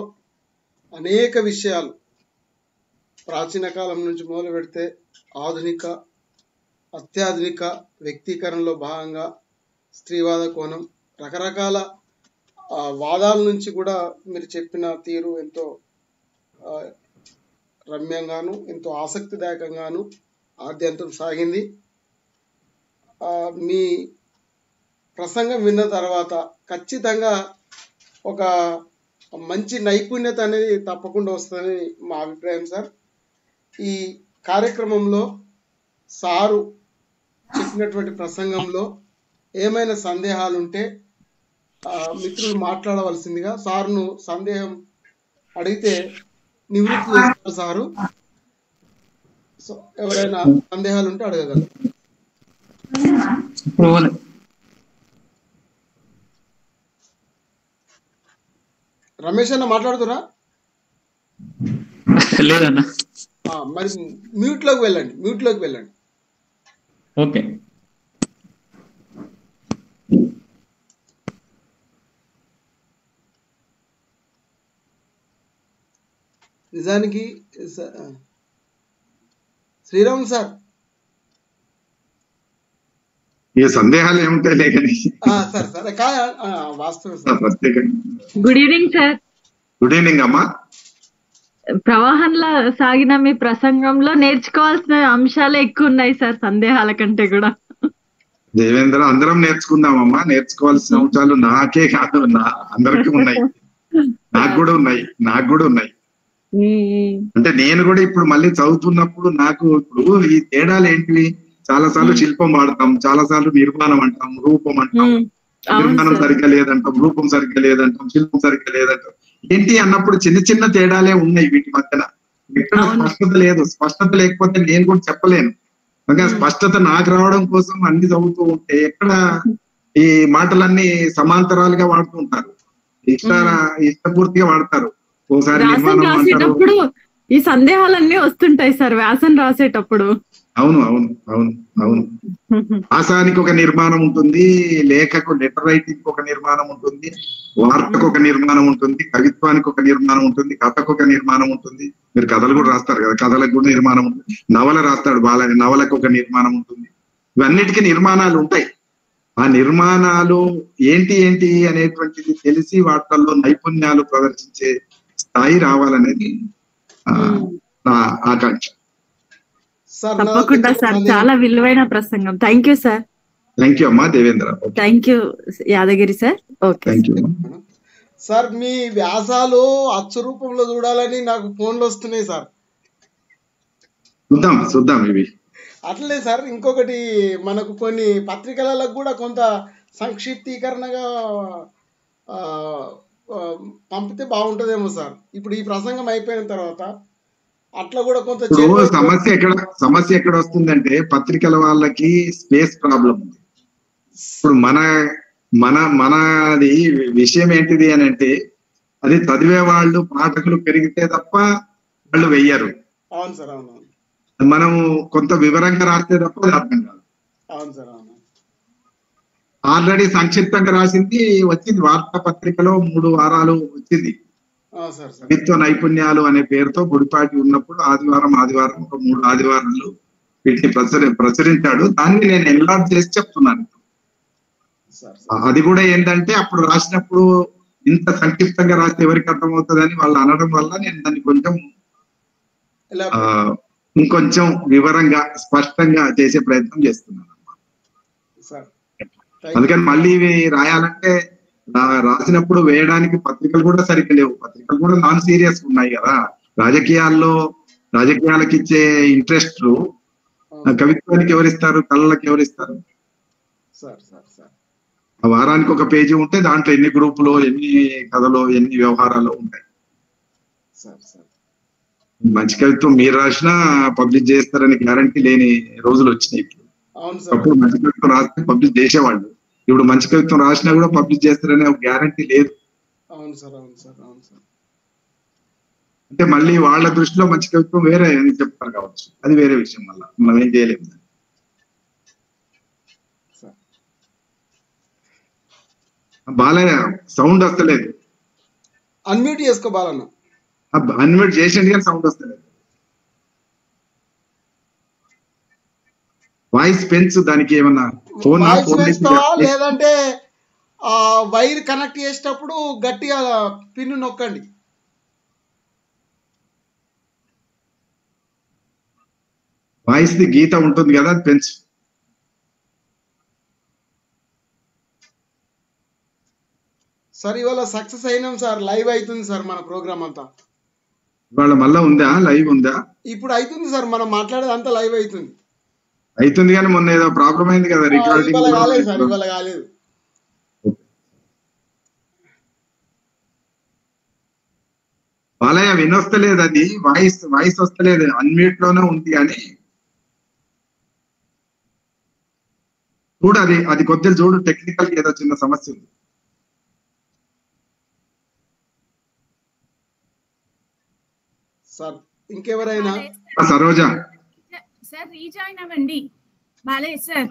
అనేక విషయాలు ప్రాచీన కాలం నుంచి మొదలు పెడితే ఆధునిక అత్యాధునిక వ్యక్తీకరణలో భాగంగా స్త్రీవాద కోణం, రకరకాల వాదాల నుంచి కూడా మీరు చెప్పిన తీరు ఎంతో రమ్యంగాను ఎంతో ఆసక్తిదాయకంగాను ఆద్యంతం సాగింది. మీ ప్రసంగం విన్న తర్వాత ఖచ్చితంగా ఒక మంచి నైపుణ్యత అనేది తప్పకుండా వస్తుందని మా అభిప్రాయం సార్. ఈ కార్యక్రమంలో సారు చెప్పినటువంటి ప్రసంగంలో ఏమైనా సందేహాలు ఉంటే మిత్రులు మాట్లాడవలసిందిగా, సార్ను సందేహం అడిగితే నివృత్తి చేస్తారు సారు. సో ఎవరైనా సందేహాలు ఉంటే అడగగలరు. రమేష్ అన్న మాట్లాడుతురా? లేదన్నా. మరి మ్యూట్ లోకి వెళ్ళండి. ఓకే. నిజానికి శ్రీరామ్ సార్ ఏ సందేహాలు ఏముంటాయి లేకని వాస్తవం sir. Good evening sir. Good evening అమ్మా. ప్రవాహంలో సాగిన మీ ప్రసంగంలో నేర్చుకోవాల్సిన అంశాలే ఎక్కువ ఉన్నాయి సార్, సందేహాల కంటే కూడా. దేవేంద్ర, అందరం నేర్చుకుందామమ్మా. నేర్చుకోవాల్సిన అంశాలు నాకే కాదు, అందరికీ ఉన్నాయి, నాకు కూడా ఉన్నాయి. అంటే నేను కూడా ఇప్పుడు మళ్ళీ చదువుతున్నప్పుడు నాకు ఇప్పుడు ఈ తేడాలు ఏంటివి, చాలా సార్లు శిల్పం వాడతాం, చాలా సార్లు నిర్మాణం అంటాం, రూపం అంటాం, నిర్మాణం సరిగ్గా లేదంటాం, రూపం సరిగ్గా లేదంటాం, శిల్పం సరిగ్గా లేదంటాం. ఏంటి అన్నప్పుడు చిన్న చిన్న తేడాలే ఉన్నాయి వీటి మధ్యన. ఎక్కడ స్పష్టత లేదు. స్పష్టత లేకపోతే నేను కూడా చెప్పలేను. ఇంకా స్పష్టత నాకు రావడం కోసం అన్ని చదువుతూ ఉంటే ఎక్కడ ఈ మాటలన్నీ సమాంతరాలుగా వాడుతూ ఉంటారు, ఇష్టపూర్తిగా వాడతారు. ఓసారి నిర్మాణం రాసేటప్పుడు ఈ సందేహాలన్నీ వస్తుంటాయి సార్ వ్యాసం రాసేటప్పుడు. అవును. వ్యాసానికి ఒక నిర్మాణం ఉంటుంది, లేఖకు లెటర్ రైటింగ్ ఒక నిర్మాణం ఉంటుంది, వార్తకు ఒక నిర్మాణం ఉంటుంది, కవిత్వానికి ఒక నిర్మాణం ఉంటుంది, కథకు ఒక నిర్మాణం ఉంటుంది. మీరు కథలు కూడా రాస్తారు కదా, కథలకు కూడా నిర్మాణం ఉంటుంది. నవల రాస్తాడు బాలని, నవలకు ఒక నిర్మాణం ఉంటుంది. ఇవన్నిటికీ నిర్మాణాలు ఉంటాయి. ఆ నిర్మాణాలు ఏంటి అనేటువంటిది తెలిసి వాటిల్లో నైపుణ్యాలు ప్రదర్శించే స్థాయి రావాలనేది నా ఆకాంక్ష. తప్పకుండా సార్, చాలా విలువైన ప్రసంగం. Thank you sir. Thank you అమ్మా Devendra. Thank you Yadagiri sir. Okay sir, మీ వ్యాసాలు అచ్చు రూపంలో చూడాలని నాకు ఫోన్లు వస్తున్నాయి సార్. చూద్దాం ఇవి. అట్లే సార్, ఇంకొకటి మనకు కొన్ని పత్రికలకు కూడా కొంత సంక్షిప్తీకరణగా పంపితే బాగుంటుందేమో సార్. ఇప్పుడు ఈ ప్రసంగం అయిపోయిన తర్వాత అట్లా కూడా కొంత సమస్య ఎక్కడ వస్తుందంటే పత్రికల వాళ్ళకి స్పేస్ ప్రాబ్లం ఉంది. ఇప్పుడు మనది విషయం ఏంటిది అని అంటే అది చదివే వాళ్ళు పాఠకులు పెరిగితే తప్ప వాళ్ళు వెయ్యరు. అవును సార్, అవును. మనం కొంత వివరంగా రాస్తే తప్ప అది అర్థం కాదు. అవును సార్, అవును. ఆల్రెడీ సంక్షిప్తంగా రాసింది వచ్చింది, వార్తాపత్రికలో 3 వారాలు వచ్చింది. కవిత్వ నైపుణ్యాలు అనే పేరుతో గుడిపాటి ఉన్నప్పుడు ఆదివారం ఒక 3 ఆదివారాలు వీటిని ప్రచురించాడు. దాన్ని నేను ఎన్లార్జ్ చేసి చెప్తున్నాను. అది కూడా ఏంటంటే అప్పుడు రాసినప్పుడు ఇంత సంక్షిప్తంగా రాస్తే ఎవరికి అర్థమవుతుందని వాళ్ళు అనడం వల్ల నేను దాన్ని కొంచెం ఇంకొంచెం వివరంగా స్పష్టంగా చేసే ప్రయత్నం చేస్తున్నాను. అందుకని మళ్ళీ ఇవి రాయాలంటే రాసినప్పుడు వేయడానికి పత్రికలు కూడా సరిగ్గా లేవు. పత్రికలు కూడా నాన్ సీరియస్ ఉన్నాయి కదా. రాజకీయాలకు ఇచ్చే ఇంట్రెస్ట్ కవిత్వానికి ఎవరిస్తారు, కళలకు ఎవరిస్తారు? ఆ వారానికి ఒక పేజీ ఉంటే దాంట్లో ఎన్ని గ్రూపులు, ఎన్ని కథలు, ఎన్ని వ్యవహారాలు ఉంటాయి. మంచి కవిత్వం మీరు రాసినా పబ్లిష్ చేస్తారని గ్యారంటీ లేని రోజులు వచ్చినాయి. అప్పుడు మంచి కవిత్వం రాస్తే పబ్లిష్ చేసేవాళ్ళు. ఇప్పుడు మంచి కవిత్వం రాసినా కూడా పబ్లిష్ చేస్తారనే ఒక గ్యారంటీ లేదు. అంటే మళ్ళీ వాళ్ళ దృష్టిలో మంచి కవిత్వం వేరే అని చెప్తారు కావచ్చు, అది వేరే విషయం. మళ్ళీ మనం ఏం చేయలేము. బాలయ్య సౌండ్ వస్తలేదు. అన్మ్యూట్ చేసుకో బాలన్న. అన్మ్యూట్ చేసింది కానీ సౌండ్ వస్తలేదు. వాయిస్ పెంచు. దానికి ఏమన్నా ఫోన్ లేదంటే వైర్ కనెక్ట్ చేసేటప్పుడు గట్టిగా పిన్ను నొక్కండి. వాయిస్ ది గీత ఉంటుంది కదా, అది పెంచు. సార్ ఇవాళ సక్సెస్ అయినాం సార్. లైవ్ అవుతుంది సార్ మన ప్రోగ్రామ్ అంతా. ఇవాళ మళ్ళా ఉందా, లైవ్ ఉందా? ఇప్పుడు అవుతుంది సార్, మనం మాట్లాడేది అంతా లైవ్ అవుతుంది. కానీ మొన్న ఏదో ప్రాబ్లం అయింది కదా రికార్డింగ్. కాలేదు సార్, ఇవాళ కాలేదు. బాలయ్య వినొస్తలేదు, అది వాయిస్ వస్తలేదు. అన్మ్యూట్ లోనే ఉంది కానీ చూడు, అది కొద్దిగా చూడు. టెక్నికల్ ఏదో చిన్న సమస్య ఉంది. సార్ ఇంకెవరైనా? సరోజ సార్ రీజాయిన్ అవ్వండి. బాలయ్య సార్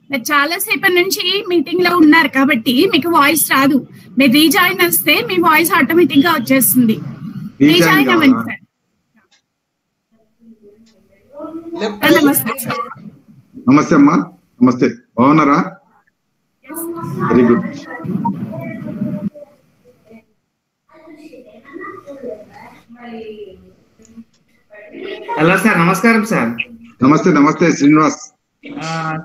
మీరు చాలా సేపటి నుంచి మీటింగ్ లో ఉన్నారు కాబట్టి మీకు వాయిస్ రాదు. మీరు రీజాయిన్ వస్తే మీ వాయిస్ ఆటోమేటిక్ గా వచ్చేస్తుంది. రీజాయిన్ అవ్వండి సార్. నమస్తే. నమస్తే అమ్మా. నమస్తే, బాగున్నారా? Very good. హలో సార్, నమస్కారం సార్. నమస్తే. నమస్తే శ్రీనివాస్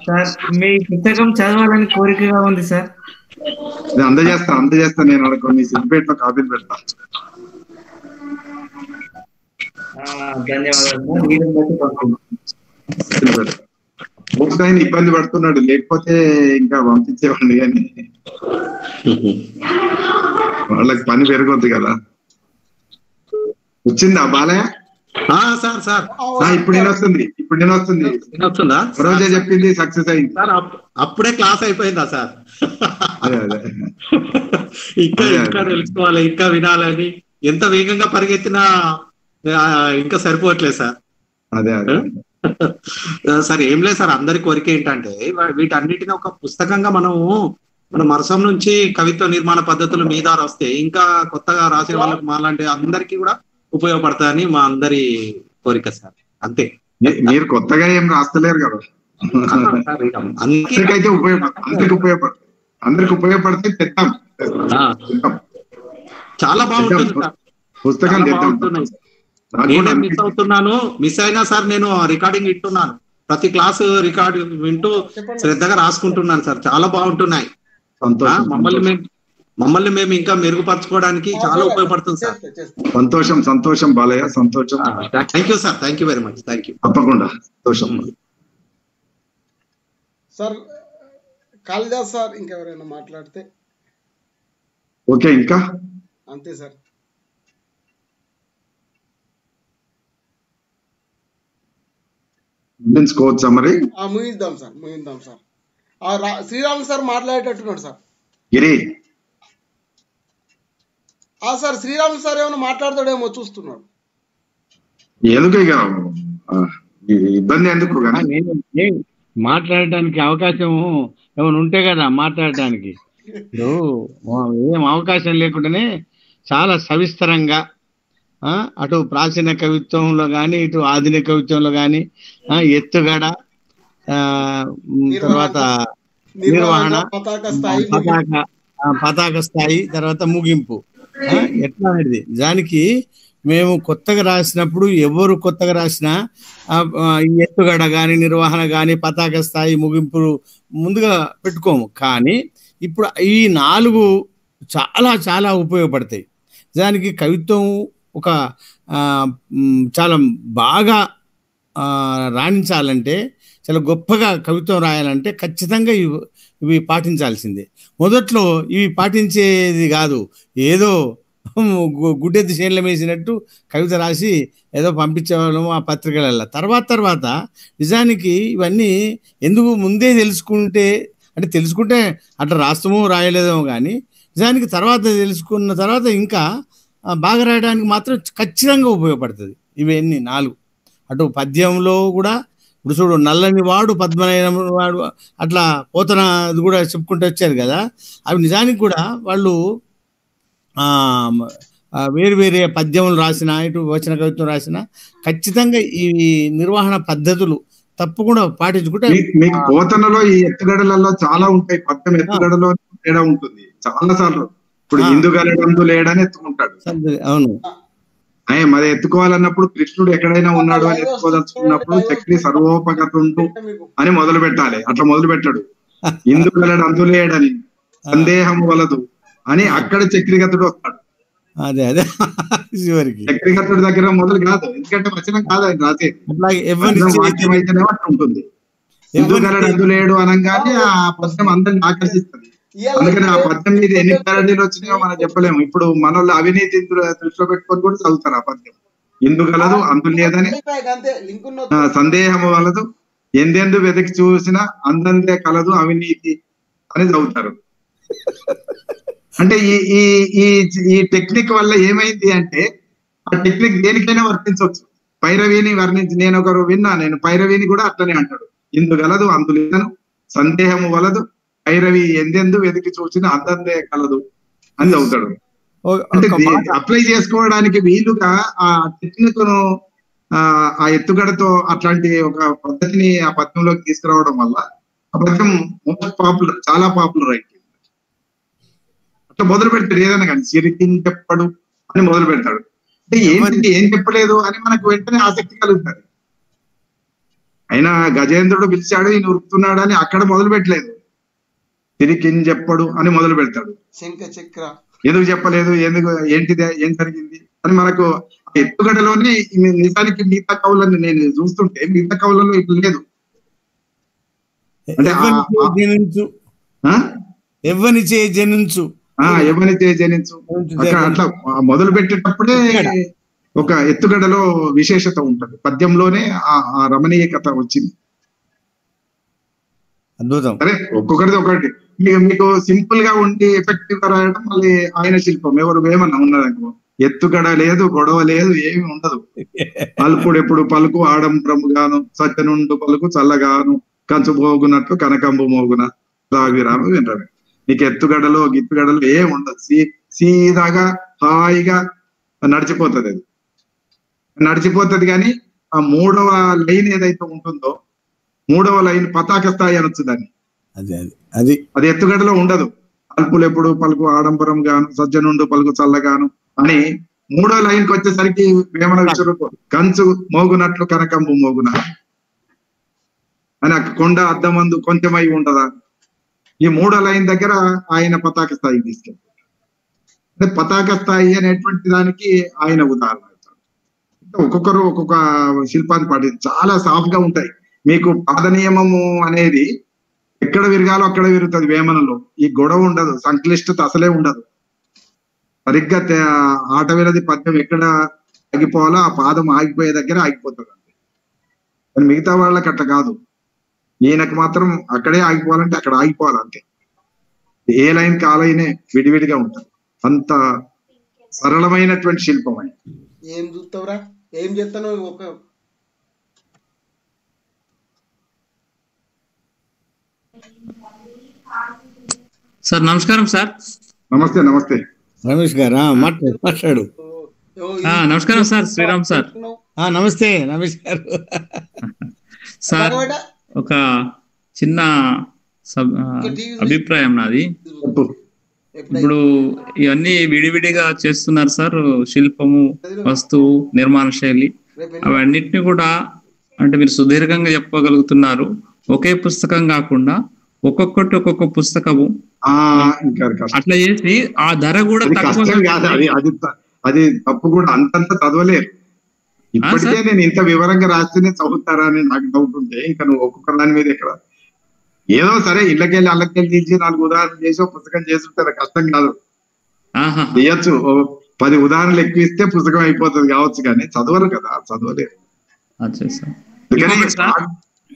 సార్. మీ పుస్తకం చదవాలని కోరికగా ఉంది సార్. అందజేస్తా నేను కొన్ని సిద్దిపేటలో కాపీలు పెడతా. ధన్యవాదాలు. ఆయన ఇబ్బంది పడుతున్నాడు, లేకపోతే ఇంకా పంపించేవాడిని. కానీ వాళ్ళకి పని పెరగొద్దు కదా. వచ్చిందా బాలయ్య? ఇప్పుడు నేను వస్తుంది. రోజే చెప్పింది సక్సెస్ అయింది సార్. అప్పుడే క్లాస్ అయిపోయిందా సార్? అదే ఇంకా తెలుసుకోవాలి, ఇంకా వినాలని ఎంత వేగంగా పరిగెత్తినా ఇంకా సరిపోవట్లేదు సార్. అదే సార్ ఏం లేదు సార్, అందరి కోరిక ఏంటంటే వీటన్నిటిని ఒక పుస్తకంగా మన మరసం నుంచి కవిత్వ నిర్మాణ పద్ధతులు మీద వస్తే ఇంకా కొత్తగా రాసే వాళ్ళకి మాలాంటి అందరికీ కూడా ఉపయోగపడతాయని మా అందరి కోరిక సార్. అంతే. మీరు కొత్తగా ఏం రాస్తలేరు కదా, అందరికైతే అందరికి ఉపయోగపడితే తెద్దాం. చాలా బాగుంటుంది సార్ పుస్తకం. నేనే మిస్ అయినా సార్ నేను రికార్డింగ్ వింటున్నాను. ప్రతి క్లాసు రికార్డు వింటూ శ్రద్ధగా రాసుకుంటున్నాను సార్. చాలా బాగుంటున్నాయి. మమ్మల్ని మేము ఇంకా మెరుగుపరచుకోవడానికి చాలా ఉపయోగపడుతుంది సార్. సంతోషం బాలయ్య, సంతోషం. Thank you sir. Thank you very much. Thank you. తప్పకుండా సంతోషం సార్. కాళిదాస్ సార్ ఇంకెవరైనా మాట్లాడితే? ఓకే, ఇంకా అంతే సార్. ముగించుకోవచ్చా మరి? ముగిద్దాం సార్. శ్రీరామ్ సార్ మాట్లాడేటట్టున్నాడు sir. Giri sir Sriram sir ఏమైనా మాట్లాడతాడేమో చూస్తున్నాడు. ఎందుకు ఇక ఇబ్బంది ఎందుకు? మాట్లాడటానికి అవకాశం ఏమైనా ఉంటే కదా మాట్లాడటానికి. ఏం అవకాశం లేకుండానే చాలా సవిస్తరంగా అటు ప్రాచీన కవిత్వంలో కానీ ఇటు ఆధునిక కవిత్వంలో కానీ ఎత్తుగడ, తర్వాత నిర్వహణ, పతాక స్థాయి, తర్వాత ముగింపు ఎట్లా అనేది దానికి మేము కొత్తగా రాసినప్పుడు ఎవరు కొత్తగా రాసినా ఈ ఎత్తుగడ కానీ నిర్వహణ కానీ పతాక స్థాయి ముగింపులు ముందుగా పెట్టుకోము. కానీ ఇప్పుడు ఈ 4 చాలా చాలా ఉపయోగపడతాయి. దానికి కవిత్వం ఒక చాలా బాగా రాణించాలంటే, చాలా గొప్పగా కవిత్వం రాయాలంటే ఖచ్చితంగా ఇవి పాటించాల్సిందే. మొదట్లో ఇవి పాటించేది కాదు, ఏదో గుడ్డెద్దు చేనుల వేసినట్టు కవిత రాసి ఏదో పంపించేవాళ్ళము ఆ పత్రికలలో. తర్వాత నిజానికి ఇవన్నీ ఎందుకు ముందే తెలుసుకుంటే, అంటే తెలుసుకుంటే అట్లా రాస్తామో రాయలేదేమో, కానీ నిజానికి తర్వాత తెలుసుకున్న తర్వాత ఇంకా బాగా రాయడానికి మాత్రం ఖచ్చితంగా ఉపయోగపడుతుంది ఇవన్నీ 4. అటు పద్యంలో కూడా ఇప్పుడు చూడు, నల్లని వాడు పద్మనయన వాడు అట్లా పోతన అది కూడా చెప్పుకుంటూ వచ్చారు కదా. అవి నిజానికి కూడా వాళ్ళు వేరే పద్యములు రాసిన, ఇటు వచన కవిత్వం రాసిన ఖచ్చితంగా ఈ నిర్వహణ పద్ధతులు తప్పకుండా పాటించుకుంటే. మీకు పోతనలో ఈ ఎత్తుగడలలో చాలా ఉంటాయి. పద్యం ఎత్తుగడలో తేడా ఉంటుంది చాలా సార్లు. ఇప్పుడు ఇందుగలడందు లేడని ఎత్తుకుంటాడు. అవును, మరి ఎత్తుకోవాలన్నప్పుడు కృష్ణుడు ఎక్కడైనా ఉన్నాడు అని ఎత్తుకోదలుచుకున్నప్పుడు చక్రి సర్వోపగతుండు అని మొదలు పెట్టాలి. అట్లా మొదలు పెట్టాడు. ఇందుగలడు అందులేడని సందేహం వలదు అని అక్కడ చక్రిగతుడు వస్తాడు. అదే చివరికి చక్రిగతుడి దగ్గర మొదలు కాదు, ఎందుకంటే వచనం కాదు ఆయన రాసేది, వాక్యం అయితేనే అట్లా ఉంటుంది. ఇందుగలడు అందులేడు అనగానే ఆ పద్యం అందరిని ఆకర్షిస్తుంది. అందుకని ఆ పద్యం మీద ఎన్ని ప్యారడీలు వచ్చినాయో మనం చెప్పలేము. ఇప్పుడు మనోళ్ళు అవినీతి దృష్టిలో పెట్టుకొని కూడా చదువుతారు ఆ పద్యం. ఇందుగలదు అందులేదని సందేహము వలదు ఎందెందు వెతికి చూసినా అందందే కలదు అవినీతి అని చదువుతారు. అంటే ఈ టెక్నిక్ వల్ల ఏమైంది అంటే, ఆ టెక్నిక్ దేనికైనా వర్తించవచ్చు. పైరవిని వర్ణించి నేను పైరవిని కూడా అట్లనే అంటాడు. ఇందుగలదు అందులేదను సందేహము వలదు పైరవి ఎందెందు వెతికి చూసిన అందందే కలదు అని చదువుతాడు. అంటే అప్లై చేసుకోవడానికి వీలుగా ఆ టెక్నిక్ ను ఆ ఎత్తుగడతో అట్లాంటి ఒక పద్ధతిని ఆ పద్యంలోకి తీసుకురావడం వల్ల ఆ పద్యం మోస్ట్ పాపులర్, చాలా పాపులర్ అయిపోయింది. అట్లా మొదలు పెడతాడు ఏదైనా కానీ, సిరికించెప్పడు అని మొదలు పెడతాడు. అంటే ఏంటి ఏం చెప్పలేదు అని మనకు వెంటనే ఆసక్తి కలుగుతుంది. అయినా గజేంద్రుడు పిలిచాడు ఈయన ఉరుకుతున్నాడు అని అక్కడ మొదలు పెట్టలేదు, సిరికించెప్పడు అని మొదలు పెడతాడు. ఎందుకు చెప్పలేదు, ఏంటిది, ఏం జరిగింది అని మనకు ఎత్తుగడలోనే. నిజానికి మిగతా కవులని నేను చూస్తుంటే మిగతా కవులలో ఇట్లా లేదు. అంటే ఎవరిచే జనించు అట్లా మొదలు పెట్టేటప్పుడే ఒక ఎత్తుగడలో విశేషత ఉంటది. పద్యంలోనే ఆ రమణీయకత వచ్చింది. అద్భుతం. సరే, ఒక్కొక్కరిది ఒకటి. మీకు సింపుల్ గా ఉండి ఎఫెక్టివ్ గా రాయడం మళ్ళీ ఆయన శిల్పం. ఎవరు ఏమన్నా ఉన్నదనుకో, ఎత్తుగడ లేదు, గొడవ లేదు, ఏమి ఉండదు. పలుకుడు ఎప్పుడు పలుకు ఆడంబరము గాను, సత్యనుండు పలుకు చల్లగాను, కంచు మోగునట్లు కనకంబు మోగున రావిరామ వినరు. నీకు ఎత్తుగడలో గిత్తుగడలో ఏం ఉండదు. సీదాగా హాయిగా నడిచిపోతుంది. అది నడిచిపోతుంది. కానీ ఆ 3వ లైన్ ఏదైతే ఉంటుందో, 3వ లైన్ పతాక స్థాయి అనొచ్చు దాన్ని. అది ఎత్తుగడలో ఉండదు. పలుకులు ఎప్పుడు పలుకు ఆడంబరం గాను, సజ్జనుండు పలుకు చల్లగాను అని 3వ లైన్కి వచ్చేసరికి వేమన విషయంలో కంచు మోగునట్లు కనకంబు మోగున అని కొండ అద్దమందు కొంచెమై ఉండదా. ఈ 3వ లైన్ దగ్గర ఆయన పతాక స్థాయికి తీసుకెళ్తారు. అంటే పతాక స్థాయి అనేటువంటి దానికి ఆయన ఉదాహరణ. ఒక్కొక్కరు ఒక్కొక్క శిల్పాన్ని పాటి చాలా సాఫ్ట్ గా ఉంటాయి. మీకు పాద నియమము అనేది ఎక్కడ విరగాలో అక్కడ విరుగుతుంది వేమనలో. ఈ గొడవ ఉండదు, సంక్లిష్టత అసలే ఉండదు. సరిగ్గా ఆట వేలది పద్యం ఎక్కడ ఆగిపోవాలో ఆ పాదం ఆగిపోయే దగ్గర ఆగిపోతుంది అంతే. కానీ మిగతా వాళ్ళకి అట్లా కాదు. ఈయనకు మాత్రం అక్కడే ఆగిపోవాలంటే అక్కడ ఆగిపోవాలంటే. ఏ లైన్కి ఆ లైనే విడివిడిగా ఉంటుంది. అంత సరళమైనటువంటి శిల్పం ఆయన. ఏం చూస్తావురా, ఏం చేస్తాను. ఒక సార్ నమస్కారం సార్. నమస్తే. నమస్తే రమేష్ గారా, మాట్లాడు. నమస్కారం సార్, శ్రీరామ్ సార్. నమస్తే రమేష్ గారు. సార్, ఒక చిన్న అభిప్రాయం నాది. ఇప్పుడు ఇవన్నీ విడివిడిగా చేస్తున్నారు సార్, శిల్పము, వస్తువు, నిర్మాణ శైలి అవన్నిటిని కూడా అంటే మీరు సుదీర్ఘంగా చెప్పగలుగుతున్నారు. ఒకే పుస్తకం కాకుండా ఒక్కొక్కటి ఒక్కొక్క పుస్తకము ఇంకా కష్టం. అట్లా చేసి ఆ ధర కూడా అది తక్కువ కష్టం కాదు, అది తప్పు కూడా, అంతంత చదవలేరు. ఇప్పటికే నేను ఇంత వివరంగా రాస్తేనే చదువుతారా అని నాకు డౌట్ ఉంటే ఇంకా నువ్వు ఒక్కొక్క దాని మీద ఎక్కడ ఏదో సరే ఇళ్ళకెళ్ళి అల్లకెళ్ళి తీసి 4 ఉదాహరణలు చేసి ఒక పుస్తకం చేస్తుంటారు, కష్టం కాదు, చేయొచ్చు. 10 ఉదాహరణలు ఎక్కువ ఇస్తే పుస్తకం అయిపోతుంది కావచ్చు, కానీ చదవరు కదా, చదవలేరు. అందుకని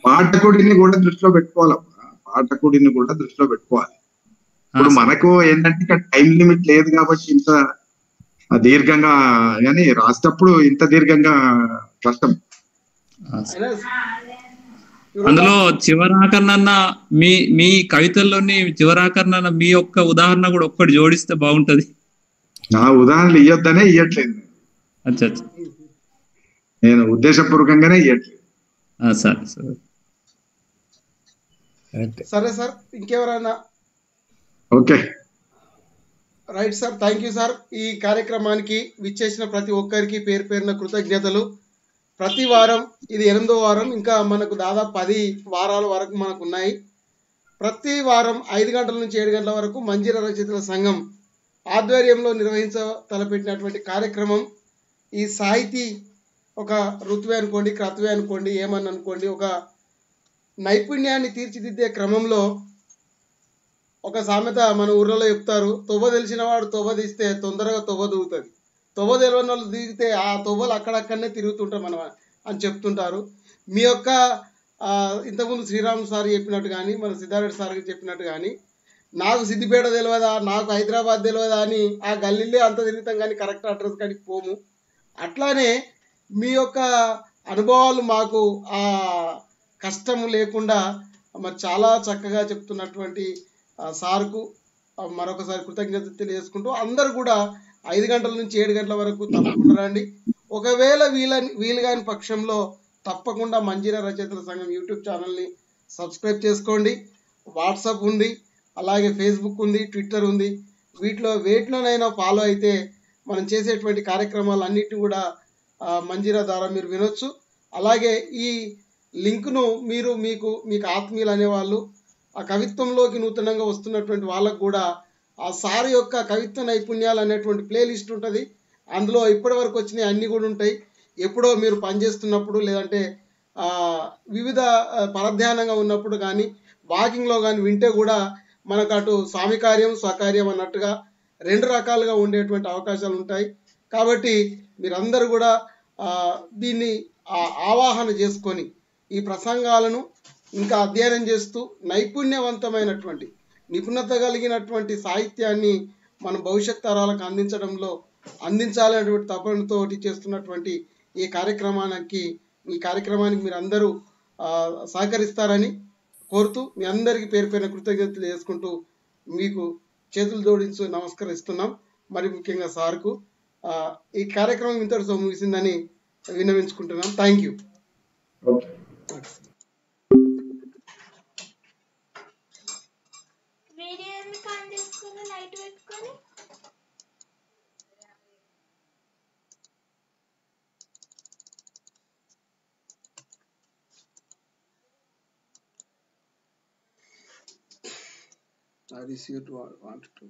పాఠకుడిని కూడా దృష్టిలో పెట్టుకోవాలి, పాఠకుడిని కూడా దృష్టిలో పెట్టుకోవాలి. ఇప్పుడు మనకు ఏంటంటే ఇక్కడ టైం లిమిట్ లేదు కాబట్టి ఇంత దీర్ఘంగా, కానీ రాసేటప్పుడు ఇంత దీర్ఘంగా కష్టం. అందులో చివరాకరణ మీ కవితల్లోని చివరాకరణ మీ యొక్క ఉదాహరణ కూడా ఒక్కటి జోడిస్తే బాగుంటది. నా ఉదాహరణలు ఇవ్వద్దనే ఇవ్వట్లేదు, నేను ఉద్దేశపూర్వకంగానే ఇవ్వట్లేదు. సరే సార్, ఇంకెవరైనా? Okay, right sir, thank you sir. ఈ కార్యక్రమానికి విచ్చేసిన ప్రతి ఒక్కరికి పేరు పేరున కృతజ్ఞతలు. ప్రతి వారం ఇది 8వ వారం, ఇంకా మనకు దాదాపు 10 వారాల వరకు మనకు ఉన్నాయి. ప్రతి వారం 5 గంటల నుంచి 7 గంటల వరకు మంజీరా రచయితల సంఘం ఆధ్వర్యంలో తలపెట్టినటువంటి కార్యక్రమం. ఈ సాహితీ ఒక ఋతువే అనుకోండి, క్రతువే అనుకోండి, ఏమని అనుకోండి, ఒక నైపుణ్యాన్ని తీర్చిదిద్దే క్రమంలో ఒక సామెత మన ఊర్లలో చెప్తారు, తొవ్వ తెలిసిన వాడు తొవ్వ తీస్తే తొందరగా తొవ్వ దిగుతుంది, తొవ్వ తెలియని వాళ్ళు దిగితే ఆ తొవ్వలు అక్కడక్కడనే తిరుగుతుంటాం మనం అని చెప్తుంటారు. మీ యొక్క ఇంతకుముందు శ్రీరామ్ సార్ చెప్పినట్టు కానీ, మన సిద్ధారెడ్డి సార్ చెప్పినట్టు కానీ, నాకు సిద్దిపేట తెలియదా, నాకు హైదరాబాద్ తెలియదా అని ఆ గల్లీలే అంత తిరుగుతాం కానీ కరెక్ట్ అడ్రస్ కాడికి పోము. అట్లానే మీ యొక్క అనుభవాలు మాకు ఆ కష్టము లేకుండా మరి చాలా చక్కగా చెప్తున్నటువంటి సార్కు మరొకసారి కృతజ్ఞత తెలియజేసుకుంటూ, అందరూ కూడా 5 గంటల నుంచి 7 గంటల వరకు తప్పకుండా రండి. ఒకవేళ వీలు కాని పక్షంలో తప్పకుండా మంజీరా రచయితల సంఘం యూట్యూబ్ ఛానల్ని సబ్స్క్రైబ్ చేసుకోండి. వాట్సాప్ ఉంది, అలాగే ఫేస్బుక్ ఉంది, ట్విట్టర్ ఉంది. వేటిలోనైనా ఫాలో అయితే మనం చేసేటువంటి కార్యక్రమాలు అన్నిటిని కూడా మంజీరా ద్వారా మీరు వినొచ్చు. అలాగే ఈ లింక్ను మీకు ఆత్మీయులు అనేవాళ్ళు, ఆ కవిత్వంలోకి నూతనంగా వస్తున్నటువంటి వాళ్ళకు కూడా ఆ సార్ యొక్క కవిత్వ నైపుణ్యాలు అనేటువంటి ప్లేలిస్ట్ ఉంటుంది. అందులో ఇప్పటి వరకు వచ్చినాయి అన్నీ కూడా ఉంటాయి. ఎప్పుడో మీరు పనిచేస్తున్నప్పుడు, లేదంటే వివిధ పరధ్యానంగా ఉన్నప్పుడు కానీ, వాకింగ్లో కానీ వింటే కూడా మనకు అటు స్వామి కార్యం స్వకార్యం అన్నట్టుగా 2 రకాలుగా ఉండేటువంటి అవకాశాలు ఉంటాయి. కాబట్టి మీరందరూ కూడా దీన్ని ఆవాహన చేసుకొని ఈ ప్రసంగాలను ఇంకా అధ్యయనం చేస్తూ నైపుణ్యవంతమైనటువంటి నిపుణత కలిగినటువంటి సాహిత్యాన్ని మన భవిష్యత్ తరాలకు అందించాలనేటువంటి తపనతో చేస్తున్నటువంటి ఈ కార్యక్రమానికి మీరు అందరూ సహకరిస్తారని కోరుతూ మీ అందరికీ పేరు పేరున కృతజ్ఞతలు చేసుకుంటూ మీకు చేతులు జోడించి నమస్కరిస్తున్నాం. మరి ముఖ్యంగా సార్కు ఈ కార్యక్రమం ఇంతటితో ముగిసిందని విన్నవించుకుంటున్నాం. Thank you. I received wanted to